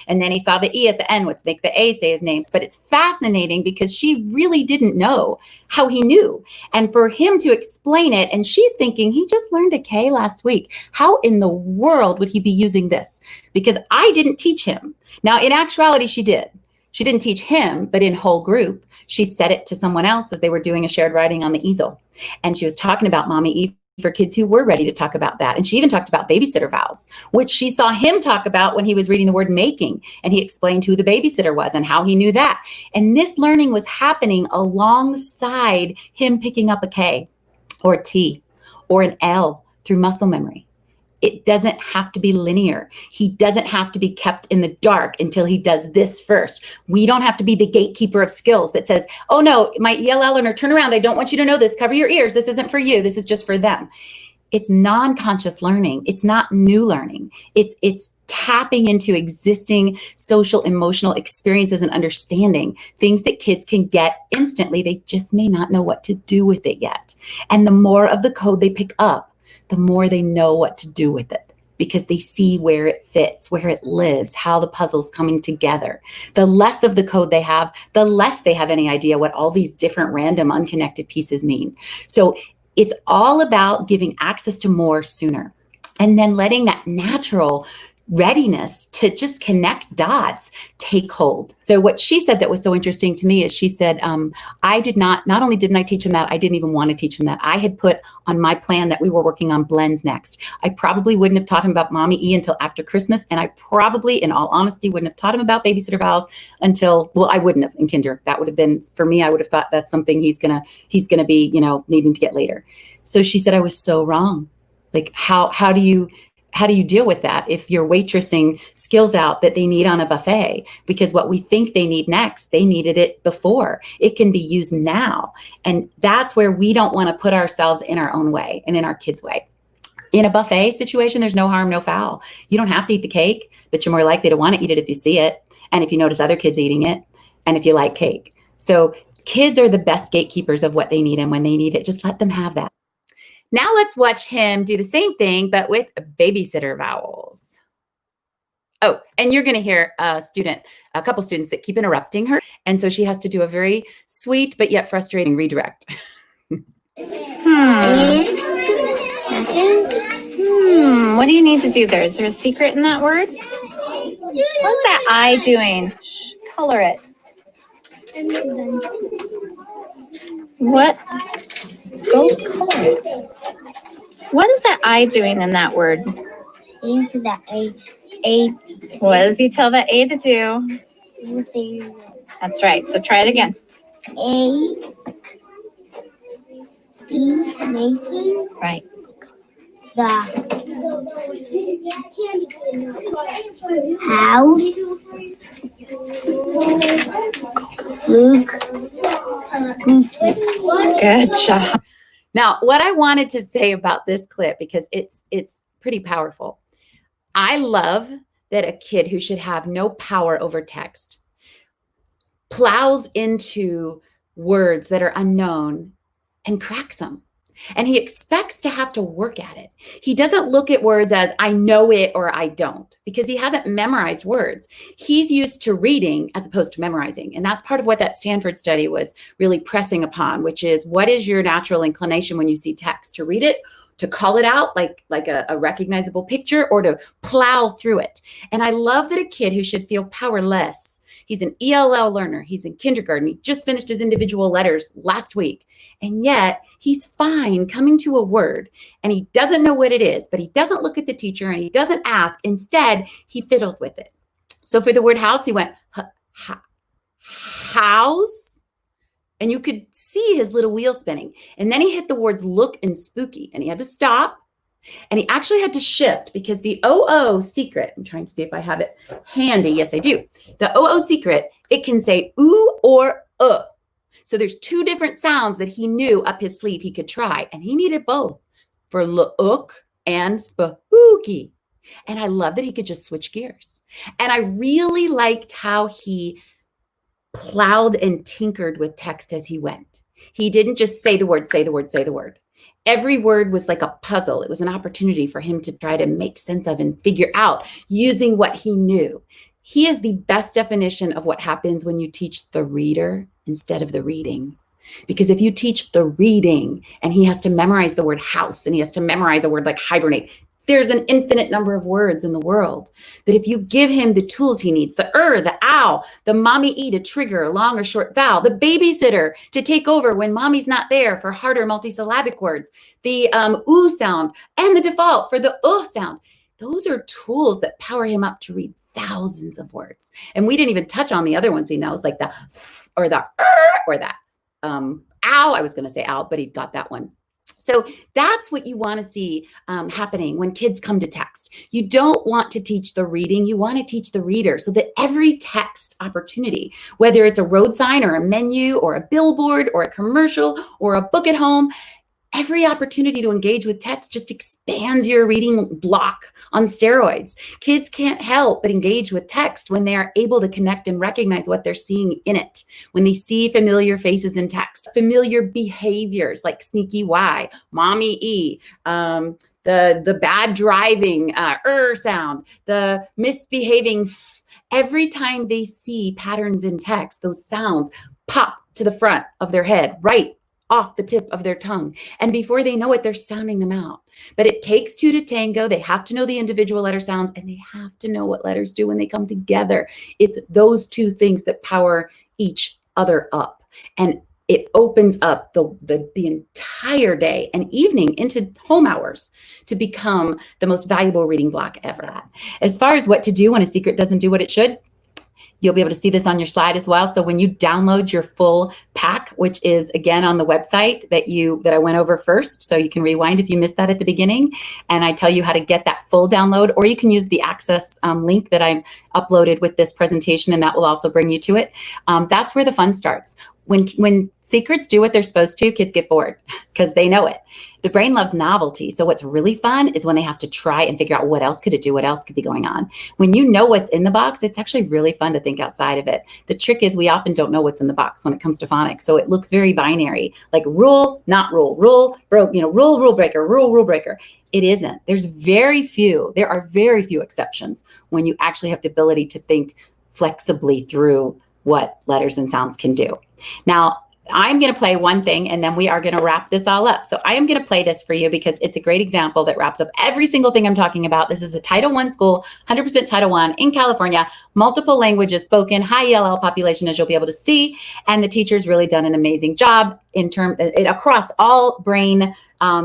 and then he saw the E at the end, which make the A say his names. But it's fascinating because she really didn't know how he knew. And for him to explain it, and she's thinking, he just learned a K last week. How in the world would he be using this? Because I didn't teach him. Now, in actuality, she did. She didn't teach him, but in whole group, she said it to someone else as they were doing a shared writing on the easel. And she was talking about Mommy E for kids who were ready to talk about that. And she even talked about babysitter vowels, which she saw him talk about when he was reading the word making. And he explained who the babysitter was and how he knew that. And this learning was happening alongside him picking up a K or a T or an L through muscle memory. It doesn't have to be linear. He doesn't have to be kept in the dark until he does this first. We don't have to be the gatekeeper of skills that says, "Oh no, my ELL learner, turn around. I don't want you to know this. Cover your ears. This isn't for you. This is just for them." It's non-conscious learning. It's not new learning. It's tapping into existing social, emotional experiences and understanding, things that kids can get instantly. They just may not know what to do with it yet. And the more of the code they pick up, the more they know what to do with it, because they see where it fits, where it lives, how the puzzle's coming together. The less of the code they have, the less they have any idea what all these different random unconnected pieces mean. So it's all about giving access to more sooner, and then letting that natural readiness to just connect dots take hold. So what she said that was so interesting to me is she said, not only didn't I teach him that, I didn't even want to teach him that. I had put on my plan that we were working on blends next. I probably wouldn't have taught him about Mommy E until after Christmas. And I probably, in all honesty, wouldn't have taught him about babysitter vowels until, well, I wouldn't have in kinder. That would have been, for me, I would have thought that's something he's gonna be, needing to get later. So she said, I was so wrong. Like, how do you how do you deal with that if you're waitressing skills out that they need on a buffet? Because what we think they need next, they needed it before. It can be used now. And that's where we don't want to put ourselves in our own way and in our kids' way. In a buffet situation, there's no harm, no foul. You don't have to eat the cake, but you're more likely to want to eat it if you see it, and if you notice other kids eating it, and if you like cake. So kids are the best gatekeepers of what they need, and when they need it, just let them have that. Now let's watch him do the same thing, but with babysitter vowels. Oh, and you're going to hear a couple students that keep interrupting her, and so she has to do a very sweet but yet frustrating redirect. What do you need to do there? Is there a secret in that word? What's that I doing? Shh, color it. What? Go color it. What is that I doing in that word? Aim for that A. What does he tell that A to do? That's right. So try it again. A. E. Making. Right. The house. Luke. Good job. Now, what I wanted to say about this clip, because it's pretty powerful. I love that a kid who should have no power over text plows into words that are unknown and cracks them. And he expects to have to work at it. He doesn't look at words as I know it or I don't, because he hasn't memorized words. He's used to reading as opposed to memorizing. And that's part of what that Stanford study was really pressing upon, which is what is your natural inclination when you see text? To read it, to call it out like a recognizable picture, or to plow through it. And I love that a kid who should feel powerless, he's an ELL learner, he's in kindergarten, he just finished his individual letters last week, and yet he's fine coming to a word and he doesn't know what it is, but he doesn't look at the teacher and he doesn't ask. Instead, he fiddles with it. So for the word house, he went, house, and you could see his little wheel spinning. And then he hit the words look and spooky, and he had to stop. And he actually had to shift because the OO secret, I'm trying to see if I have it handy. Yes, I do. The OO secret, it can say ooh or So there's two different sounds that he knew up his sleeve he could try. And he needed both for look and spooky. And I love that he could just switch gears. And I really liked how he plowed and tinkered with text as he went. He didn't just say the word, say the word, say the word. Every word was like a puzzle. It was an opportunity for him to try to make sense of and figure out using what he knew. He is the best definition of what happens when you teach the reader instead of the reading. Because if you teach the reading and he has to memorize the word house and he has to memorize a word like hibernate, there's an infinite number of words in the world. But if you give him the tools he needs, the the ow, the mommy E to trigger a long or short vowel, the babysitter to take over when mommy's not there for harder multisyllabic words, the oo sound, and the default for the sound, those are tools that power him up to read thousands of words. And we didn't even touch on the other ones he knows, like the or the or that ow. I was going to say ow, but he got that one. So that's what you want to see happening when kids come to text. You don't want to teach the reading. You want to teach the reader so that every text opportunity, whether it's a road sign or a menu or a billboard or a commercial or a book at home, every opportunity to engage with text just expands your reading block on steroids. Kids can't help but engage with text when they are able to connect and recognize what they're seeing in it. When they see familiar faces in text, familiar behaviors like sneaky Y, mommy E, the bad driving sound, the misbehaving. Every time they see patterns in text, those sounds pop to the front of their head, right off the tip of their tongue. And before they know it, they're sounding them out. But it takes two to tango. They have to know the individual letter sounds, and they have to know what letters do when they come together. It's those two things that power each other up. And it opens up the entire day and evening into home hours to become the most valuable reading block ever. As far as what to do when a secret doesn't do what it should, You'll be able to see this on your slide as well. So when you download your full pack, which is again on the website that I went over first, so you can rewind if you missed that at the beginning, and I tell you how to get that full download, or you can use the access link that I uploaded with this presentation, and that will also bring you to it. That's where the fun starts. When secrets do what they're supposed to, kids get bored because they know it. The brain loves novelty. So what's really fun is when they have to try and figure out what else could it do, what else could be going on. When you know what's in the box, it's actually really fun to think outside of it. The trick is we often don't know what's in the box when it comes to phonics. So it looks very binary, like rule, not rule, rule, rule breaker, rule breaker. It isn't. There are very few exceptions when you actually have the ability to think flexibly through what letters and sounds can do. Now, I'm going to play one thing and then we are going to wrap this all up. So I am going to play this for you because it's a great example that wraps up every single thing I'm talking about. This is a Title I school, 100% Title I in California, multiple languages spoken, high ELL population, as you'll be able to see. And the teacher's really done an amazing job across all brain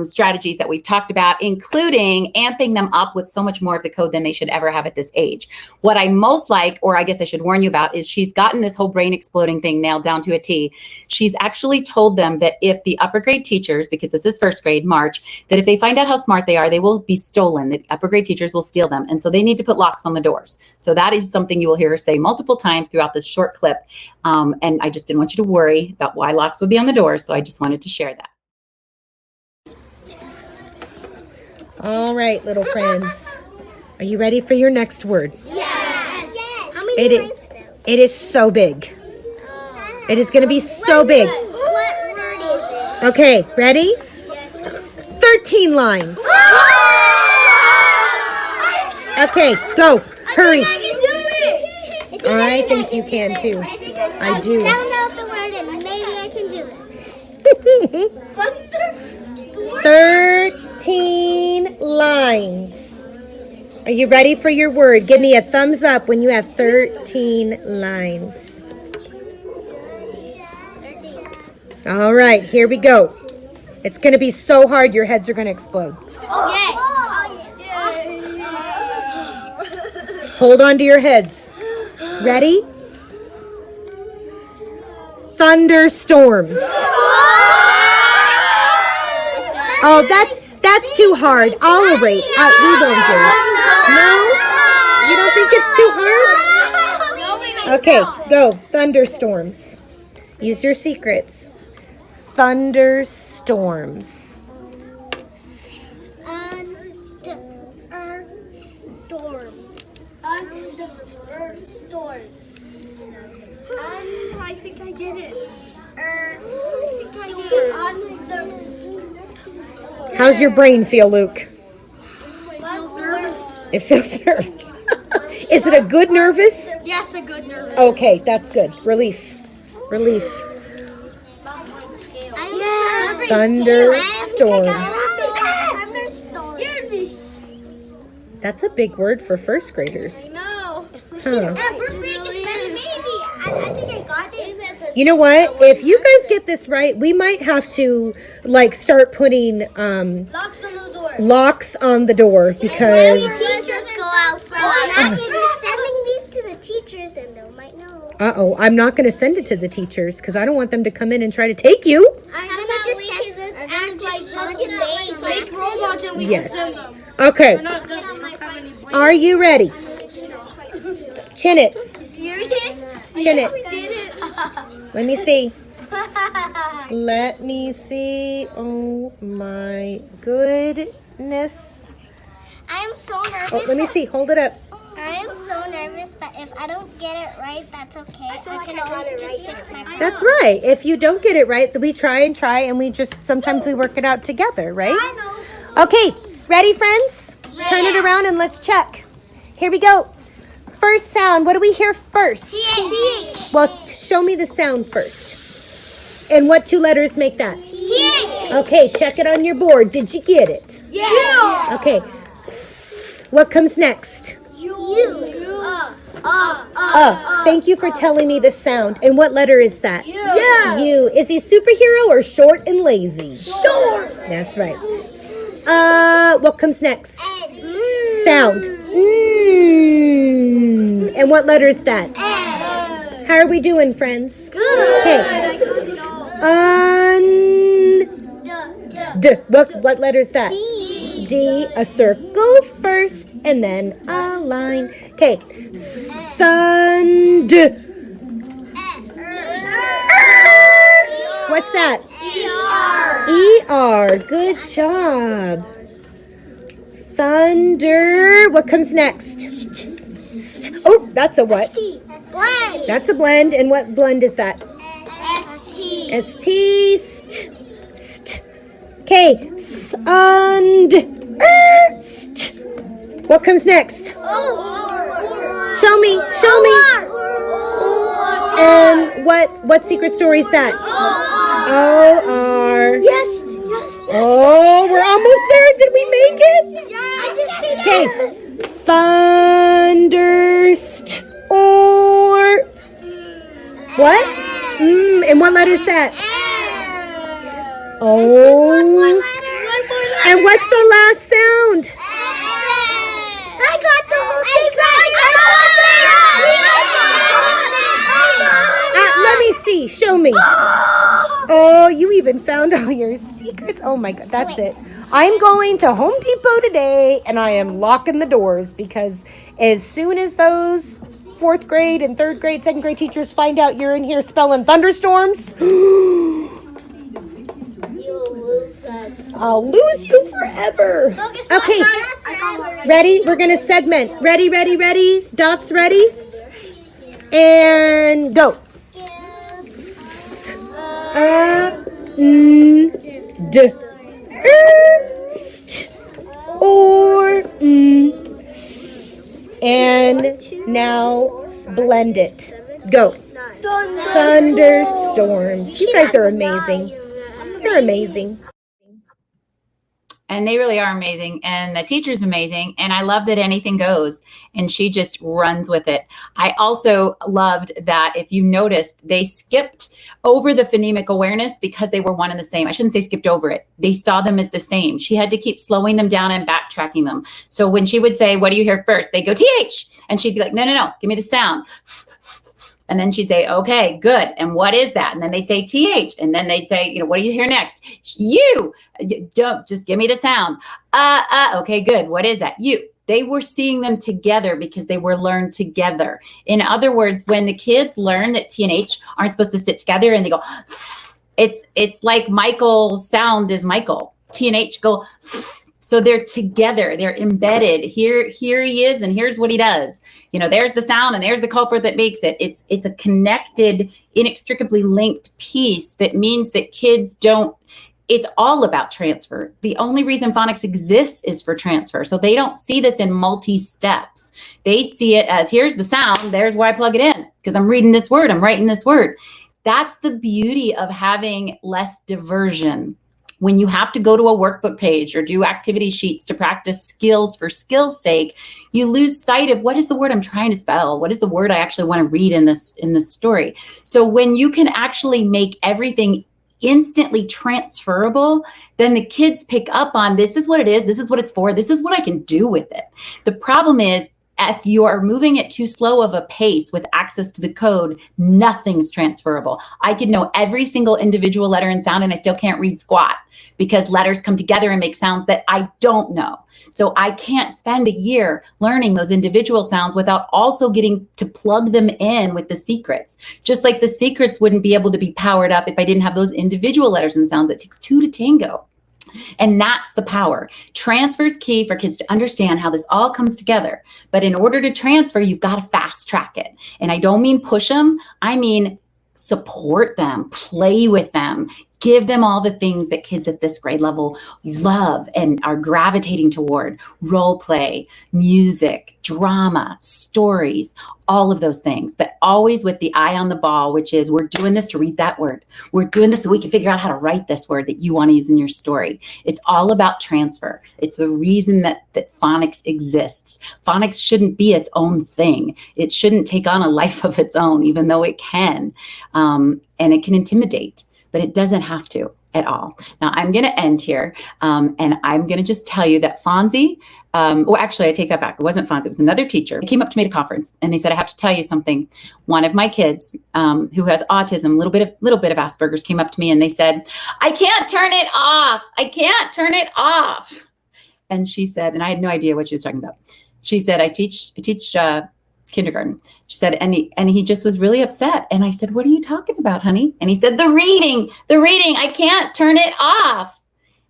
strategies that we've talked about, including amping them up with so much more of the code than they should ever have at this age. What I most like, or I guess I should warn you about, is she's gotten this whole brain exploding thing nailed down to a T. She's actually told them that if the upper grade teachers, because this is first grade, March, that if they find out how smart they are, they will be stolen. The upper grade teachers will steal them. And so they need to put locks on the doors. So that is something you will hear her say multiple times throughout this short clip. And I just didn't want you to worry about why locks would be on the doors. So I just wanted to share that. All right, little friends. Are you ready for your next word? Yes. How many It is so big. It is going to be so big. What word is it? Okay, ready? Yes. 13 lines. Okay, go. Hurry. I can do it. I think you can too. I do. Sound out the word and maybe I can do it. 13 lines. Are you ready for your word? Give me a thumbs up when you have 13 lines. All right, here we go. It's going to be so hard, your heads are going to explode. Hold on to your heads. Ready? Thunderstorms. Oh, that's too hard. I'll erase. We won't do it. No? You don't think it's too hard? Okay, go. Thunderstorms. Use your secrets. Thunderstorms. I think I did it. How's your brain feel, Luke? It feels nervous. Is it a good nervous? Yes, a good nervous. Okay, that's good. Relief. Thunderstorms. That's a big word for first graders. No. Huh. First grade is maybe. I think I got it. You know what? If you guys get this right, we might have to start putting Locks on the door. locks on the door because Teachers go outside. If you're sending these to the teachers, then they might know. I'm not going to send it to the teachers because I don't want them to come in and try to take you. I'm gonna just send it and make robots and we Yes. can send them. Okay. Are you ready? Chin it. Serious? Chin it. Did it. Let me see. Let me see. Oh my goodness. I am so nervous. Oh, let me see. Hold it up. I am so nervous, but if I don't get it right, that's okay. I can always just fix my problem. That's right. If you don't get it right, we try and we just sometimes we work it out together, right? I know. Okay, ready, friends? Turn it around and let's check. Here we go. First sound. What do we hear first? T-H. Well, show me the sound first. And what two letters make that? T-H. Okay, check it on your board. Did you get it? Yeah. Okay. What comes next? You. Thank you for telling me the sound. And what letter is that? Yeah. U. Is he superhero or short and lazy? Short. That's right. What comes next? Sound. And what letter is that? How are we doing, friends? Good. Okay. What letter is that? D. D. A circle first and then a line. Okay. Thund. What's that? E-R. Good job. Thunder. What comes next? Oh, that's a what? Blend. That's a blend. And what blend is that? S-T. S-T. St. Okay. Thund. St. What comes next? Show me. Show me. And what secret story is that? O-R. Yes. Oh, we're almost there. Did we make it? Okay. Thunderst or what? And what letter is that? Oh. And what's the last sound? I got the whole thing right. Let me see. Show me. Oh, you even found all your secrets. Oh my God, that's it. I'm going to Home Depot today and I am locking the doors because as soon as those 4th grade and 3rd grade, 2nd grade teachers find out you're in here spelling thunderstorms, I'll lose you forever. Okay, ready? We're going to segment. Ready? Dots ready? And go. D. St. Or. And now blend it. Go. Thunderstorms. You guys are amazing. You're amazing. And they really are amazing. And the teacher's amazing. And I love that anything goes. And she just runs with it. I also loved that, if you noticed, they skipped over the phonemic awareness because they were one and the same. I shouldn't say skipped over it. They saw them as the same. She had to keep slowing them down and backtracking them. So when she would say, what do you hear first? They go, TH. And she'd be like, no, give me the sound. And then she'd say, okay, good. And what is that? And then they'd say TH. And then they'd say, what do you hear next? You. Don't just give me the sound. Okay, good. What is that? You. They were seeing them together because they were learned together. In other words, when the kids learn that T and H aren't supposed to sit together and they go, it's like Michael's sound is Michael. T and H go, so they're together, they're embedded. Here he is, and here's what he does. There's the sound, and there's the culprit that makes it. It's a connected, inextricably linked piece that means that kids don't. It's all about transfer. The only reason phonics exists is for transfer. So they don't see this in multi-steps. They see it as, here's the sound, there's where I plug it in, because I'm reading this word, I'm writing this word. That's the beauty of having less diversion. When you have to go to a workbook page or do activity sheets to practice skills for skills' sake, you lose sight of what is the word I'm trying to spell? What is the word I actually want to read in this story? So when you can actually make everything instantly transferable, then the kids pick up on, this is what it is, this is what it's for, this is what I can do with it. The problem is, if you are moving at too slow of a pace with access to the code, nothing's transferable. I could know every single individual letter and sound, and I still can't read squat because letters come together and make sounds that I don't know. So I can't spend a year learning those individual sounds without also getting to plug them in with the secrets. Just like the secrets wouldn't be able to be powered up if I didn't have those individual letters and sounds. It takes two to tango. And that's the power. Transfer is key for kids to understand how this all comes together. But in order to transfer, you've got to fast track it. And I don't mean push them. I mean support them, play with them, give them all the things that kids at this grade level love and are gravitating toward: role play, music, drama, stories, all of those things, but always with the eye on the ball, which is, we're doing this to read that word. We're doing this so we can figure out how to write this word that you want to use in your story. It's all about transfer. It's the reason that phonics exists. Phonics shouldn't be its own thing. It shouldn't take on a life of its own, even though it can. And it can intimidate, but it doesn't have to. at all. Now I'm going to end here, and I'm going to just tell you that Fonzie, well, actually I take that back. It wasn't Fonzie, it was another teacher. He came up to me at a conference and he said, I have to tell you something. One of my kids who has autism, little bit of Asperger's, came up to me and they said, I can't turn it off. I can't turn it off. And she said, and I had no idea what she was talking about. She said, I teach kindergarten. She said, and he just was really upset. And I said, what are you talking about, honey? And he said, the reading, I can't turn it off.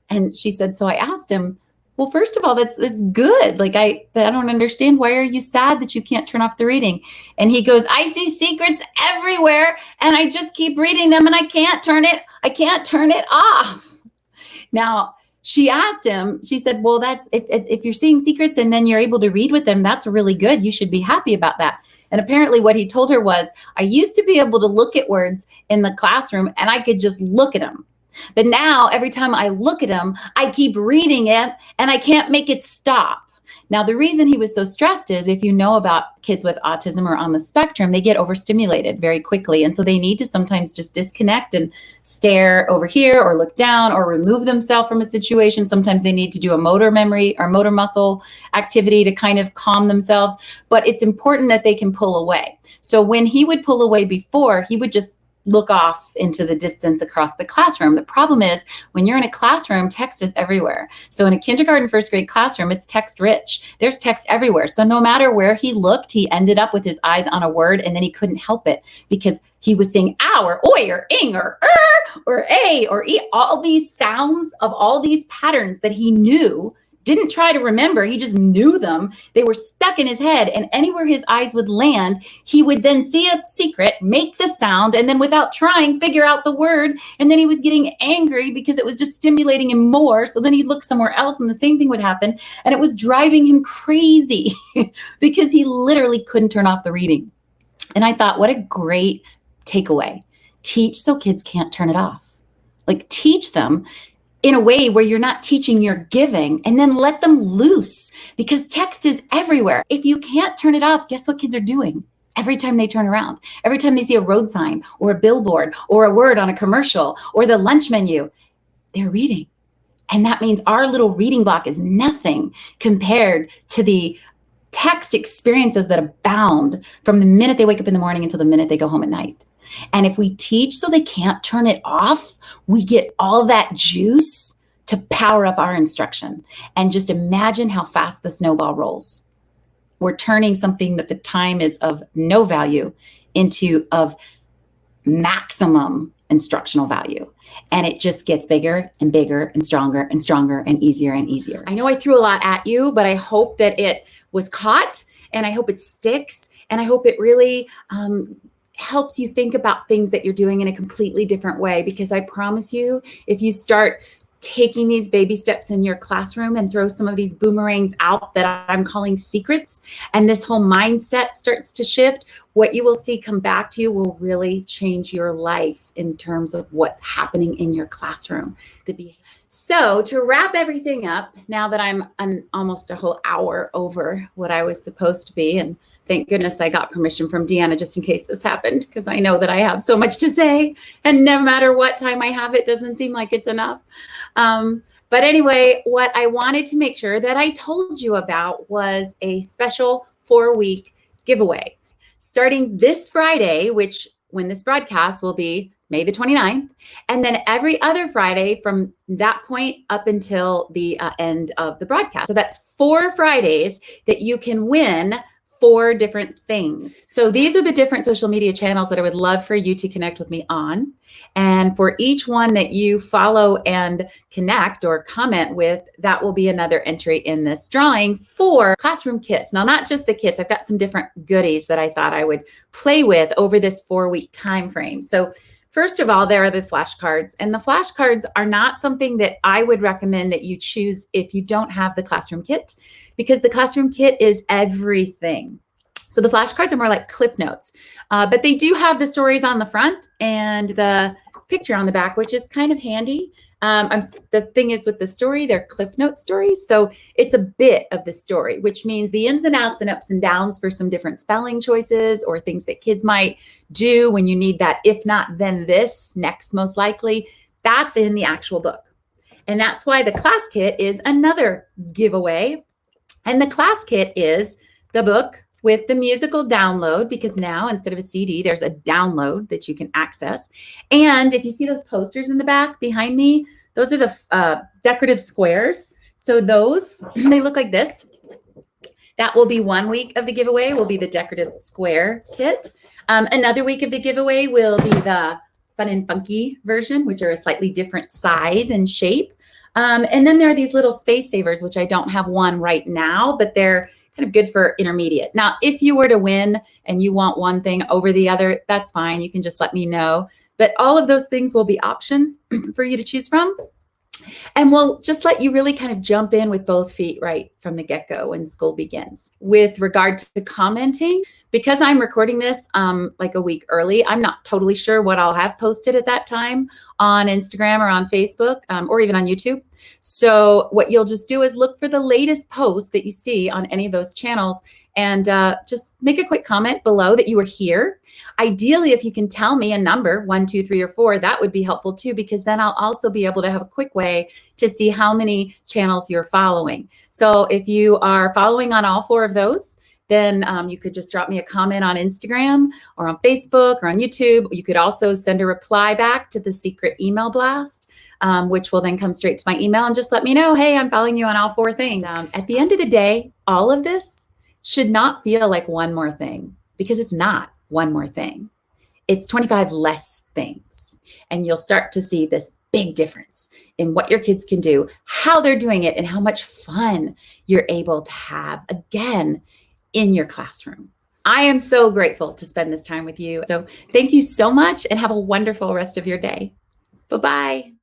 And she said, so I asked him, well, first of all, that's good. Like, I don't understand. Why are you sad that you can't turn off the reading? And he goes, I see secrets everywhere and I just keep reading them and I can't turn it off. Now, she asked him, she said, well, that's if you're seeing secrets and then you're able to read with them, that's really good. You should be happy about that. And apparently what he told her was, I used to be able to look at words in the classroom and I could just look at them. But now every time I look at them, I keep reading it and I can't make it stop. Now, the reason he was so stressed is, if you know about kids with autism or on the spectrum, they get overstimulated very quickly. And so they need to sometimes just disconnect and stare over here or look down or remove themselves from a situation. Sometimes they need to do a motor memory or motor muscle activity to kind of calm themselves. But it's important that they can pull away. So when he would pull away before, he would just look off into the distance across the classroom. The problem is, when you're in a classroom, text is everywhere. So in a kindergarten, first grade classroom, it's text rich. There's text everywhere. So no matter where he looked, he ended up with his eyes on a word, and then he couldn't help it because he was saying ow or oi or ing or or a or e, all these sounds of all these patterns that he knew. Didn't try to remember, he just knew them. They were stuck in his head, and anywhere his eyes would land, he would then see a secret, make the sound, and then without trying, figure out the word. And then he was getting angry because it was just stimulating him more. So then he'd look somewhere else and the same thing would happen. And it was driving him crazy because he literally couldn't turn off the reading. And I thought, what a great takeaway. Teach so kids can't turn it off. Like, teach them in a way where you're not teaching, you're giving, and then let them loose, because text is everywhere. If you can't turn it off, guess what kids are doing? Every time they turn around, every time they see a road sign or a billboard or a word on a commercial or the lunch menu, they're reading. And that means our little reading block is nothing compared to the text experiences that abound from the minute they wake up in the morning until the minute they go home at night. And if we teach so they can't turn it off, we get all that juice to power up our instruction. And just imagine how fast the snowball rolls. We're turning something that the time is of no value into of maximum instructional value. And it just gets bigger and bigger and stronger and easier and easier. I know I threw a lot at you, but I hope that it was caught, and I hope it sticks, and I hope it really helps you think about things that you're doing in a completely different way. Because I promise you, if you start taking these baby steps in your classroom and throw some of these boomerangs out that I'm calling secrets, and this whole mindset starts to shift, what you will see come back to you will really change your life in terms of what's happening in your classroom. So to wrap everything up, now that I'm almost a whole hour over what I was supposed to be, and thank goodness I got permission from Deanna just in case this happened, because I know that I have so much to say, and no matter what time I have, it doesn't seem like it's enough. But anyway, what I wanted to make sure that I told you about was a special 4-week giveaway starting this Friday, which when this broadcast will be May the 29th, and then every other Friday from that point up until the end of the broadcast. So that's 4 Fridays that you can win 4 different things. So these are the different social media channels that I would love for you to connect with me on. And for each one that you follow and connect or comment with, that will be another entry in this drawing for classroom kits. Now, not just the kits, I've got some different goodies that I thought I would play with over this 4-week time frame. So first of all, there are the flashcards, and the flashcards are not something that I would recommend that you choose if you don't have the classroom kit, because the classroom kit is everything. So the flashcards are more like Cliff Notes, but they do have the stories on the front and the picture on the back, which is kind of handy. The thing is with the story, they're Cliff Note stories. So it's a bit of the story, which means the ins and outs and ups and downs for some different spelling choices or things that kids might do when you need that, if not then this, next most likely. That's in the actual book. And that's why the class kit is another giveaway. And the class kit is the book with the musical download, because now instead of a CD, there's a download that you can access. And if you see those posters in the back behind me, those are the decorative squares. So those, they look like this. That will be 1 week of the giveaway, will be the decorative square kit. Another week of the giveaway will be the fun and funky version, which are a slightly different size and shape. And then there are these little space savers, which I don't have one right now, but they're kind of good for intermediate. Now, if you were to win and you want one thing over the other, that's fine. You can just let me know. But all of those things will be options for you to choose from. And we'll just let you really kind of jump in with both feet right from the get-go when school begins. With regard to commenting, because I'm recording this like a week early, I'm not totally sure what I'll have posted at that time on Instagram or on Facebook or even on YouTube. So what you'll just do is look for the latest post that you see on any of those channels and just make a quick comment below that you were here. Ideally, if you can tell me a number, 1, 2, 3, or 4, that would be helpful too, because then I'll also be able to have a quick way to see how many channels you're following. So if you are following on all 4 of those, then you could just drop me a comment on Instagram or on Facebook or on YouTube. You could also send a reply back to the secret email blast, which will then come straight to my email, and just let me know, hey, I'm following you on all 4 things. At the end of the day, all of this should not feel like one more thing, because it's not one more thing. It's 25 less things. And you'll start to see this big difference in what your kids can do, how they're doing it, and how much fun you're able to have again in your classroom. I am so grateful to spend this time with you. So thank you so much and have a wonderful rest of your day. Bye-bye.